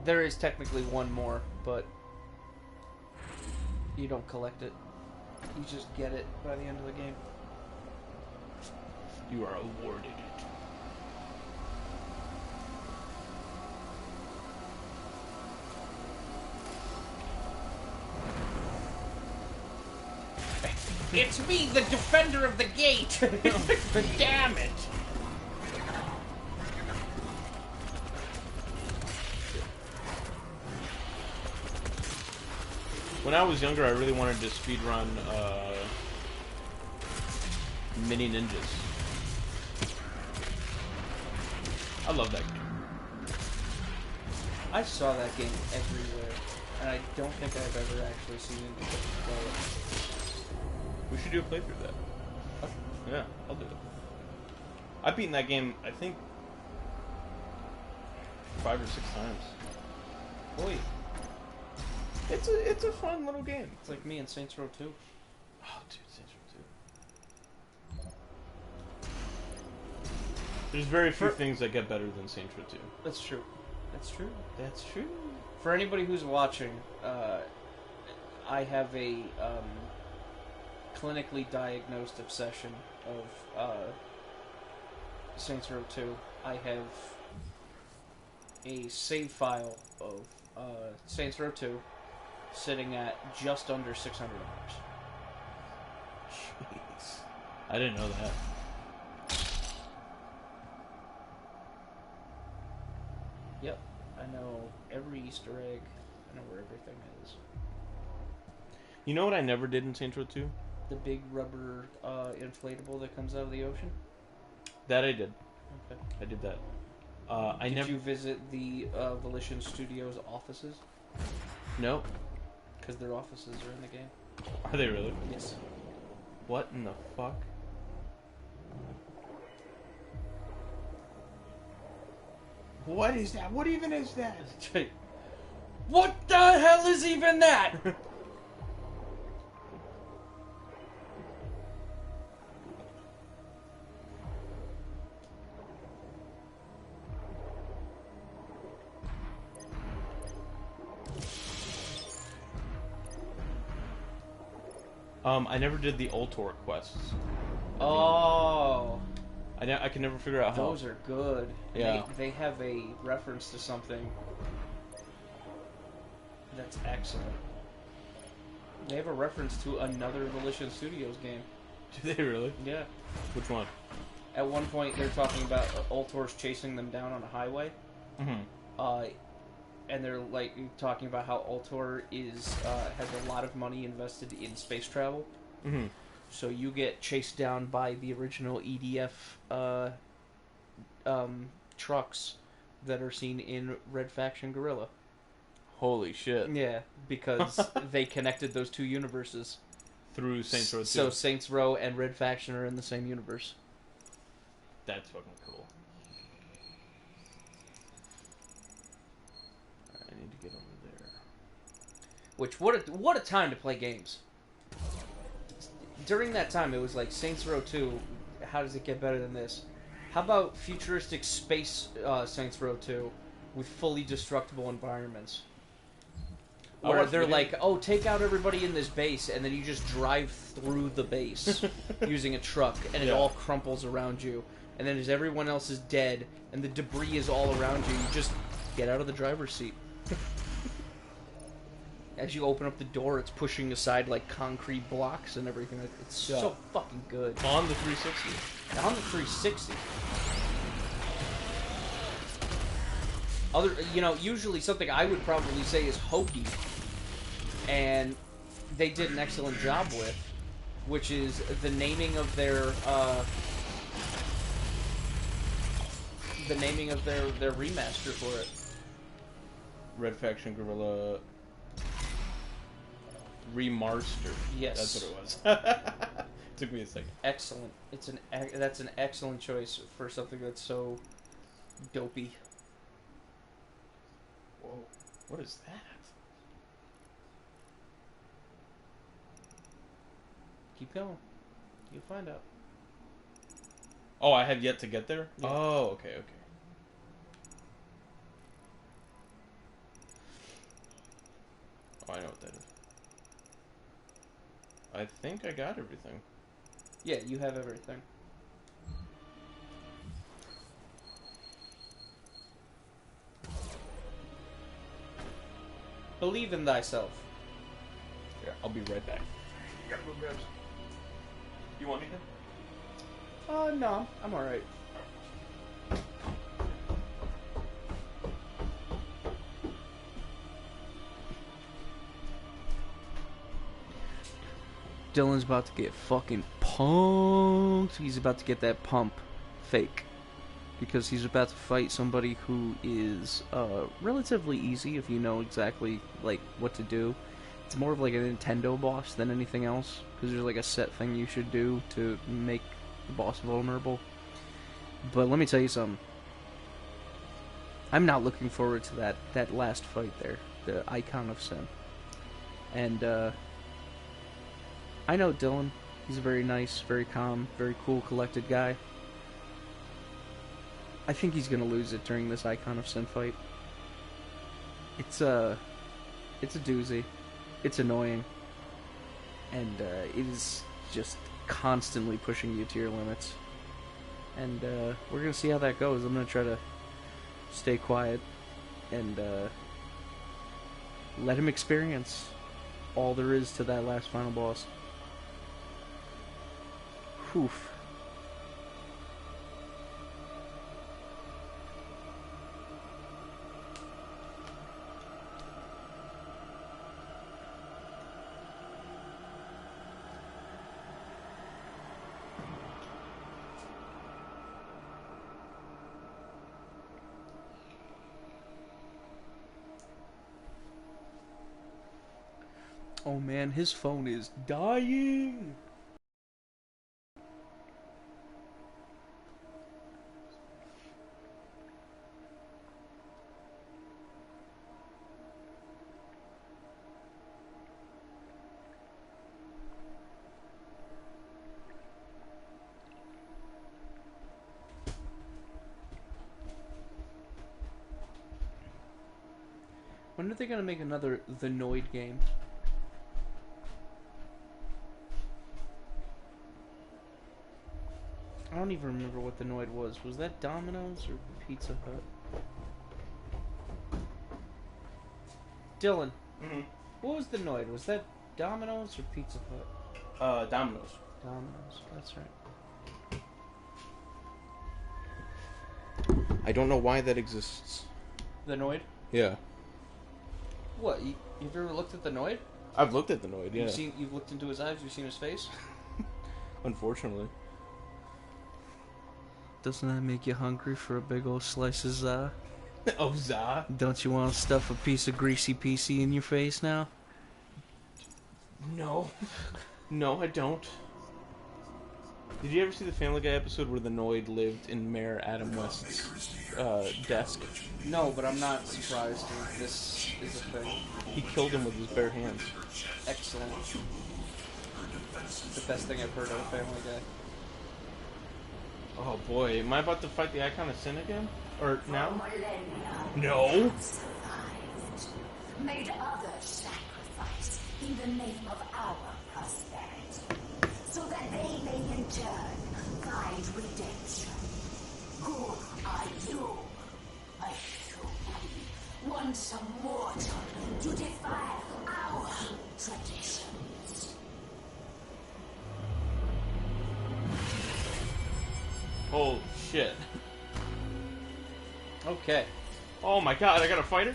There is technically one more, but you don't collect it. You just get it by the end of the game. You are awarded it. It's me, the defender of the gate! Damn it! When I was younger, I really wanted to speedrun Mini Ninjas. I love that game. I saw that game everywhere, and I don't think I've ever actually seen it play it. We should do a playthrough of that. Yeah, I'll do it. I've beaten that game, I think, 5 or 6 times. Boy, It's a fun little game. it's like me and Saints Row 2. Oh, dude, Saints Row 2. There's very few things that get better than Saints Row 2. That's true. That's true. That's true. For anybody who's watching, I have a clinically diagnosed obsession of Saints Row 2. I have a save file of Saints Row 2 sitting at just under 600 hours. Jeez. I didn't know that. Yep, I know every Easter egg. I know where everything is. You know what I never did in Saints Row 2? The big rubber inflatable that comes out of the ocean? That I did. Okay. I did that. Did you visit the Volition Studios offices? No. Because their offices are in the game. Are they really? Yes. What in the fuck? What is that? What even is that? What the hell is even that? I never did the Ultor quests. Oh, I can never figure out how. those are good. Yeah. They have a reference to something that's excellent. They have a reference to another Volition Studios game. Do they really? Yeah. Which one? At one point, they're talking about Ultor's chasing them down on a highway. Mm-hmm. And they're like talking about how Ultor has a lot of money invested in space travel. Mm-hmm. So you get chased down by the original EDF trucks that are seen in Red Faction Guerrilla. Holy shit. Yeah, because they connected those two universes. Through Saints Row 2. So Saints Row and Red Faction are in the same universe. That's fucking cool. I need to get over there. Which what a time to play games. During that time, it was like Saints Row 2. How does it get better than this? How about futuristic space Saints Row 2 with fully destructible environments? Where they're like, oh, take out everybody in this base, and then you just drive through the base using a truck, and it all crumples around you. And then as everyone else is dead, and the debris is all around you, you just get out of the driver's seat. As you open up the door, it's pushing aside like concrete blocks and everything. It's so fucking good. On the 360. On the 360. Usually something I would probably say is hokey, and they did an excellent job with, which is the naming of their remaster for it. Red Faction Guerrilla Remastered. Yes, that's what it was. Took me a second. Excellent. That's an excellent choice for something that's so dopey. Whoa, what is that? Keep going. You'll find out. Oh, I have yet to get there? Yeah. Oh, okay. Oh, I know what that is. I think I got everything. Yeah, you have everything. Believe in thyself. Here, I'll be right back. You want anything? No, I'm alright. Dylan's about to get fucking punked. He's about to get that pump fake. Because he's about to fight somebody who is relatively easy if you know exactly like what to do. It's more of like a Nintendo boss than anything else. Because there's like a set thing you should do to make the boss vulnerable. But let me tell you something. I'm not looking forward to that last fight there. The Icon of Sin. And I know Dylan. He's a very nice, very calm, very cool, collected guy. I think he's gonna lose it during this Icon of Sin fight. It's a doozy. It's annoying. And it is just constantly pushing you to your limits. And we're gonna see how that goes. I'm gonna try to stay quiet and let him experience all there is to that last final boss. Oof. Oh man, his phone is dying. When are they gonna make another The Noid game? don't even remember what the Noid was. Was that Domino's or Pizza Hut? Dylan, Mm-hmm. what was the Noid? Was that Domino's or Pizza Hut? Domino's. Domino's, that's right. I don't know why that exists. The Noid? Yeah. What? You've ever looked at the Noid? I've looked at the Noid, yeah. You've looked into his eyes? You've seen his face? Unfortunately. Doesn't that make you hungry for a big old slice of za? Oh, za? Don't you want to stuff a piece of greasy PC in your face now? No. No, I don't. Did you ever see the Family Guy episode where the Noid lived in Mayor Adam West's desk? No, but I'm not surprised if this is a thing. He killed him with his bare hands. Excellent. The best thing I've heard of a Family Guy. Oh boy, am I about to fight the Icon of Sin again? Or now? Millennia No! survived. Made others sacrifice in the name of our prosperity. So that they may in turn find redemption. Who are you? A human, once a mortal, to defy our traditions. Oh shit. Okay. Oh my god, I got a fighter?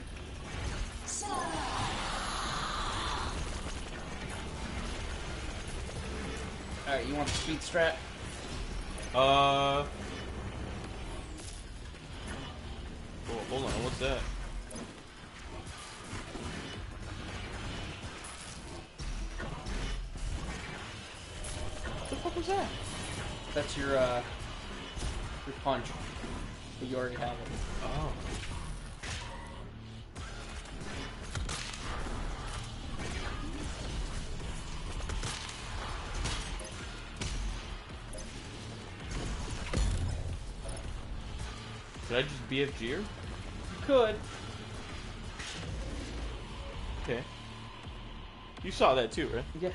Alright, you want the speed strat? Oh, hold on, what's that? What the fuck was that? That's your punch. But you already have it. Oh. Did I just BFG her? You could. Okay. You saw that too, right? Yeah.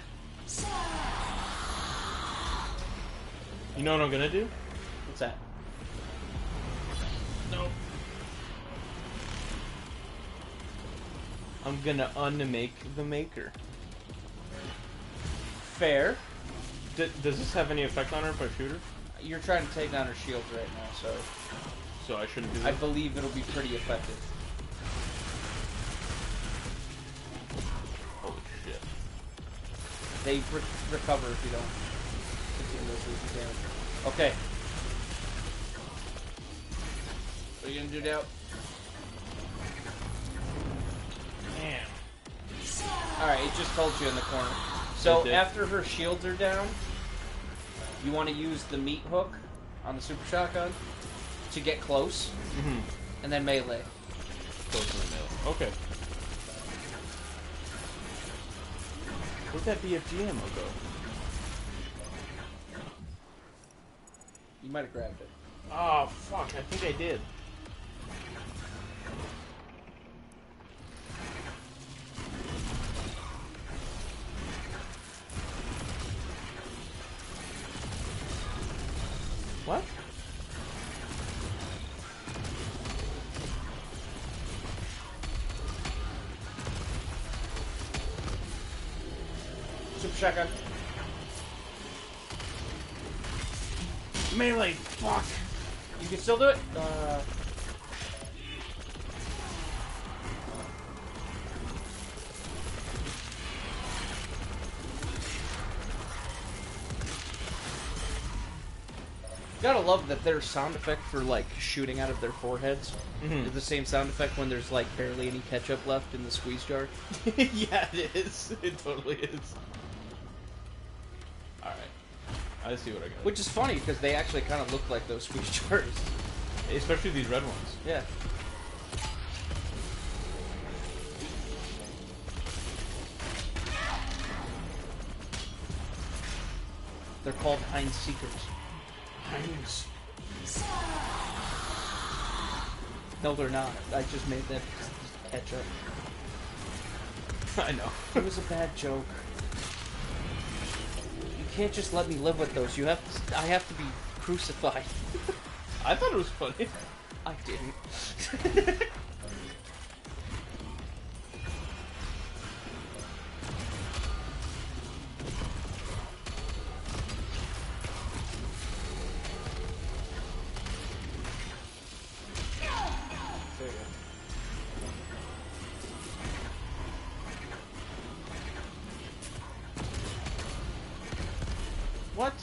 You know what I'm gonna do? What's that? No. I'm gonna unmake the maker. Fair. Does this have any effect on her if I shoot her? You're trying to take down her shield right now, so So I shouldn't do I that? believe it'll be pretty effective. Holy shit. They recover if you don't continue those losing damage. Okay. What are you gonna do now? Damn. Alright, it just told you in the corner. So It did? after her shields are down, you want to use the meat hook on the super shotgun to get close, and then melee. Close to the middle. Okay. Where'd that BFG ammo go? You might have grabbed it. Oh, fuck. I think I did. What? Super shotgun. Melee! Fuck! You can still do it? Gotta love that their sound effect for like shooting out of their foreheads is the same sound effect when there's like barely any ketchup left in the squeeze jar. Yeah, it is. It totally is. Alright. I see what I got. Which is funny because they actually kind of look like those squeeze jars. Especially these red ones. Yeah. They're called Heinz Seekers. Heinz. No, they're not. I just made that ketchup. I know. It was a bad joke. You can't just let me live with those. You have to. I have to be crucified. I thought it was funny. I didn't. There you go. What?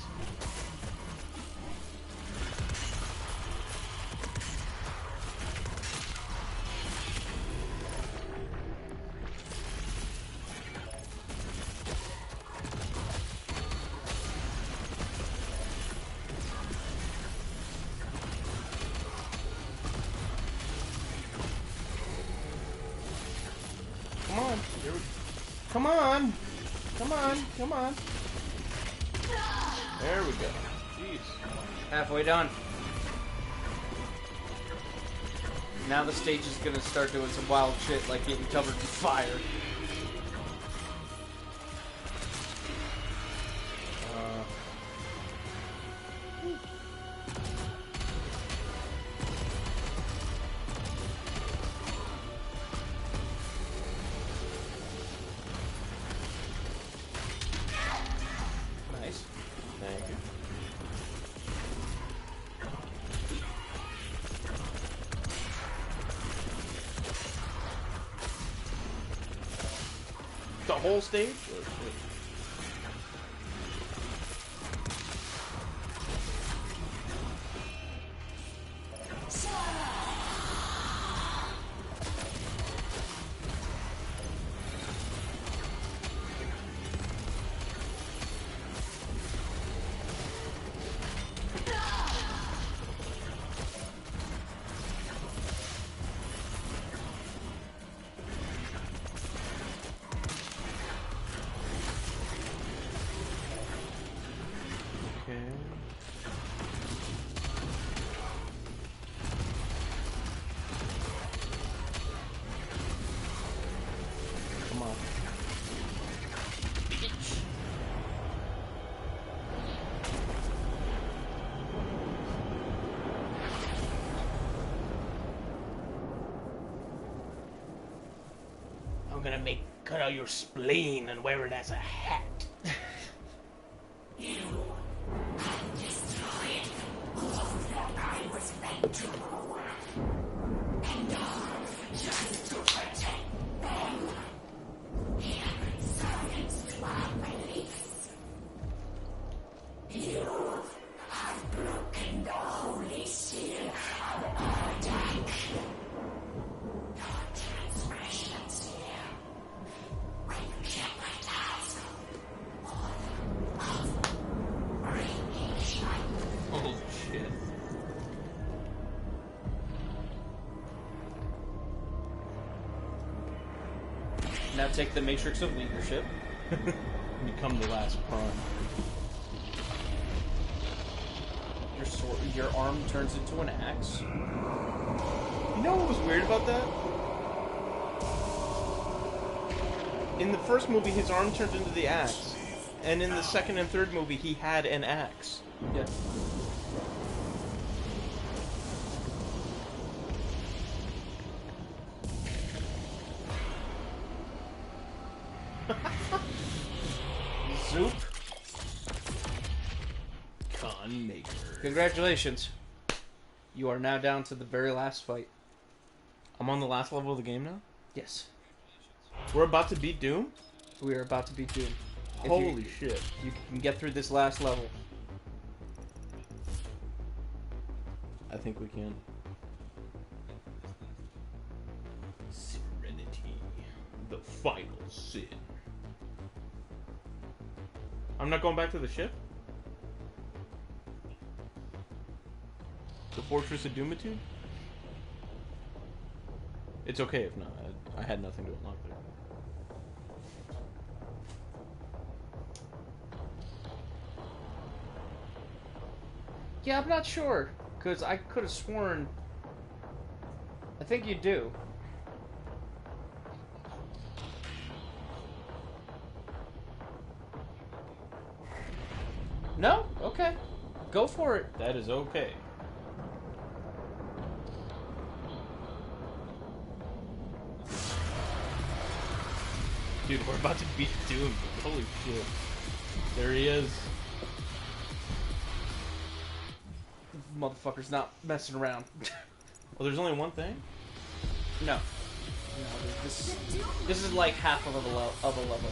Come on. Come on. Come on. Come on. There we go. Jeez. Halfway done. Now the stage is gonna start doing some wild shit like getting covered in fire. Nice. Thank you. The whole stage? Oh, shit. Okay. Come on. I'm gonna cut out your spleen and wear it as a hat. Holy shit. Now take the Matrix of Leadership. Become the last pawn. Your sword, your arm turns into an axe. You know what was weird about that? In the first movie, his arm turned into the axe. And in the second and third movie, he had an axe. Yeah. Zoop. Con Maker. Congratulations. You are now down to the very last fight. I'm on the last level of the game now? Yes. We're about to beat Doom? We are about to beat Doom. If Holy shit. you can get through this last level. I think we can. Serenity. The final sin. I'm not going back to the ship? The Fortress of Doomitude? It's okay if not. I had nothing to unlock there. Yeah, I'm not sure. Because I could have sworn... I think you do. No? Okay. Go for it. That is okay. Dude, we're about to beat Doom. Holy shit. There he is. Motherfucker's not messing around. Well, there's only one thing? No. No, this is like half of a level.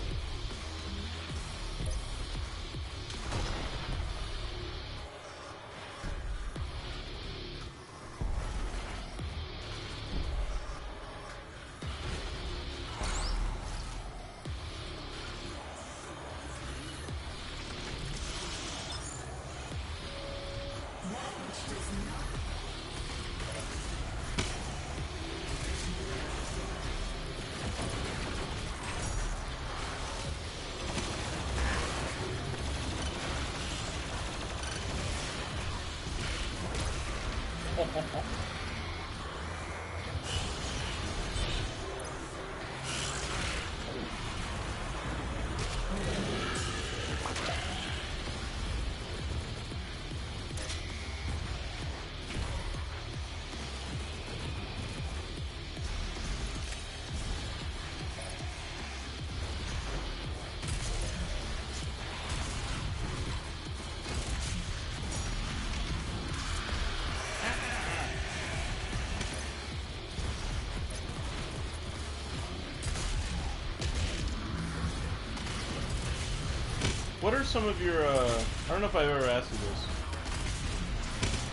What are some of your, I don't know if I've ever asked you this.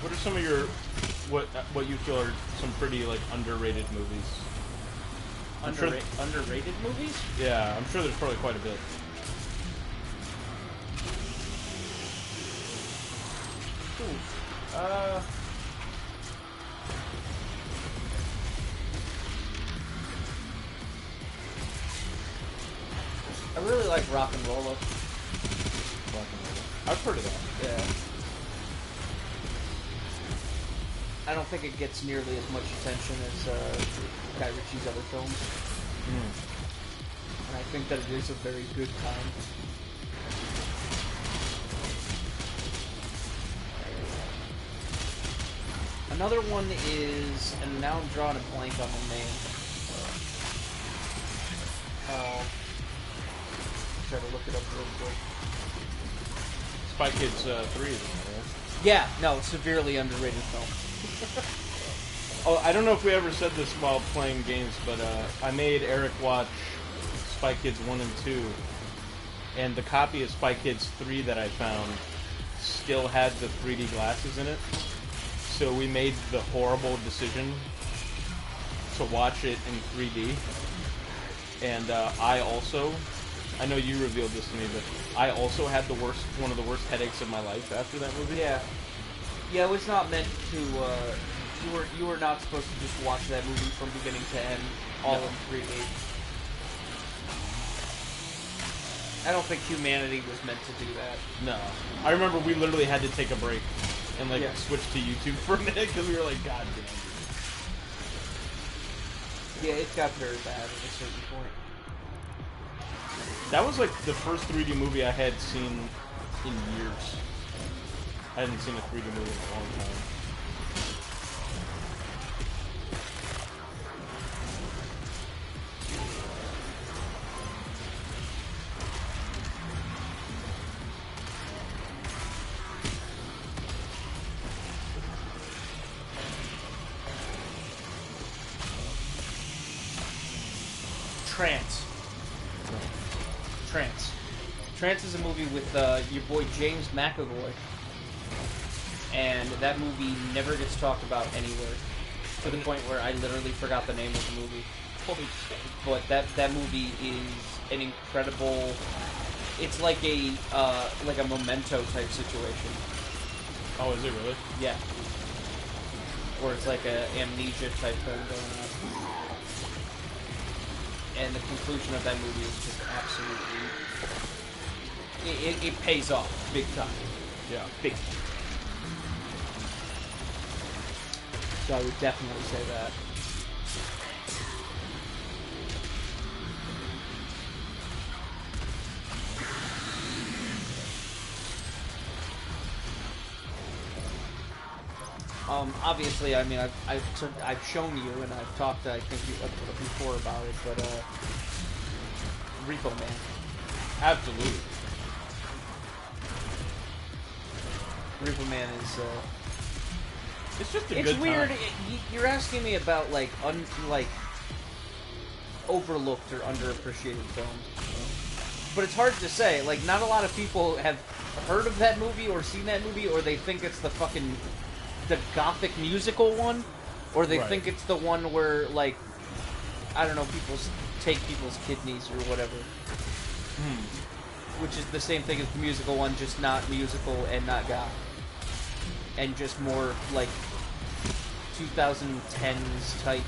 What are some of your, what you feel are some pretty, like, underrated movies? Underrated movies? Yeah, I'm sure there's probably quite a bit. I really like Rock and Rolla. I've heard of that. Yeah. I don't think it gets nearly as much attention as Guy Ritchie's other films. And I think that it is a very good time. Another one is, and now I'm drawing a blank on the name. Try to look it up real quick. Spy Kids 3 is in there, right? Yeah, no, severely underrated film. Oh, I don't know if we ever said this while playing games, but I made Eric watch Spy Kids 1 and 2, and the copy of Spy Kids 3 that I found still had the 3D glasses in it, so we made the horrible decision to watch it in 3D, and I know you revealed this to me, but I also had one of the worst headaches of my life after that movie. Yeah. Yeah, it was not meant to, you were not supposed to just watch that movie from beginning to end, all in 3D. I don't think humanity was meant to do that. No. I remember we literally had to take a break and, like, Yeah. switch to YouTube for a minute, because we were like, God damn. Yeah, it got very bad at a certain point. That was, like, the first 3D movie I had seen in years. I hadn't seen a 3D movie in a long time. Trance is a movie with your boy James McAvoy, and that movie never gets talked about anywhere, to the point where I literally forgot the name of the movie. Holy shit. But that movie is an incredible. It's like a Memento type situation. Oh, is it really? Yeah. Where it's like a amnesia type thing going on. And the conclusion of that movie is just absolutely... It pays off big time. Yeah. Big time. So I would definitely say that. Obviously, I mean, I've shown you and I've talked, I think, before about it, but Repo Man. Absolutely. Repo Man is. It's just a It's good weird. time. You're asking me about like overlooked or underappreciated films, but it's hard to say. Like, not a lot of people have heard of that movie or seen that movie, or they think it's the gothic musical one, or they Right. think it's the one where, like, I don't know, people take people's kidneys or whatever. Which is the same thing as the musical one, just not musical and not goth. And just more, like, 2010s type,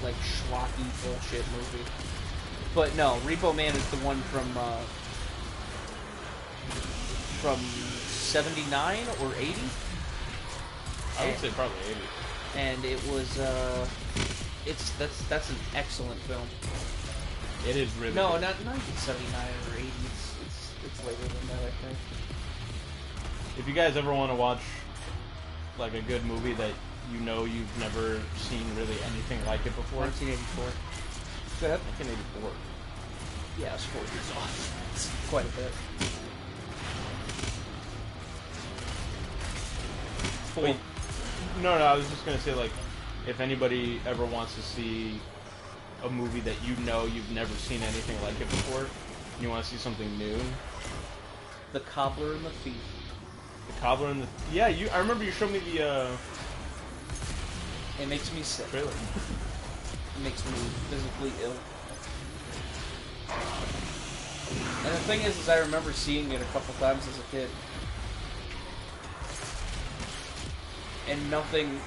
like, schlocky bullshit movie. But no, Repo Man is the one from 79 or 80? I would say probably 80. And it was, that's an excellent film. It is really No, good. not 1979 or 80. It's later than that, I think. If you guys ever want to watch like a good movie that you know you've never seen really anything like it before, 1984. Go ahead. 1984. Yeah, it's 4 years off. It's quite a bit. Wait, no, I was just gonna say, like, if anybody ever wants to see a movie that you know you've never seen anything like it before, and you want to see something new, The Cobbler and the Thief. The Cobbler and the... Yeah, I remember you showed me the It makes me sick. trailer. It makes me physically ill. And the thing is I remember seeing it a couple times as a kid. And nothing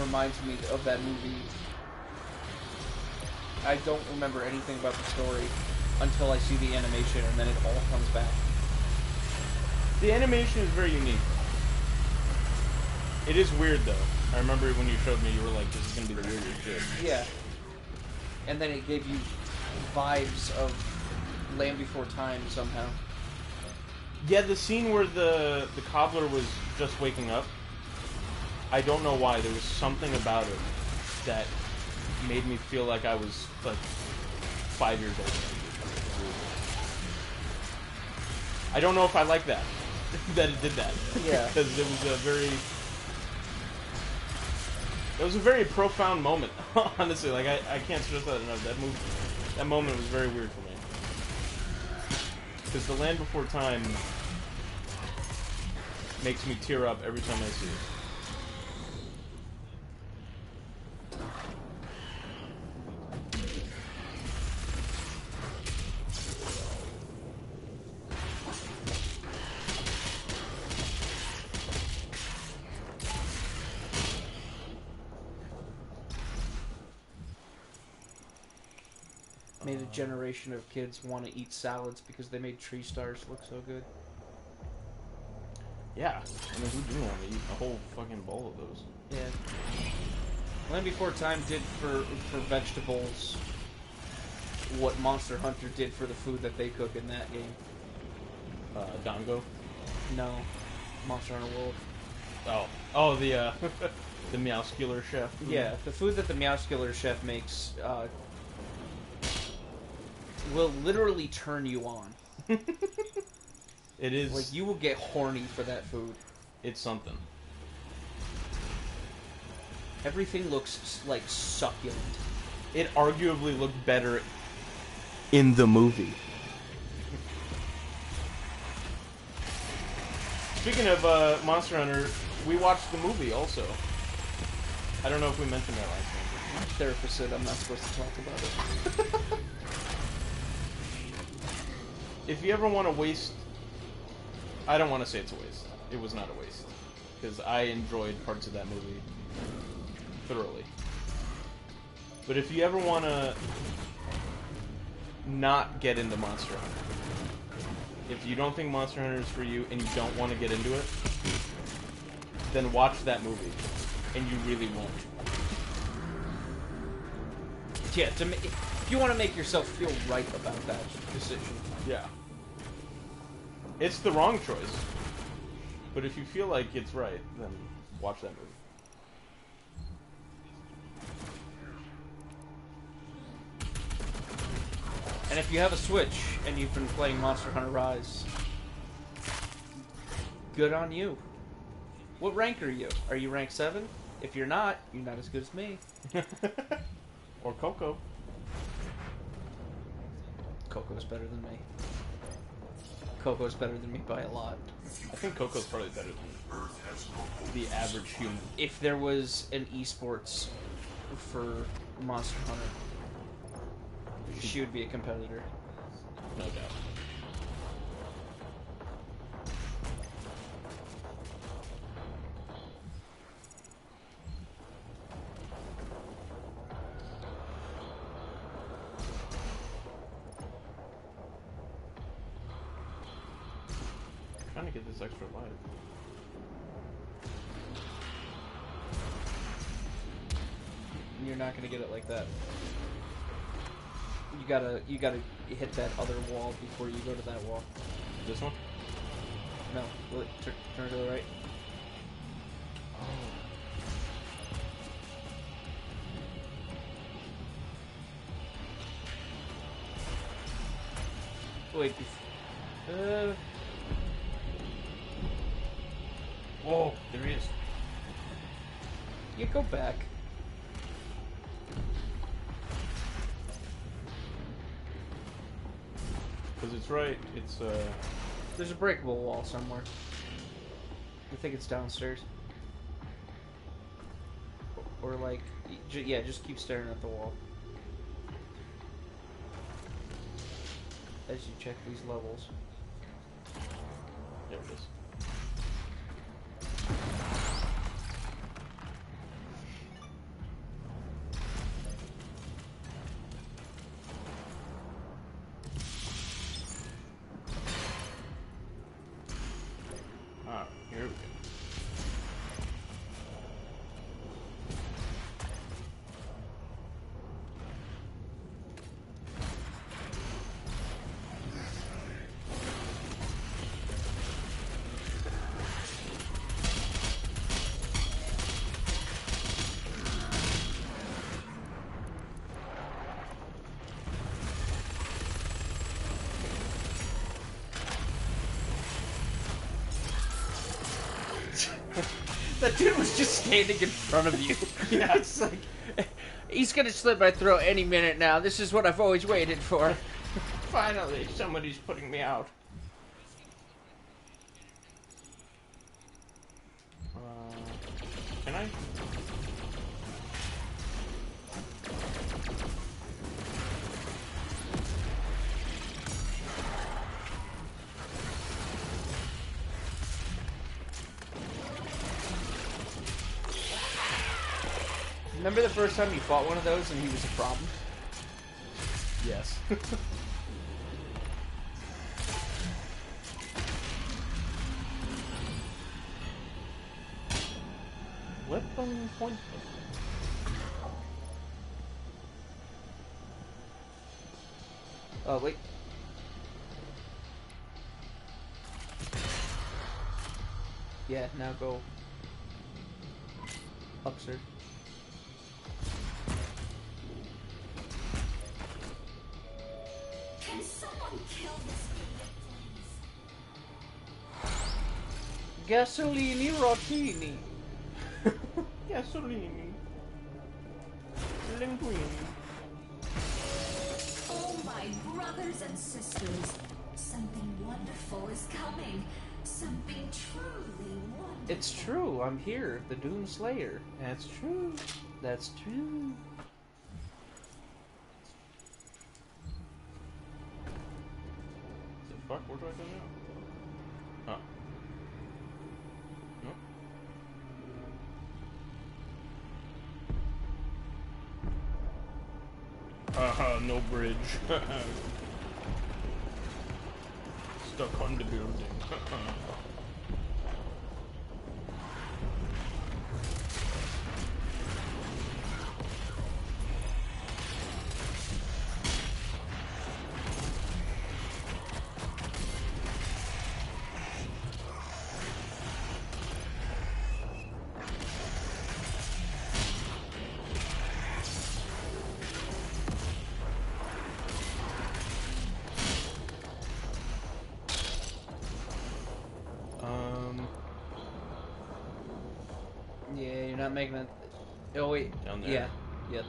reminds me of that movie. I don't remember anything about the story until I see the animation, and then it all comes back. The animation is very unique. It is weird, though. I remember when you showed me, you were like, this is going to be the weirdest shit. Yeah. And then it gave you vibes of Land Before Time somehow. Yeah, the scene where the cobbler was just waking up, I don't know why, there was something about it that made me feel like I was, like, 5 years old. I don't know if I like that, that it did that. Yeah. Because it was a very profound moment, honestly. Like, I can't stress that enough. That moment was very weird for me. Because The Land Before Time makes me tear up every time I see it. Made a generation of kids want to eat salads because they made tree stars look so good. Yeah. I mean, who didn't want to eat a whole fucking bowl of those? Yeah. Land Before Time did for vegetables what Monster Hunter did for the food that they cook in that game. Dongo? No. Monster Hunter World. Oh, the, the Meowscular chef. Yeah, the food that the Meowscular chef makes, will literally turn you on. It is... Like, you will get horny for that food. It's something. Everything looks, like, succulent. It arguably looked better in the movie. Speaking of Monster Hunter, we watched the movie also. I don't know if we mentioned that last time. My therapist said I'm not supposed to talk about it. If you ever want to waste... I don't want to say it's a waste. It was not a waste. Because I enjoyed parts of that movie thoroughly. But if you ever want to not get into Monster Hunter, if you don't think Monster Hunter is for you and you don't want to get into it, then watch that movie. And you really won't. Yeah, if you want to make yourself feel right about that decision. Yeah. It's the wrong choice. But if you feel like it's right, then watch that movie. And if you have a Switch and you've been playing Monster Hunter Rise, good on you. What rank are you? Are you rank 7? If you're not as good as me. Or Coco. Coco's better than me. Coco's better than me by a lot. I think Coco's probably better than the average human. If there was an esports for Monster Hunter, she would be a competitor. No doubt. Trying to get this extra life. You're not gonna get it like that. You gotta hit that other wall before you go to that wall. This one? No, turn to the right. Wait. Whoa, there he is. You go back. Because it's right, it's, There's a breakable wall somewhere. I think it's downstairs. Or like, yeah, just keep staring at the wall. As you check these levels. there it is. Ah, here we go. That dude was just standing in front of you. Yeah. It's like, he's gonna slit my throat any minute now. This is what I've always waited for. Finally, somebody's putting me out. Can I? Remember the first time you fought one of those and he was a problem? Yes. Weapon point. Oh, wait. Yeah, now go upstairs. Can someone kill this thing, Gasolini rotini. Gasolini. Linguini. Oh, my brothers and sisters. Something wonderful is coming. Something truly wonderful. It's true, I'm here, the Doom Slayer. That's true. That's true. The fuck? Where do I go now? Oh. Nope. Haha, no bridge. Stuck on the building. not making it. Oh wait. Down there. Yeah. Yep.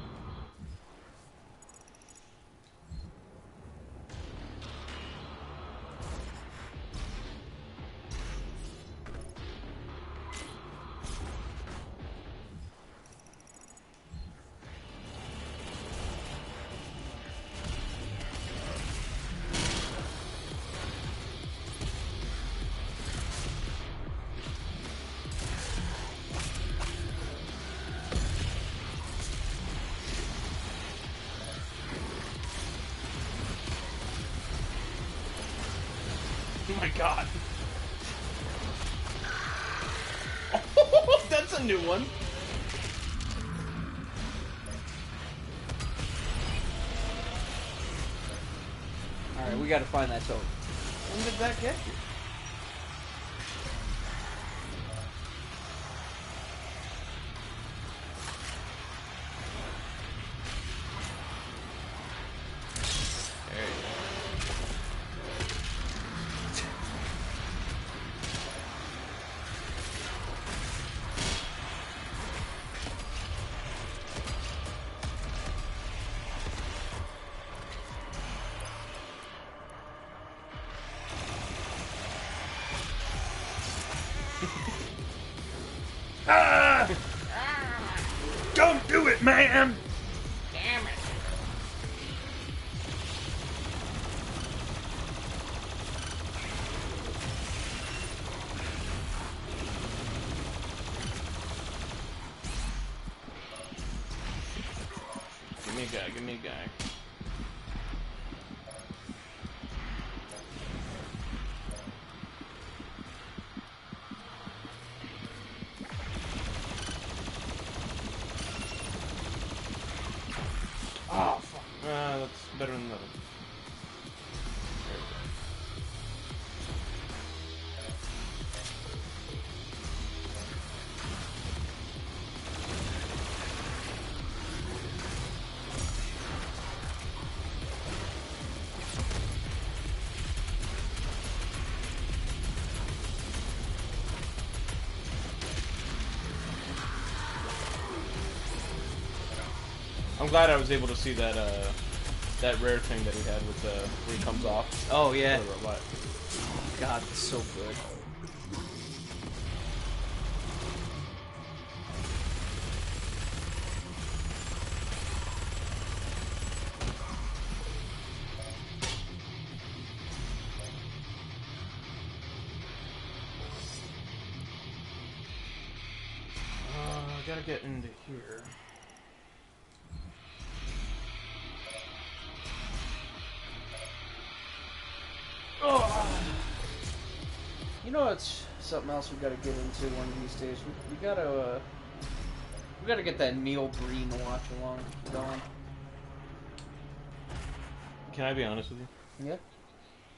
Oh my god. That's a new one. All right, we got to find that toad. When did that get you? There you go. Don't do it, man! Damn it! Give me a guy, give me a guy. Oh, fuck. That's better than nothing. There we go. I'm glad I was able to see that that rare thing that he had with where he comes off. Oh yeah. The robot. God, it's so good. I gotta get into here. You know, it's something else we got to get into one of these days. We gotta get that Neil Breen watch along going. Can I be honest with you? Yeah.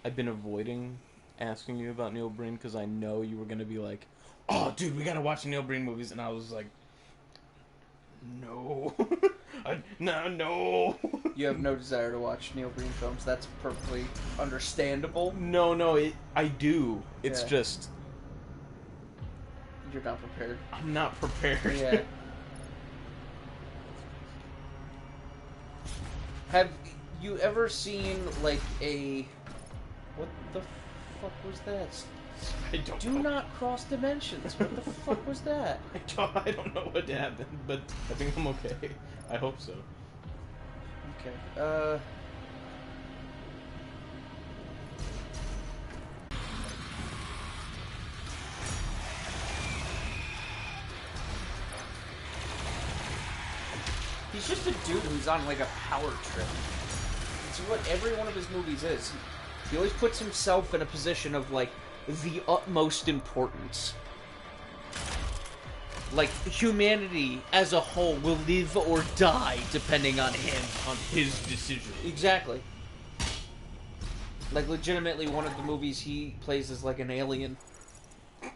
I've been avoiding asking you about Neil Breen because I know you were gonna be like, "Oh, dude, we gotta watch the Neil Breen movies," and I was like, "No, no." You have no desire to watch Neil Breen films. That's perfectly understandable. No, I do. It's Yeah. just You're not prepared. I'm not prepared. Yeah. Have you ever seen like a what the fuck was that? I don't Do know. not cross dimensions. What the fuck was that? I don't know what happened, but I think I'm okay. I hope so. Okay. He's just a dude who's on like a power trip. It's what every one of his movies is. He always puts himself in a position of like the utmost importance. Like humanity as a whole will live or die depending on him. On his decision. Exactly. Like legitimately one of the movies he plays as like an alien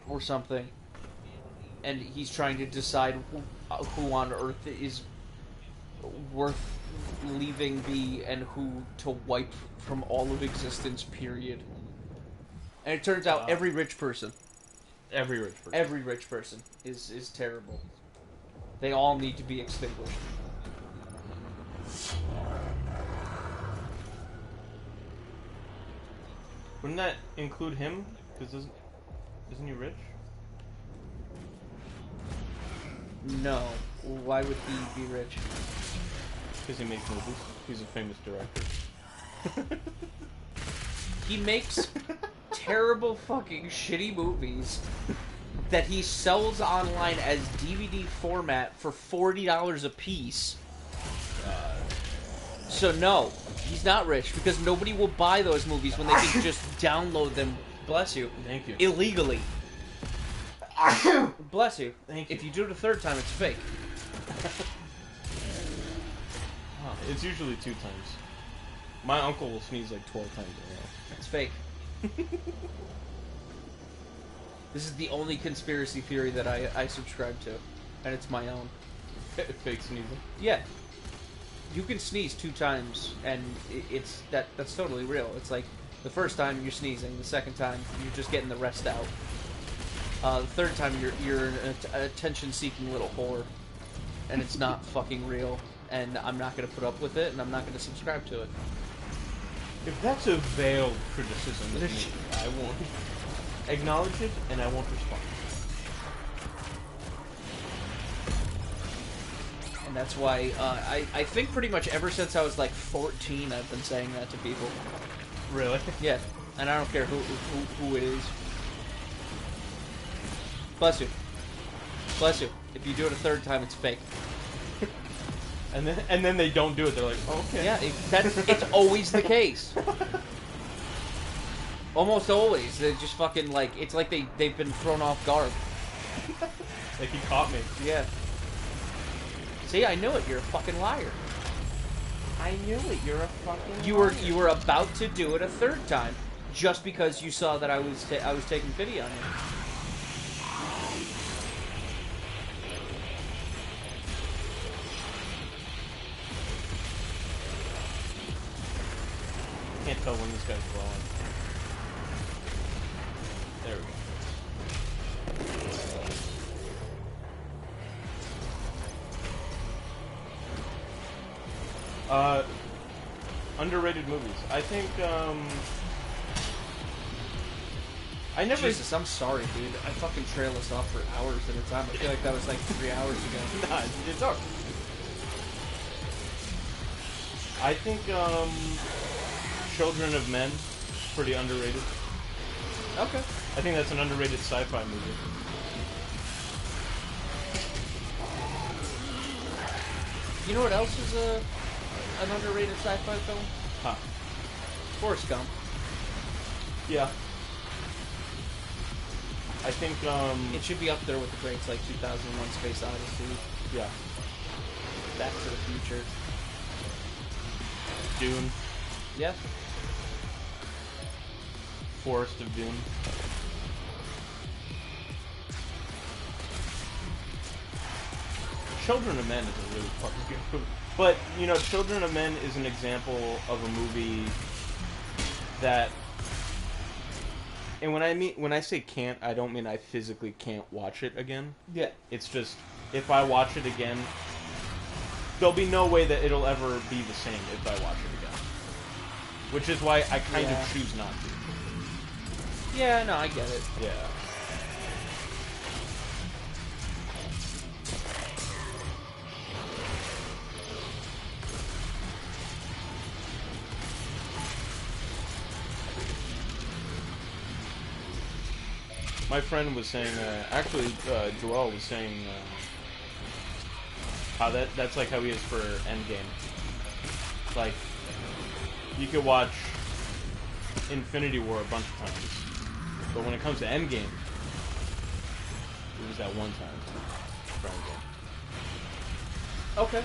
or something. And he's trying to decide who on Earth is worth leaving be and who to wipe from all of existence, period. And it turns out Wow. every rich person Every rich person. is terrible. They all need to be extinguished. Wouldn't that include him? Because isn't he rich? No. Why would he be rich? Because he makes movies. He's a famous director. He makes terrible fucking shitty movies that he sells online as DVD format for $40 a piece. So no, he's not rich because nobody will buy those movies when they can just download them. Bless you. Thank you. Illegally. Bless you. Thank you. If you do it a third time, it's fake. It's usually 2 times. My uncle will sneeze like 12 times in a row. It's fake. This is the only conspiracy theory that I subscribe to, and it's my own. Fake sneezing. Yeah. You can sneeze 2 times, and that's totally real. It's like the first time you're sneezing, the second time you're just getting the rest out. The third time you're an attention-seeking little whore, and it's not fucking real. And I'm not going to put up with it, and I'm not going to subscribe to it. If that's a veiled criticism of me, I won't acknowledge it, and I won't respond. And that's why I think pretty much ever since I was like 14, I've been saying that to people. Really? Yeah, and I don't care who it is. Bless you. Bless you. If you do it a third time, it's fake. And then they don't do it. They're like, oh, okay. Yeah, it's always the case. Almost always. They just fucking like it's like they've been thrown off guard. Like he caught me. Yeah. See, I knew it. You're a fucking liar. I knew it. You're a fucking. You were about to do it a third time, just because you saw that I was taking pity on you. Can't tell when this guy's blowing. There we go. Underrated movies. I think, I never... Jesus, I'm sorry, dude. I fucking trail us off for hours at a time. I feel like that was like 3 hours ago. Nah, it's alright. I think, Children of Men, pretty underrated. Okay. I think that's an underrated sci-fi movie. You know what else is an underrated sci-fi film? Huh. Forrest Gump. Yeah. I think, It should be up there with the greats like 2001: Space Odyssey, yeah. Back to the Future. Dune. Yeah. Forest of Dune. Children of Men is a really fucking good movie. But, you know, Children of Men is an example of a movie that... And when I say can't, I don't mean I physically can't watch it again. Yeah. It's just, if I watch it again, there'll be no way that it'll ever be the same if I watch it again. Which is why I kind of choose not to. Yeah, no, I get it. Yeah. My friend was saying, Joel was saying how that's like how he is for Endgame. Like, you could watch Infinity War a bunch of times, but when it comes to Endgame, it was that one time for Endgame. Okay.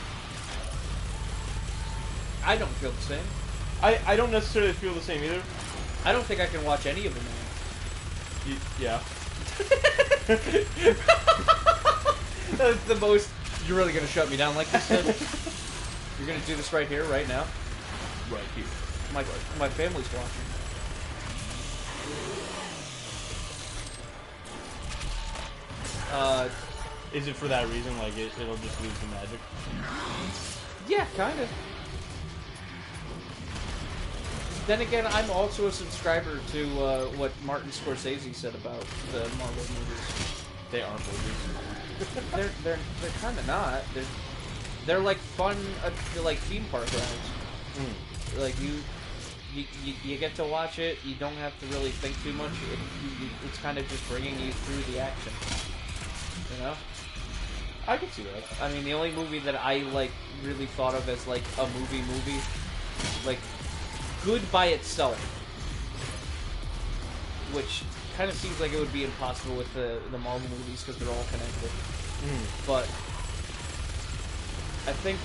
I don't feel the same. I don't necessarily feel the same either. I don't think I can watch any of them now. Yeah. That's the most... You're really going to shut me down like this, then? You're going to do this right here, right now? Right here. My family's watching. Is it for that reason? Like it'll just lose the magic? Yeah, kind of. Then again, I'm also a subscriber to what Martin Scorsese said about the Marvel movies. They aren't movies. They're kind of not. They're like fun, they're like theme park rides. Like you get to watch it. You don't have to really think too much. It's kind of just bringing you through the action. You know. I can see that. I mean, the only movie that I like really thought of as like a movie, like good by itself, which kind of seems like it would be impossible with the Marvel movies because they're all connected. But I think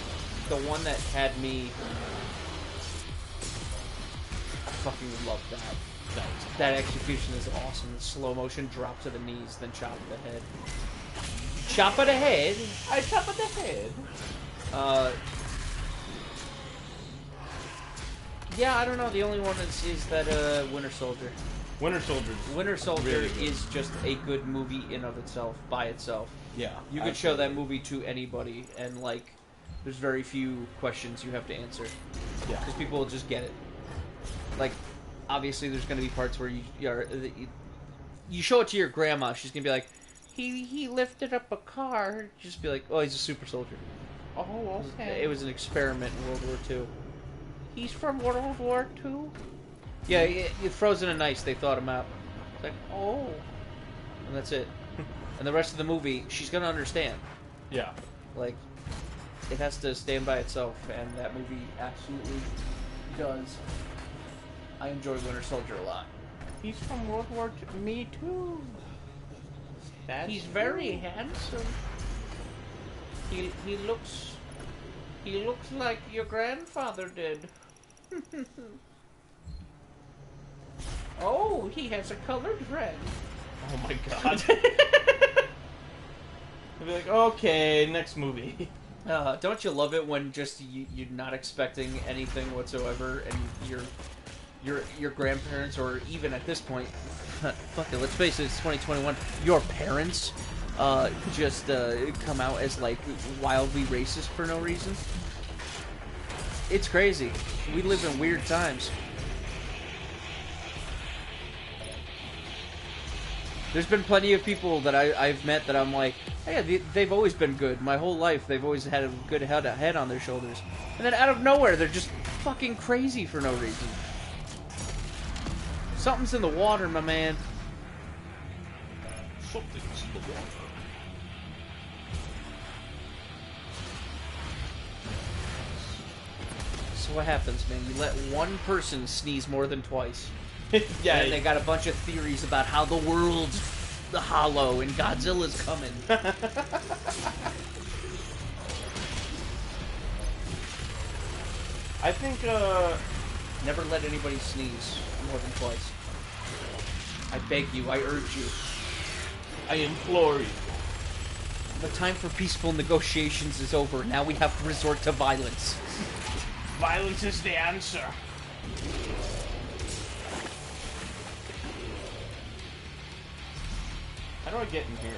the one that had me, I fucking love that. That execution is awesome. The slow motion drop to the knees, then chop the head. Chop of the head. I chop of the head. Yeah, I don't know. The only one is that Winter Soldier. Winter Soldier. Winter Soldier Really good. is just a good movie in of itself, by itself. Yeah. You could show that movie to anybody, and like, there's very few questions you have to answer. Yeah. Because people will just get it. Like, obviously, there's going to be parts where you show it to your grandma. She's going to be like, he lifted up a car. Just be like, oh, he's a super soldier. Oh, okay. It was an experiment in World War II. He's from World War II? Yeah, Frozen and Ice, they thought him out. It's like, oh. And that's it. And the rest of the movie, she's going to understand. Yeah. Like, it has to stand by itself, and that movie absolutely does. I enjoy Winter Soldier a lot. He's from World War II. Me too. He's very handsome. He looks like your grandfather did. Oh, he has a colored friend. Oh my god. I'd be like, okay, next movie. Don't you love it when just you're not expecting anything whatsoever, and your grandparents, or even at this point, fuck it, let's face it, it's 2021. Your parents just come out as like wildly racist for no reason. It's crazy. We live in weird times. There's been plenty of people that I've met that I'm like, hey, they've always been good. My whole life, they've always had a good head on their shoulders. And then out of nowhere, they're just fucking crazy for no reason. Something's in the water, my man. Something's in the water. So what happens, man? You let one person sneeze more than twice. Yeah. And they got a bunch of theories about how the world's hollow and Godzilla's coming. I think, Never let anybody sneeze more than twice. I beg you, I urge you. I implore you. The time for peaceful negotiations is over. Now we have to resort to violence. Violence is the answer. How do I get in here?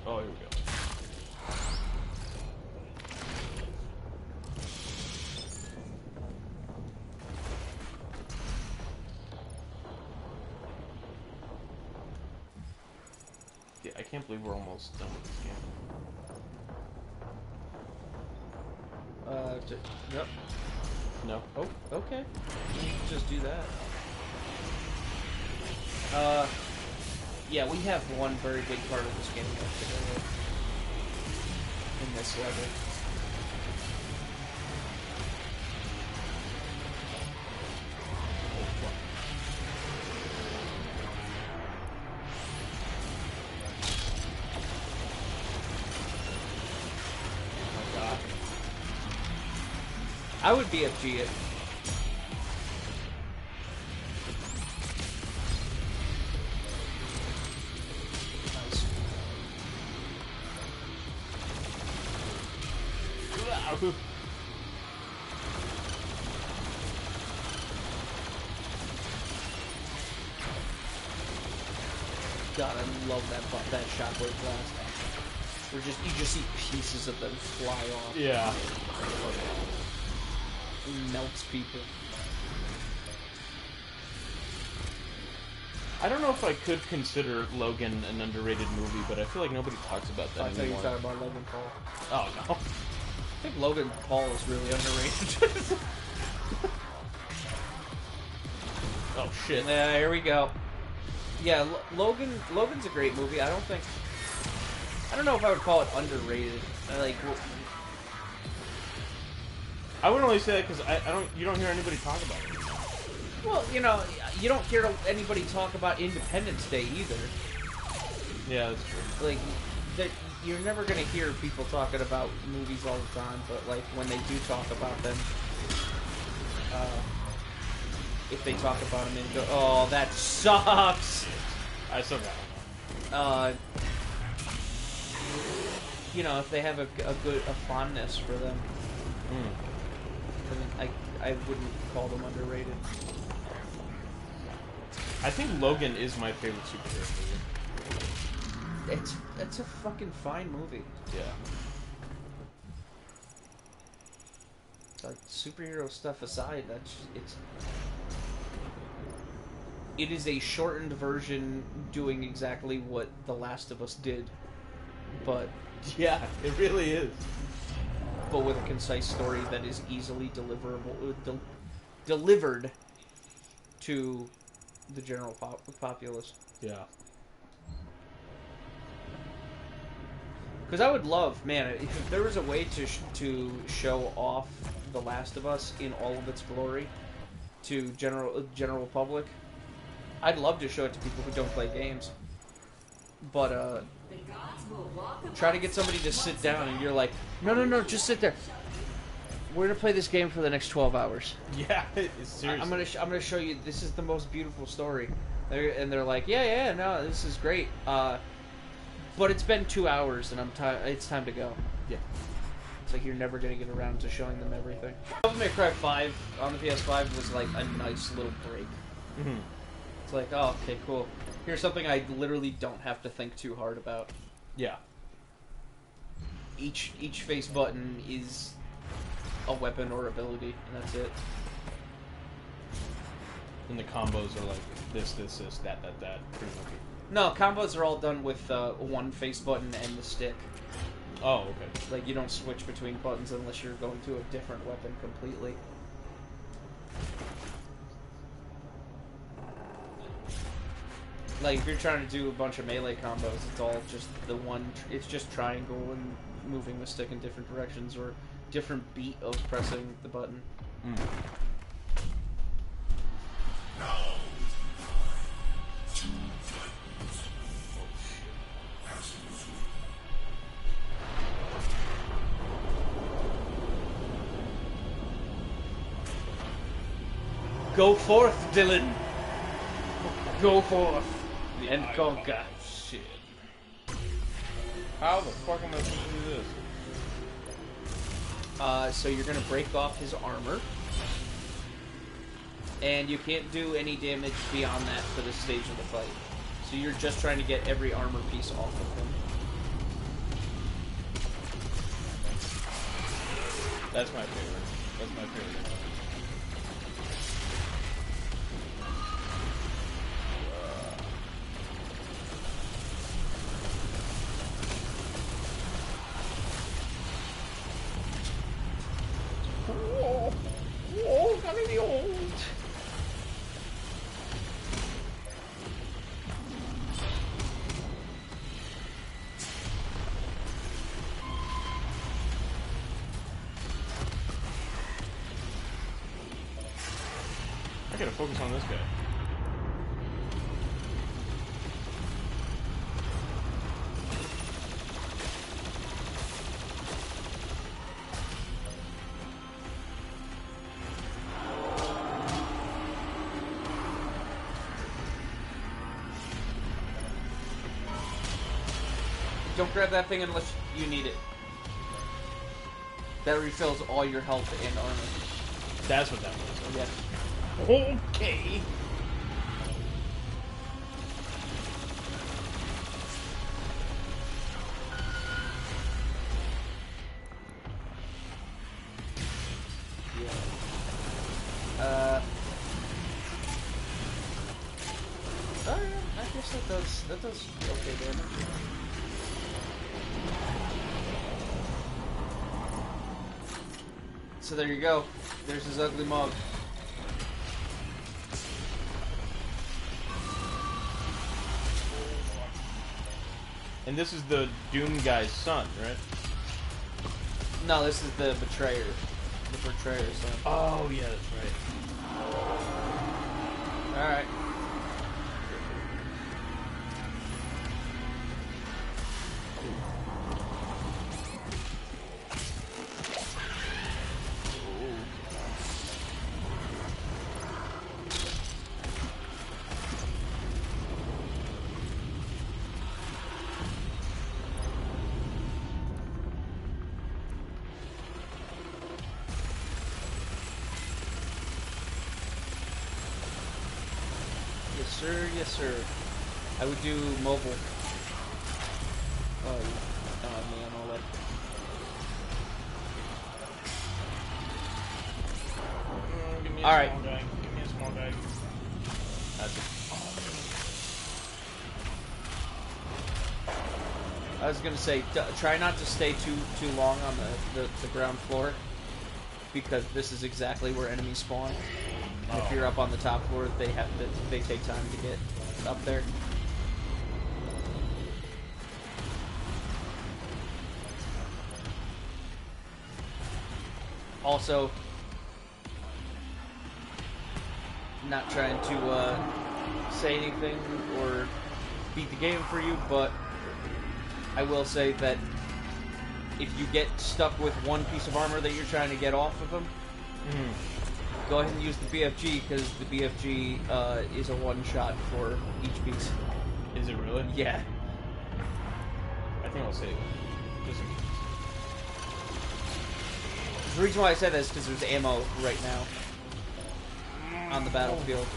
Oh, here we go. Yeah, I can't believe we're almost done with this game. Yep. No. Oh, okay. You can just do that. Yeah, we have one very big part of this game left to go with. In this level. Oh god. I would BFG it. Nice. God, I love that shockwave blast. Where you just see pieces of them fly off. Yeah. It melts people. I don't know if I could consider Logan an underrated movie, but I feel like nobody talks about that I thought you anymore. were talking about Logan Paul. Oh, no. I think Logan Paul is really underrated. Oh, shit. Yeah, here we go. Yeah, Logan's a great movie. I don't know if I would call it underrated. I would only say that because you don't hear anybody talk about it. Well, you know, you don't hear anybody talk about Independence Day either. Yeah, that's true. Like, you're never gonna hear people talking about movies all the time, but like when they do talk about them, if they talk about them and go, "Oh, that sucks," I still got it. You know, if they have a fondness for them, then I wouldn't call them underrated. I think Logan is my favorite superhero movie. It's a fucking fine movie. Yeah. Like, superhero stuff aside, it is a shortened version doing exactly what The Last of Us did, but Yeah, it really is. with a concise story that is easily delivered to the general populace. Yeah. Because I would love, man, if there was a way to show off The Last of Us in all of its glory to general public, I'd love to show it to people who don't play games. But try to get somebody to sit down, and you're like, no, just sit there. We're gonna play this game for the next 12 hours. Yeah, it's seriously. I'm gonna show you. This is the most beautiful story. They're like, yeah, no, this is great. But it's been 2 hours, and it's time to go. Yeah. It's like you're never gonna get around to showing them everything. Devil May Cry 5 on the PS5 was like a nice little break. Mm-hmm. It's like, oh, okay, cool. Here's something I literally don't have to think too hard about. Yeah. Each face button is a weapon or ability, and that's it. And the combos are like this, that, pretty much. No, combos are all done with one face button and the stick. Oh, okay. Like, you don't switch between buttons unless you're going to a different weapon completely. Like, if you're trying to do a bunch of melee combos, it's all just the one... It's just triangle and moving the stick in different directions, or different beat of pressing the button. Go forth, Dylan! Go forth and conquer. Shit. How the fuck am I supposed to do this? So you're gonna break off his armor. And you can't do any damage beyond that for this stage of the fight. So you're just trying to get every armor piece off of him. That's my favorite. That's my favorite. Oh, got me old. I gotta focus on this guy. Don't grab that thing unless you need it. That refills all your health and armor. That's what that was. Yeah. Okay. That does okay damage. So there you go. There's his ugly mug. And this is the Doom guy's son, right? No, this is the betrayer. The betrayer's son. Oh, yeah, that's right. Alright. Yes, sir. Yes, sir. I would do mobile. Oh, man, I'll let. Give me All right. small guy. Give me a small guy. That's it. I was gonna say, try not to stay too long on the ground floor, because this is exactly where enemies spawn. And if you're up on the top floor, they take time to get up there. Also, not trying to say anything or beat the game for you, but I will say that if you get stuck with one piece of armor that you're trying to get off of them, go ahead and use the BFG, because the BFG is a one-shot for each piece. Is it really? Yeah. I think I'll save it. Just in case. The reason why I said that is because there's ammo right now on the battlefield.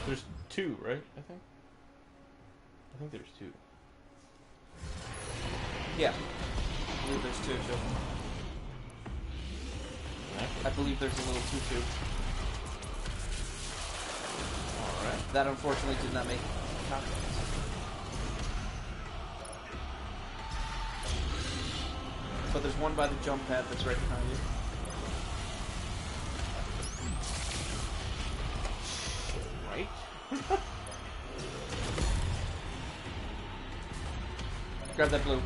There's two, right? I think there's two. Yeah. I believe there's two, too. I believe there's a little tutu. Alright. That unfortunately did not make contact. But there's one by the jump pad that's right behind you. Right? Grab that blue.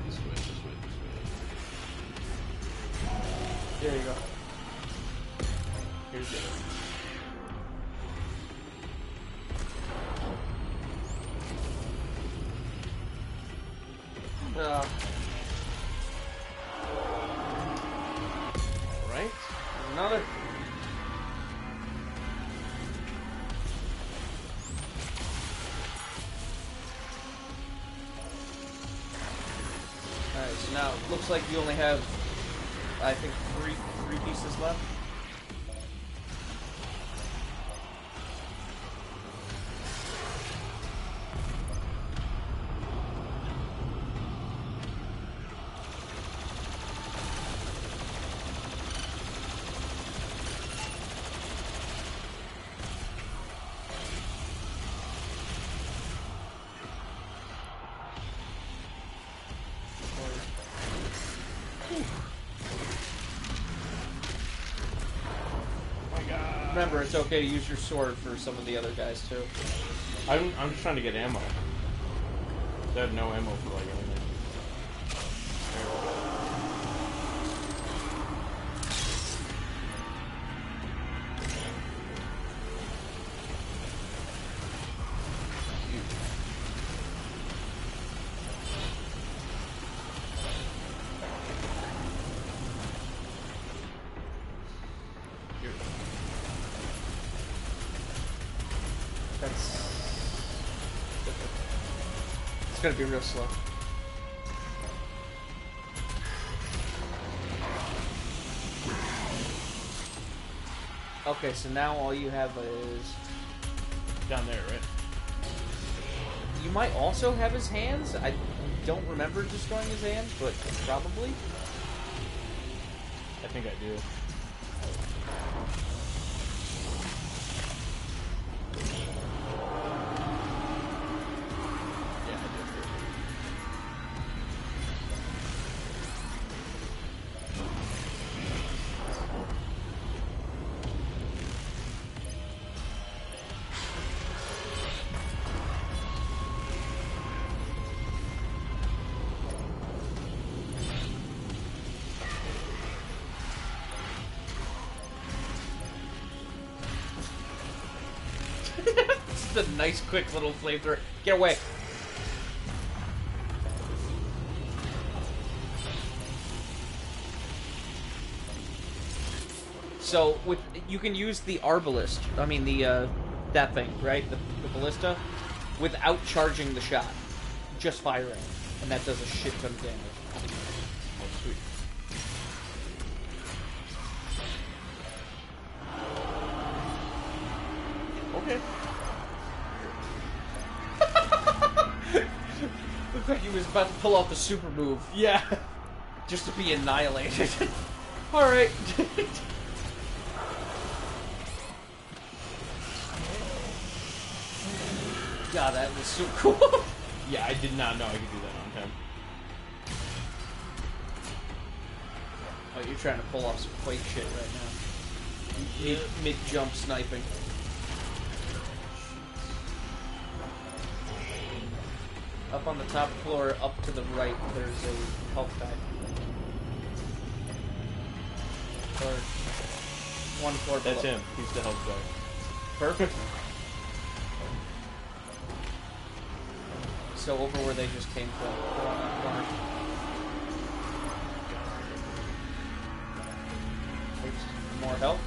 This way, this way, this way. There you go. Here's the other. Right? Another. Alright, so now it looks like you only have, I think, three pieces left. Remember, it's okay to use your sword for some of the other guys too. I'm just trying to get ammo. I have no ammo for like anything. It's gonna be real slow. Okay, so now all you have is... Down there, right? You might also have his hands. I don't remember destroying his hands, but probably. I think I do. a nice, quick little flamethrower. Get away. So you can use the arbalist. I mean the that thing, right? The ballista, without charging the shot, just firing, and that does a shit ton of damage. Oh, sweet. Okay. Looked like he was about to pull off the super move, Yeah. just to be annihilated. All right. God, that was so cool. Yeah, I did not know I could do that on time. Oh, you're trying to pull off some Quake shit right now. Mid-jump sniping. Up on the top floor, up to the right, there's a health pack. Or one floor below. That's him. He's the health guy. Perfect. So over where they just came from. Go on that corner. Oops. More help.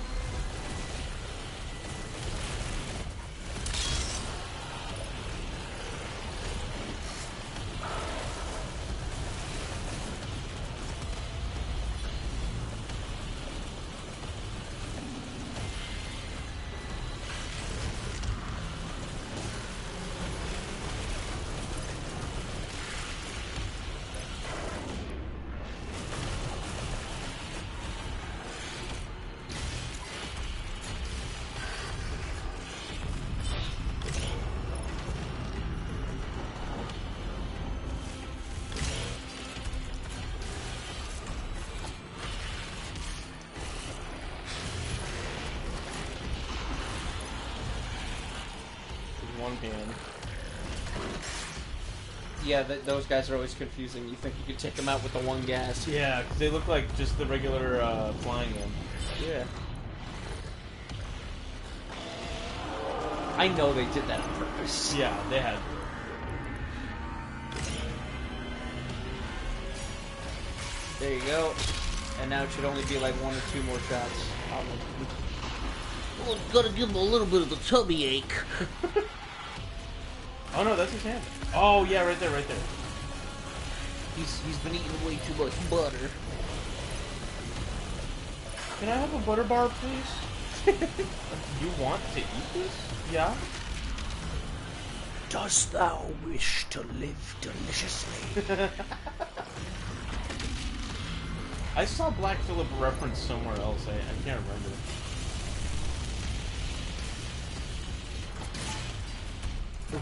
One hand. Yeah, those guys are always confusing. You think you could take them out with the one gas. Yeah, because they look like just the regular flying one. Yeah. I know they did that on purpose. Yeah, they had to. There you go. And now it should only be like 1 or 2 more shots. Well, gotta give him a little bit of a tummy ache. Oh no, that's his hand. Oh yeah, right there, right there. He's been eating way too much butter. Can I have a butter bar, please? You want to eat this? Yeah. Dost thou wish to live deliciously? I saw Black Phillip referenced somewhere else. I can't remember.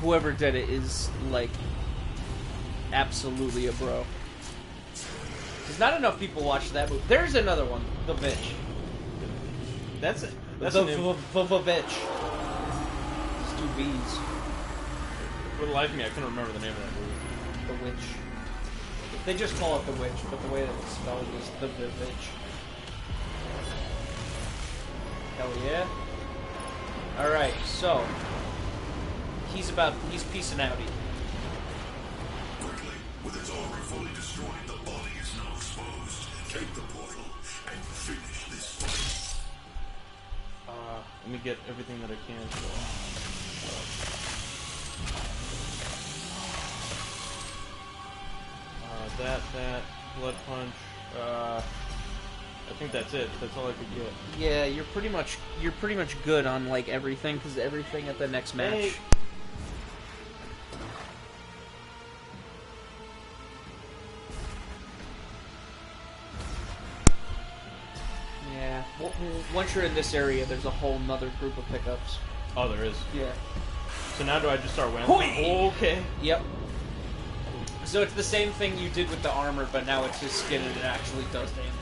Whoever did it is, like, absolutely a bro. Because not enough people watch that movie. There's another one, The Vitch. That's The an name. Vitch. It's 2 V's. For the life of me, I couldn't remember the name of that movie. The Witch. They just call it The Witch, but the way that it's spelled is The Vitch. Hell yeah. Alright, so... He's peacing out. Quickly, with its armor fully destroyed, the body is now exposed. Take the portal and finish this fight. Let me get everything that I can. That blood punch. I think that's it. That's all I could get. Yeah, you're pretty much good on like everything because everything at the next match. Hey. Yeah. Once you're in this area, there's a whole nother group of pickups. Oh, there is. Yeah. So now do I just start winning? Hoi! Okay. Yep. So it's the same thing you did with the armor, but now it's his skin and it actually does damage.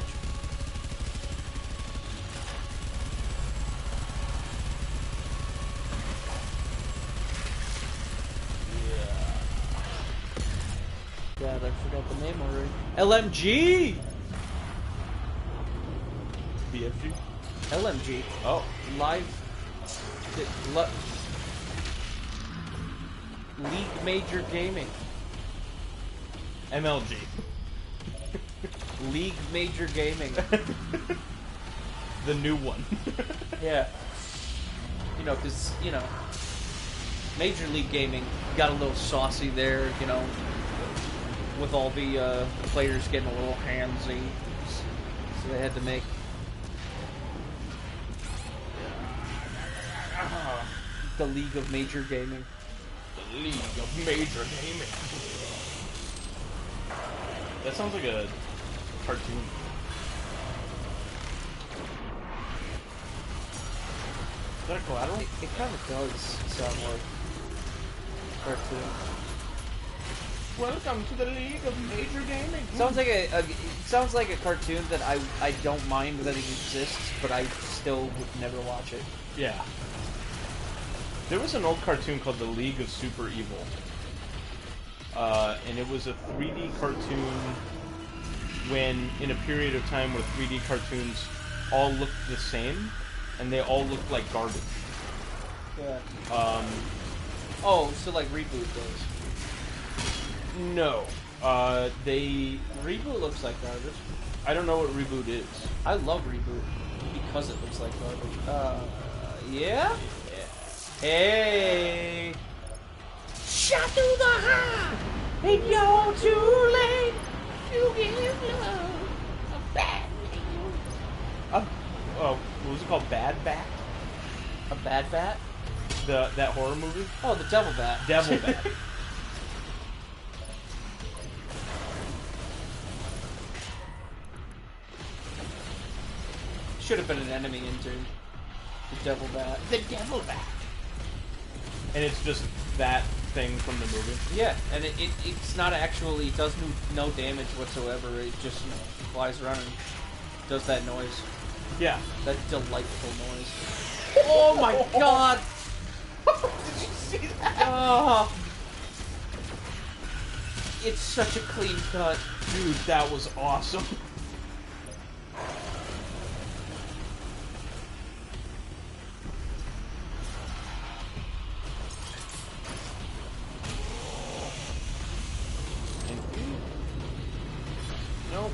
God, I forgot the name already. LMG! BFG. LMG. Oh. Live... League Major Gaming. MLG. League Major Gaming. The new one. Yeah. You know, because, you know, Major League Gaming got a little saucy there, you know, with all the players getting a little handsy. So they had to make the League of Major Gaming. The League of Major Gaming. That sounds like a cartoon. Is that a Collateral? It kind of does sound like cartoon. Welcome to the League of Major Gaming. Sounds like it sounds like a cartoon that I don't mind that it exists, but I still would never watch it. Yeah. There was an old cartoon called The League of Super Evil. And it was a 3D cartoon when, in a period of time where 3D cartoons all looked the same, and they all looked like garbage. Yeah. Oh, so like Reboot does. No. They... Reboot looks like garbage. I don't know what Reboot is. I love Reboot because it looks like garbage. Yeah? Hey! Shot through the heart! And you're too late to give love a bad name. Oh, what was it called? Bad Bat? A bad bat? That horror movie? Oh, the Devil Bat. Devil Bat. Should have been an enemy intern. The Devil Bat. The Devil Bat. And it's just that thing from the movie? Yeah, and it's not actually, it does no damage whatsoever. It just flies around and does that noise. Yeah. That delightful noise. Oh my god! Did you see that? Oh. It's such a clean cut. Dude, that was awesome. Nope.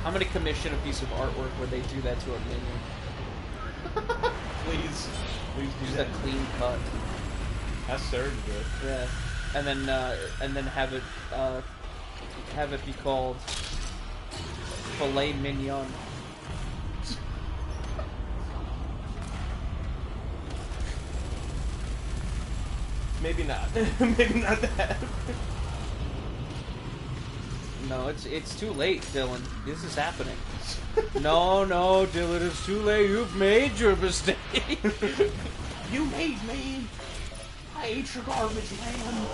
I'm gonna commission a piece of artwork where they do that to a minion. Please do Just that. a clean cut. Ask Sarah to do it. Yeah, and then have it be called filet mignon. Maybe not. Maybe not that. No, it's too late, Dylan. This is happening. No, Dylan, it's too late. You've made your mistake. You made me. I ate your garbage, man.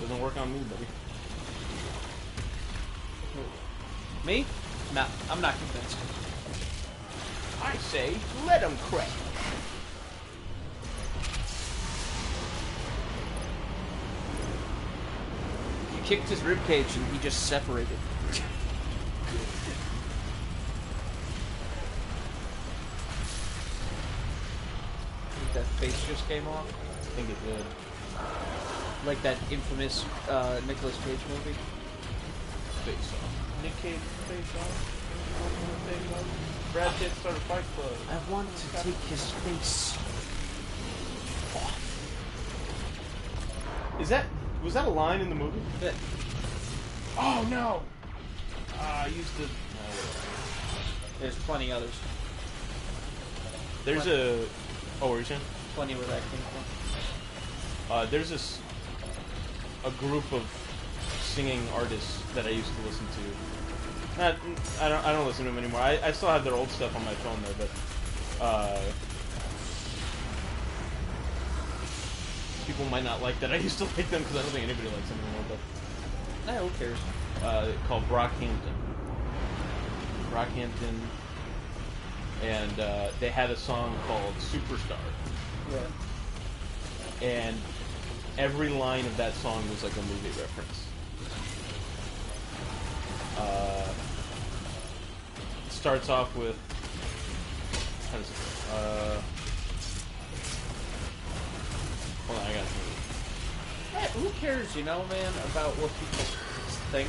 Doesn't work on me, buddy. Me? Nah, I'm not convinced. I say, let him crack. You kicked his ribcage and he just separated. Think that face just came off? I think it did. Like that infamous Nicolas Cage movie? Face off. Nick Cage, face off. Brad Pitt started Fight Club. I want to take his face off. Was that a line in the movie? But Oh no! I used to. there's plenty others. There's a. Oh, what were you saying? Plenty where that came from. There's a group of singing artists that I used to listen to. I don't listen to them anymore. I still have their old stuff on my phone though, but people might not like that. I used to like them because I don't think anybody likes them anymore. But Who cares? called Brockhampton. Brockhampton, and they had a song called Superstar. Yeah. And every line of that song was like a movie reference. It starts off with, how does it go? Hold on, I gotta think. Who cares, you know, man, about what people think?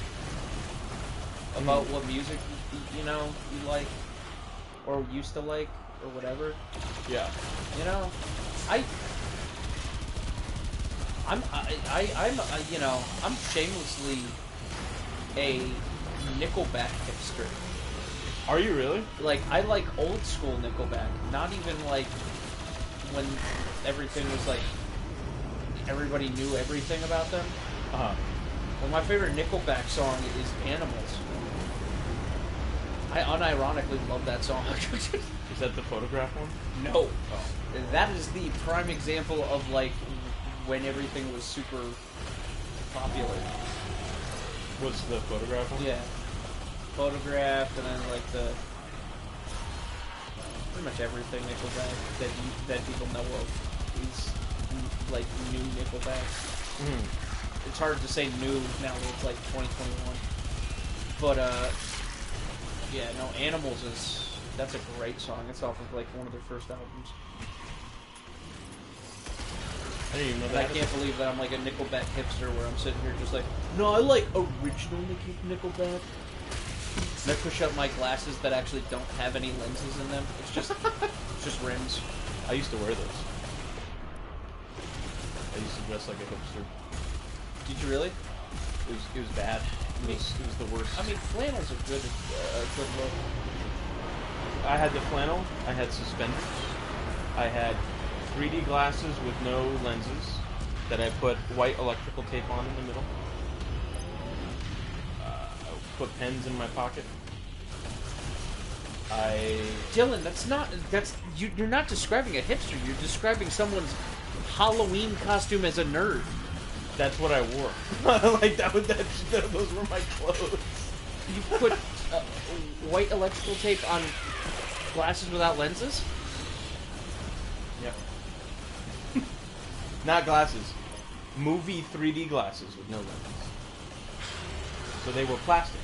About what music, you know, you like? Or used to like? Or whatever? Yeah. You know? You know, I'm shamelessly a Nickelback hipster. Are you really? Like, I like old school Nickelback. Not even like when everything was like, everybody knew everything about them. Uh-huh. Well, my favorite Nickelback song is Animals. I unironically love that song. Is that the Photograph one? No. That is the prime example of, like, when everything was super popular. Was the Photograph one? Yeah. Photograph, and then, like, pretty much everything Nickelback that people know of is, like, new Nickelback. Mm-hmm. It's hard to say new now that it's, like, 2021. But, yeah, no, Animals that's a great song. It's off of, like, one of their first albums. I didn't even know And I that. can't believe that I'm like a Nickelback hipster where I'm sitting here just like, no, I like original Nickelback. And I push up my glasses that actually don't have any lenses in them. It's just rims. I used to wear those. I used to dress like a hipster. Did you really? It was bad. It was the worst. I mean, flannel's a good look. I had the flannel. I had suspenders. I had 3D glasses with no lenses that I put white electrical tape on in the middle. I put pens in my pocket. Dylan, you're not describing a hipster. You're describing someone's Halloween costume as a nerd. That's what I wore. Like those were my clothes. You put white electrical tape on glasses without lenses? Yep. Not glasses. Movie 3D glasses with no lenses. So they were plastic.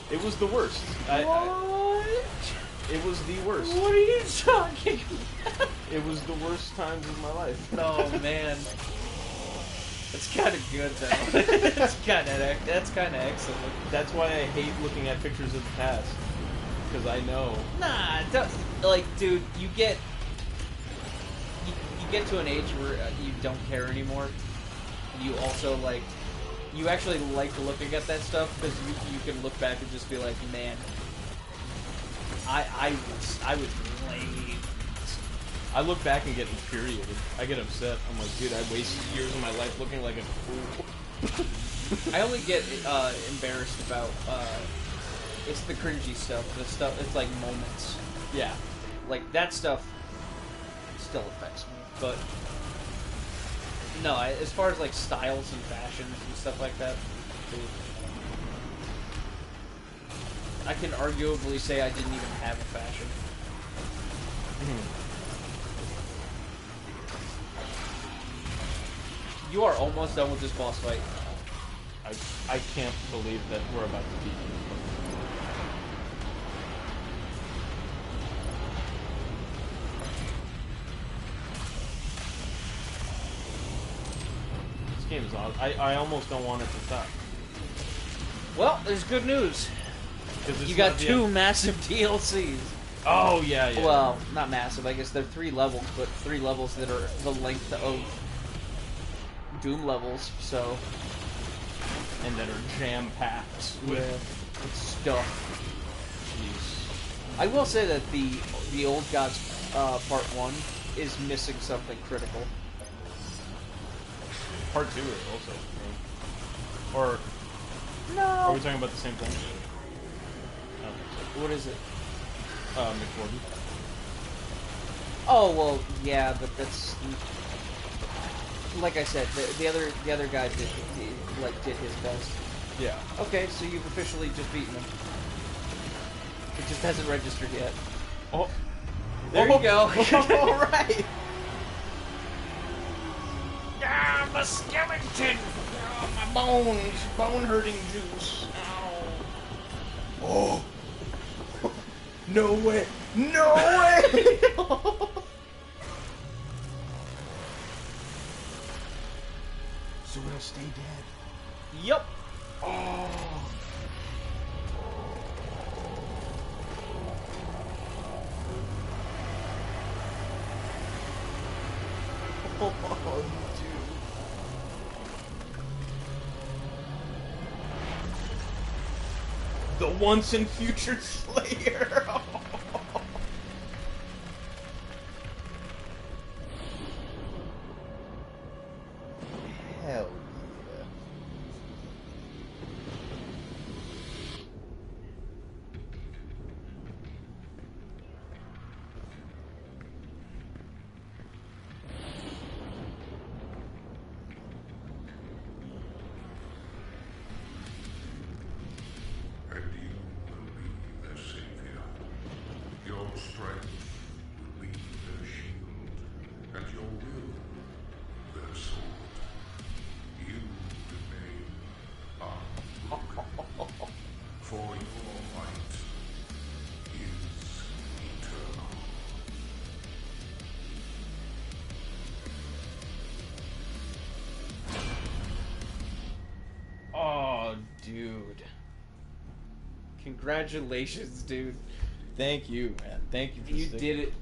It was the worst. It was the worst. What are you talking about? It was the worst times of my life. Oh man, that's kind of good though. that's kind of excellent. That's why I hate looking at pictures of the past. Because I know. Nah, like, dude, you get to an age where you don't care anymore. You also like, you actually like looking at that stuff because you can look back and just be like, man, I was lame. I look back and get infuriated. I get upset. I'm like, dude, I wasted years of my life looking like a fool. I only get embarrassed about it's the cringy stuff. The stuff, it's like moments. Yeah. Like that stuff still affects me, but no. As far as like styles and fashions and stuff like that, dude, I can arguably say I didn't even have a fashion. You are almost done with this boss fight. I can't believe that we're about to beat you. This game is awesome. I almost don't want it to stop. Well, there's good news. 'Cause it's You got not the two end. massive DLCs. Oh, yeah, yeah. Well, not massive. I guess they're 3 levels, but 3 levels that are the length of Doom levels. So, And that are jam-packed with stuff. jeez. I will say that the Old Gods Part 1 is missing something critical. Part 2 is also. Right? Or No. are we talking about the same thing? I don't think so. What is it? McForden. Oh well, yeah, but that's like I said. The other guy did his best. Yeah. Okay, so you've officially just beaten him. It just hasn't registered yet. Oh, There you go. All right. Ah, my skeleton! Oh, my bones! Bone hurting juice. Ow. Oh. No way. No way. So we'll stay dead. Yep. Oh, dude. The once and future Slayer. Hell yeah. And you will be their savior. Your strength will be their shield, and your will their sword. You remain unbroken, for your might is eternal. Oh, dude. Congratulations, dude. Thank you, man. Thank you for You sticking- did it.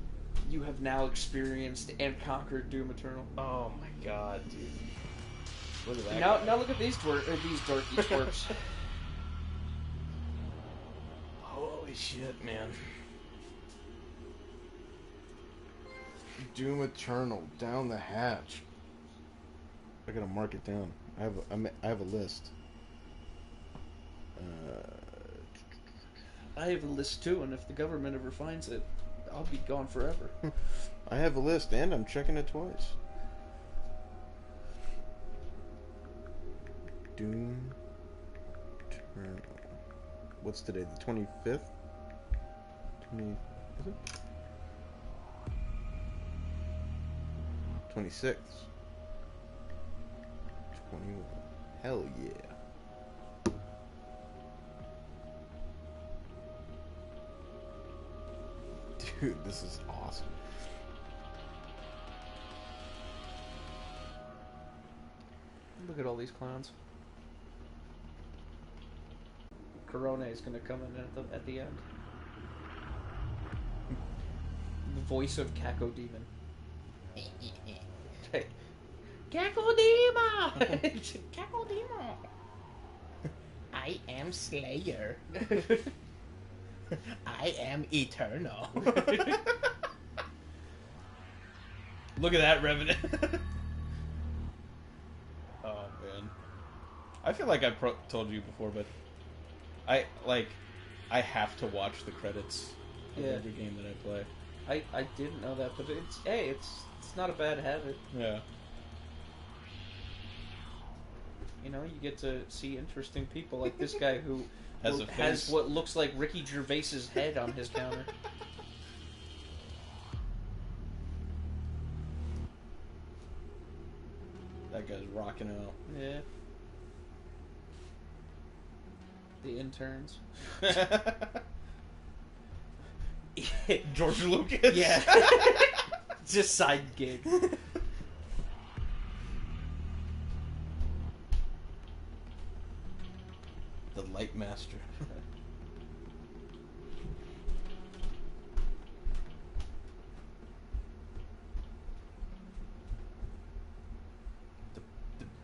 You have now experienced and conquered Doom Eternal. Oh my god, dude. Look at that. Now, guy. now look at these these dorky twerps. Holy shit, man. Doom Eternal, down the hatch. I gotta mark it down. I have a list. I have a list too, and if the government ever finds it, I'll be gone forever. I have a list, and I'm checking it twice. Doom Eternal. What's today? The 25th? 20. Is it? 26th. 21. Hell yeah. Dude, this is awesome. Look at all these clowns. Corona is going to come in at the end. The voice of Kako Demon. Hey. Kako Demon! Kako Demon! I am Slayer. I am eternal. Look at that Revenant. Oh man, I feel like I've told you before, but I have to watch the credits of Yeah. every game that I play. I didn't know that, but it's not a bad habit. Yeah. You know, you get to see interesting people like this guy who Has a has face. what looks like Ricky Gervais's head on his counter. That guy's rocking out. Yeah. The interns. George Lucas. Yeah. Just side gig. The Light Master.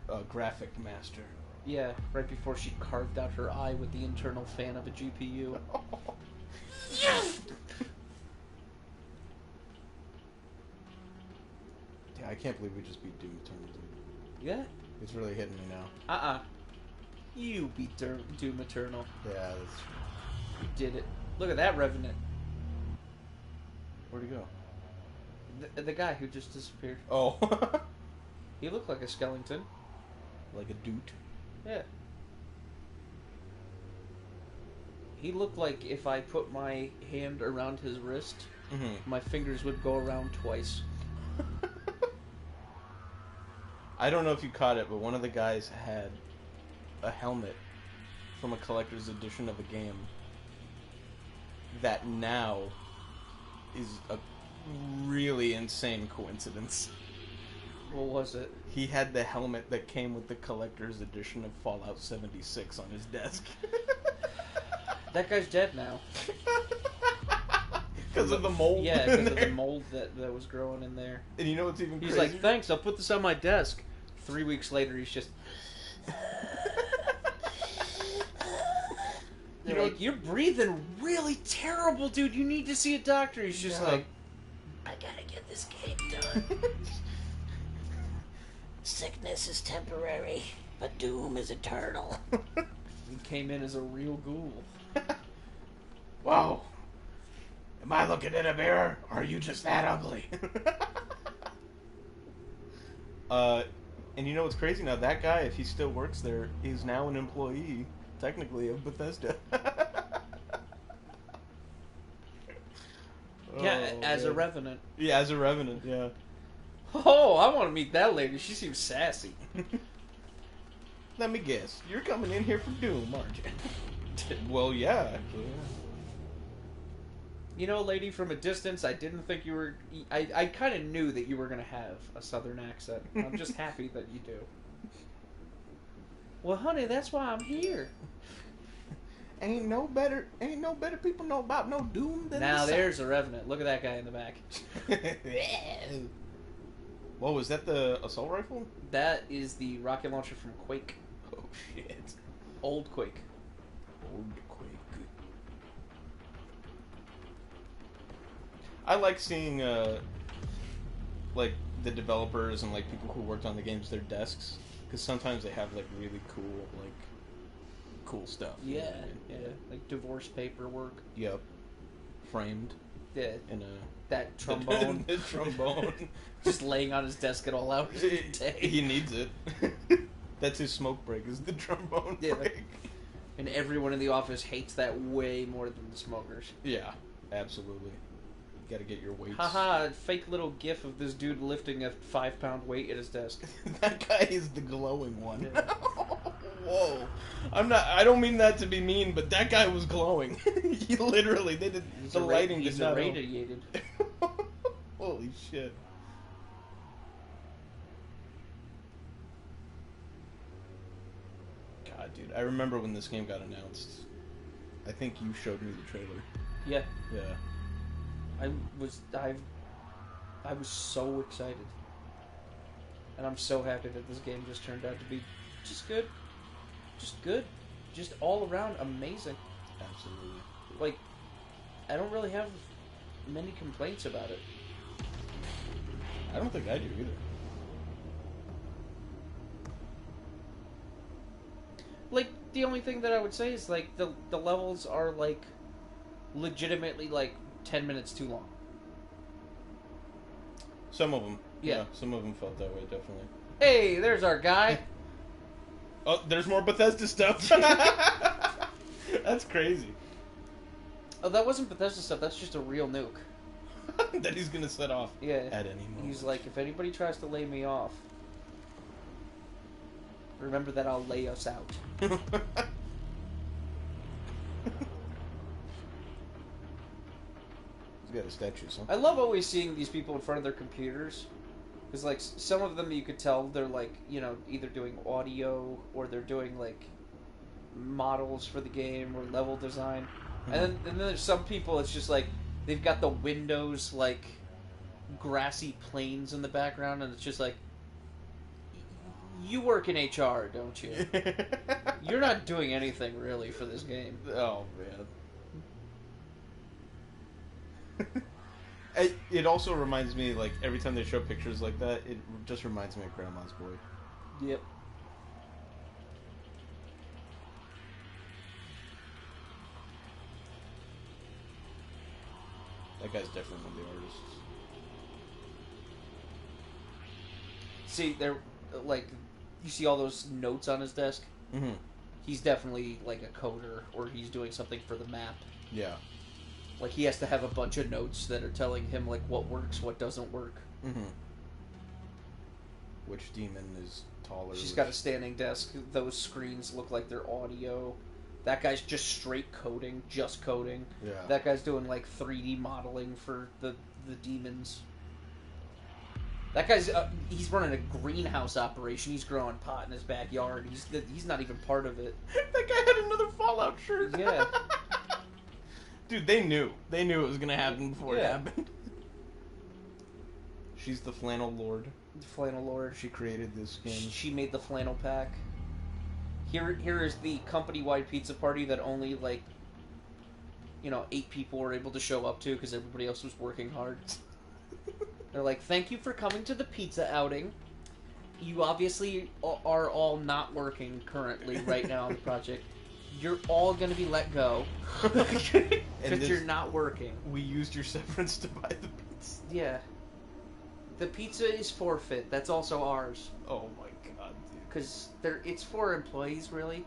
the graphic master. Yeah, right before she carved out her eye with the internal fan of a GPU. Yeah, I can't believe we just beat Doom Eternal, dude. Yeah. It's really hitting me now. You beat Doom Eternal. Yeah, that's... You did it. Look at that Revenant. Where'd he go? The guy who just disappeared. Oh. He looked like a skeleton. Like a dude. Yeah. He looked like if I put my hand around his wrist, Mm-hmm. my fingers would go around twice. I don't know if you caught it, but one of the guys had a helmet from a collector's edition of a game that now is a really insane coincidence. What was it? He had the helmet that came with the collector's edition of Fallout 76 on his desk. That guy's dead now. Because of the mold. Yeah, because of the mold that was growing in there. And you know what's even He's crazier? like, thanks, I'll put this on my desk. 3 weeks later, he's just... You You're know- like, you're breathing really terrible, dude. You need to see a doctor. He's just Yeah. like, I gotta get this game done. Sickness is temporary, but doom is eternal. He came in as a real ghoul. Whoa. Am I looking in a mirror, or are you just that ugly? And you know what's crazy now? That guy, if he still works there, he's now an employee, technically, of Bethesda. Yeah, Oh, as a man. revenant. Yeah, as a revenant, yeah. Oh, I want to meet that lady. She seems sassy. Let me guess. You're coming in here for Doom, aren't you? Well, yeah, actually. You know, lady, from a distance, I didn't think you were... I kind of knew that you were going to have a southern accent. I'm just happy that you do. Well, honey, that's why I'm here. Ain't no better people know about no Doom than Now, the there's a revenant. Look at that guy in the back. South. Whoa, was that the assault rifle? That is the rocket launcher from Quake. Oh, shit. Old Quake. Old Quake. I like seeing, like, the developers and, like, people who worked on the games, their desks. Because sometimes they have, like, really cool stuff. you know Yeah, what I mean? yeah. Like divorce paperwork. Yep. Framed Yeah, in a... that trombone. the trombone. Just laying on his desk at all hours of the day. He needs it. That's his smoke break, is the trombone Yeah. break. And everyone in the office hates that way more than the smokers. Yeah, absolutely. You gotta get your weights. Haha, fake little gif of this dude lifting a 5-pound weight at his desk. That guy is the glowing one. Yeah. Whoa. I don't mean that to be mean, but that guy was glowing. He literally, they did, He's the lighting he's did not help. irradiated. Holy shit. God, dude, I remember when this game got announced. I think you showed me the trailer. Yeah, Yeah. I was so excited. And I'm so happy that this game just turned out to be just good. Just good. Just all around amazing. Absolutely. Like, I don't really have many complaints about it. I don't think I do either. Like, the only thing that I would say is, like, the levels are, like, legitimately, like, 10 minutes too long. Some of them. Yeah. Some of them felt that way, definitely. Hey, there's our guy. Oh, there's more Bethesda stuff. That's crazy. Oh, that wasn't Bethesda stuff. That's just a real nuke. That he's gonna set off Yeah. at any moment. He's like, if anybody tries to lay me off, remember that I'll lay us out. He's got a statue, so. I love always seeing these people in front of their computers. Because, like, some of them you could tell they're, like, you know, either doing audio or they're doing, like, models for the game or level design. And then there's some people, it's just like, they've got the windows, like, grassy plains in the background, and it's just like, you work in HR, don't you? You're not doing anything, really, for this game. Oh, man. It also reminds me, like, every time they show pictures like that, it just reminds me of Grandma's Boy. Yep. That guy's definitely one of the artists. See, there, like, you see all those notes on his desk? Mm-hmm. he's definitely like a coder, or he's doing something for the map. Yeah. Like he has to have a bunch of notes that are telling him like what works, what doesn't work. Mm-hmm. Which demon is taller? She's got a standing desk. Those screens look like they're audio. That guy's just straight coding, just coding. Yeah. That guy's doing like 3D modeling for the demons. That guy's he's running a greenhouse operation. He's growing pot in his backyard. He's not even part of it. That guy had another Fallout shirt. Yeah. Dude, they knew. They knew it was gonna happen before it Yeah. happened. She's the flannel lord. The flannel lord. She created this skin. She made the flannel pack. Here is the company-wide pizza party that only, like, 8 people were able to show up to because everybody else was working hard. They're like, thank you for coming to the pizza outing. You obviously are all not working currently right now on the project. You're all going to be let go because you're not working. We used your severance to buy the pizza. Yeah. The pizza is forfeit. That's also ours. Oh my god, Because it's for employees, really.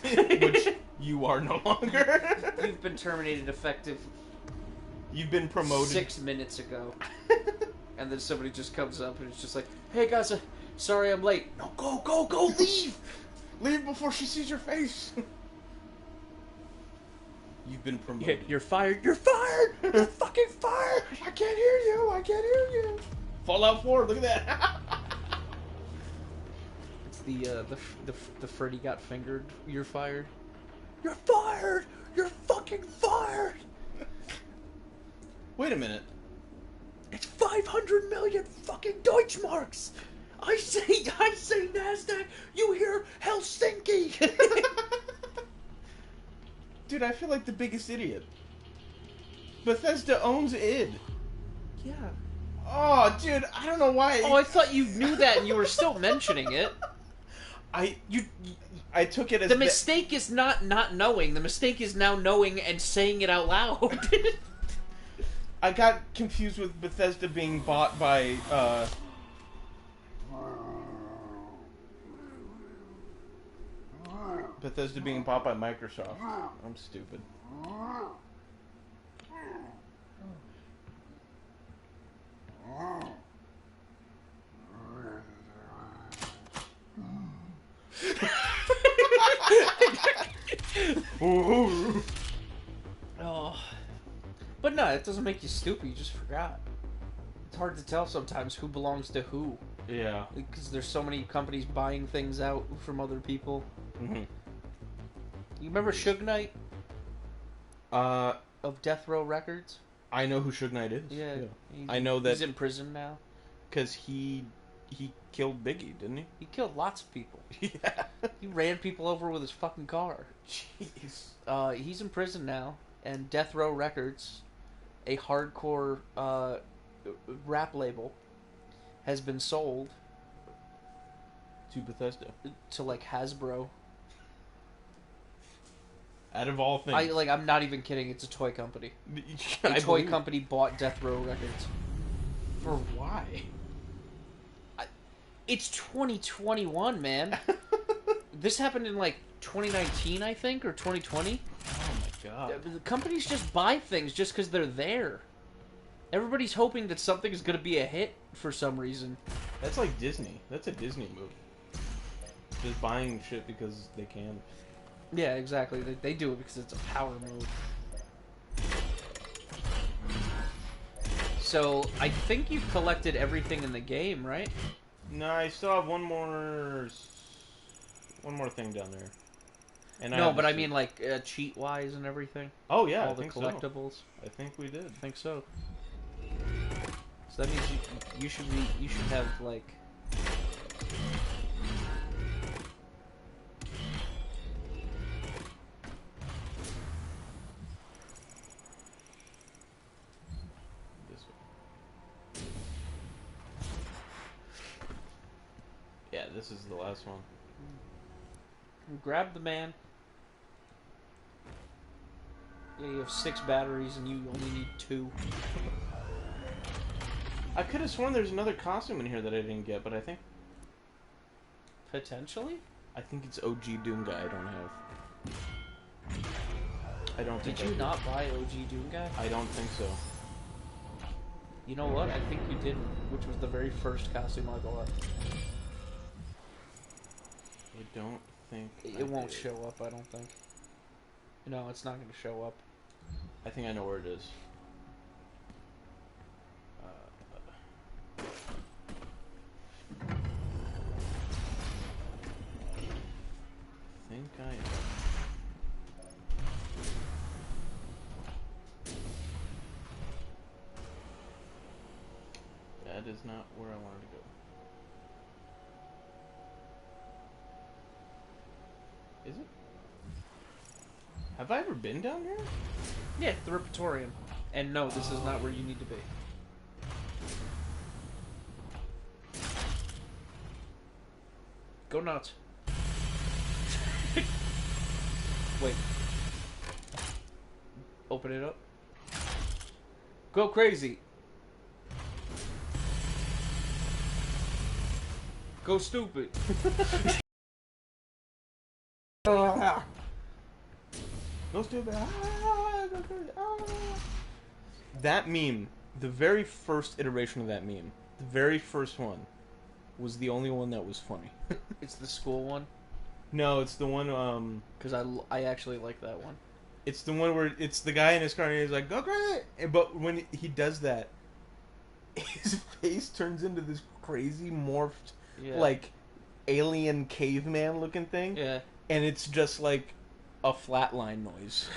dude. Which you are no longer. You've been terminated effective You've been promoted. 6 minutes ago. And then somebody just comes up and it's just like, hey guys, sorry I'm late. No, go, leave! Leave before she sees your face. You've been promoted. You're fired. You're fired! You're fucking fired! I can't hear you. I can't hear you. Fallout 4. Look at that. It's the Freddy got fingered. You're fired. You're fired! You're fucking fired! Wait a minute. It's 500 million fucking Deutschmarks! I say NASDAQ, you hear Helsinki! Dude, I feel like the biggest idiot. Bethesda owns id. Yeah. Oh, dude, I don't know why. Oh, I thought you knew that and you were still mentioning it. I took it as The mistake is not knowing. The mistake is now knowing and saying it out loud. I got confused with Bethesda being bought by Bethesda being bought by Microsoft. I'm stupid. Oh. But no, it doesn't make you stupid, you just forgot. It's hard to tell sometimes who belongs to who. Yeah. Because there's so many companies buying things out from other people. Mm-hmm. You remember Suge Knight of Death Row Records? I know who Suge Knight is. Yeah. I know that he's in prison now. because he killed Biggie, didn't he? He killed lots of people. Yeah. He ran people over with his fucking car. Jeez. He's in prison now, and Death Row Records, a hardcore rap label, has been sold To Bethesda. to like Hasbro. Out of all things. I'm not even kidding. It's a toy company. A I toy believe- company bought Death Row Records. For why? It's 2021, man. This happened in like 2019, I think, or 2020. Oh my god. The companies just buy things just because they're there. Everybody's hoping that something is going to be a hit for some reason. That's like Disney. That's a Disney move. Just buying shit because they can. Yeah, exactly. They do it because it's a power move. So, I think you've collected everything in the game, right? No, I still have one more thing down there. And No, have but to I see- mean like cheat-wise and everything. Oh yeah, All I the think so. collectibles. I think we did. I think so. So that means you should have like. This way. Yeah, this is the last one. Grab the man. Yeah, you have 6 batteries and you only need 2. I could have sworn there's another costume in here that I didn't get, but I think Potentially? I think it's OG Doom Guy I don't have. I don't think Did you not buy OG Doom Guy? I don't think so. You know what? I think you didn't, which was the very first costume I bought. I don't think It won't show up, I don't think. No, it's not going to show up. I think I know where it is. I think I... That is not where I wanted to go. Is it? Have I ever been down here? Yeah, the Repertorium. And no, this is not where you need to be. Go nuts. Wait. Open it up. Go crazy. Go stupid. No stupid. That meme, the very first iteration of that meme, the very first one, was the only one that was funny. It's the school one? No, it's the one, Because I actually like that one. it's the one where it's the guy in his car and he's like, go crazy! But when he does that, his face turns into this crazy morphed, Yeah. like, alien caveman looking thing. Yeah. And it's just like a flatline noise.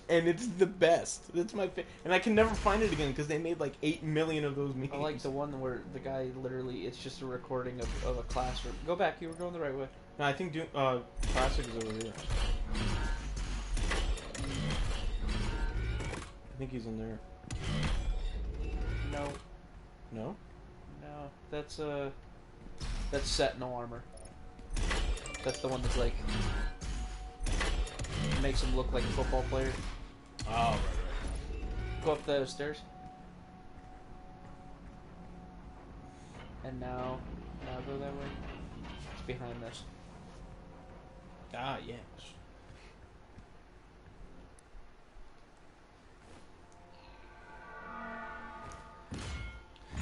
And it's the best. That's my favorite. And I can never find it again because they made like 8 million of those memes. I like the one where the guy literally, it's just a recording of a classroom. Go back, you were going the right way. No, I think Classic is over here. I think he's in there. No. No? No. That's Sentinel armor. That's the one that's like, makes him look like a football player. Oh, right. Go up those stairs. And now go that way. It's behind this. Ah, yes.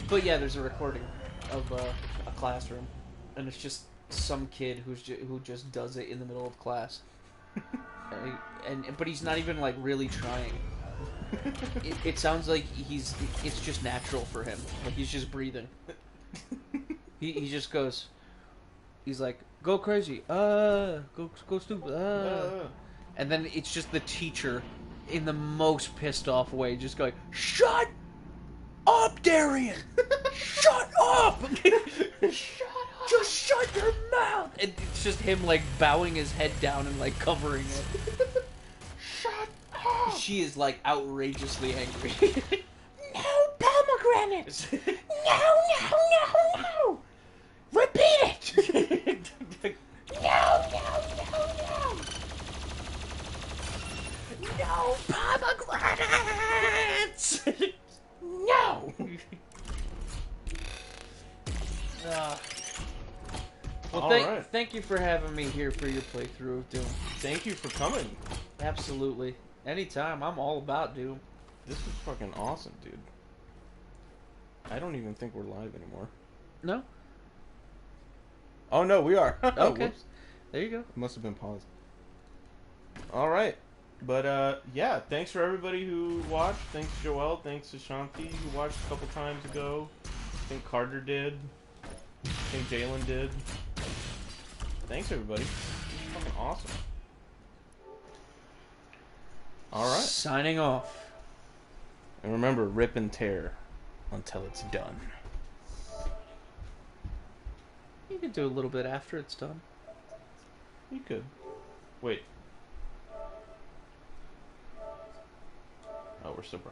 But yeah, there's a recording of a classroom, and it's just some kid who just does it in the middle of class, but he's not even like really trying. It sounds like it's just natural for him, like he's just breathing. He just goes, he's like, go crazy, go stupid, and then it's just the teacher in the most pissed off way, just going, shut up, Darian! Shut up! Shut up! Just shut your mouth! And it's just him like bowing his head down and like covering it. Shut up! She is like outrageously angry. No pomegranates! No! Repeat it! No! No pomegranates! No! Well, Alright. thank you for having me here for your playthrough of Doom. Thank you for coming. Absolutely. Anytime. I'm all about Doom. This was fucking awesome, dude. I don't even think we're live anymore. No? Oh, no, we are. Okay. Whoops. There you go. It must have been paused. Alright. But, yeah, thanks for everybody who watched. Thanks, Joel. Thanks, Ashanti, who watched a couple times ago. I think Carter did. I think Jalen did. Thanks, everybody. This is fucking awesome. Alright. Signing off. And remember, rip and tear until it's done. You can do a little bit after it's done. You could. Wait. Oh, we're still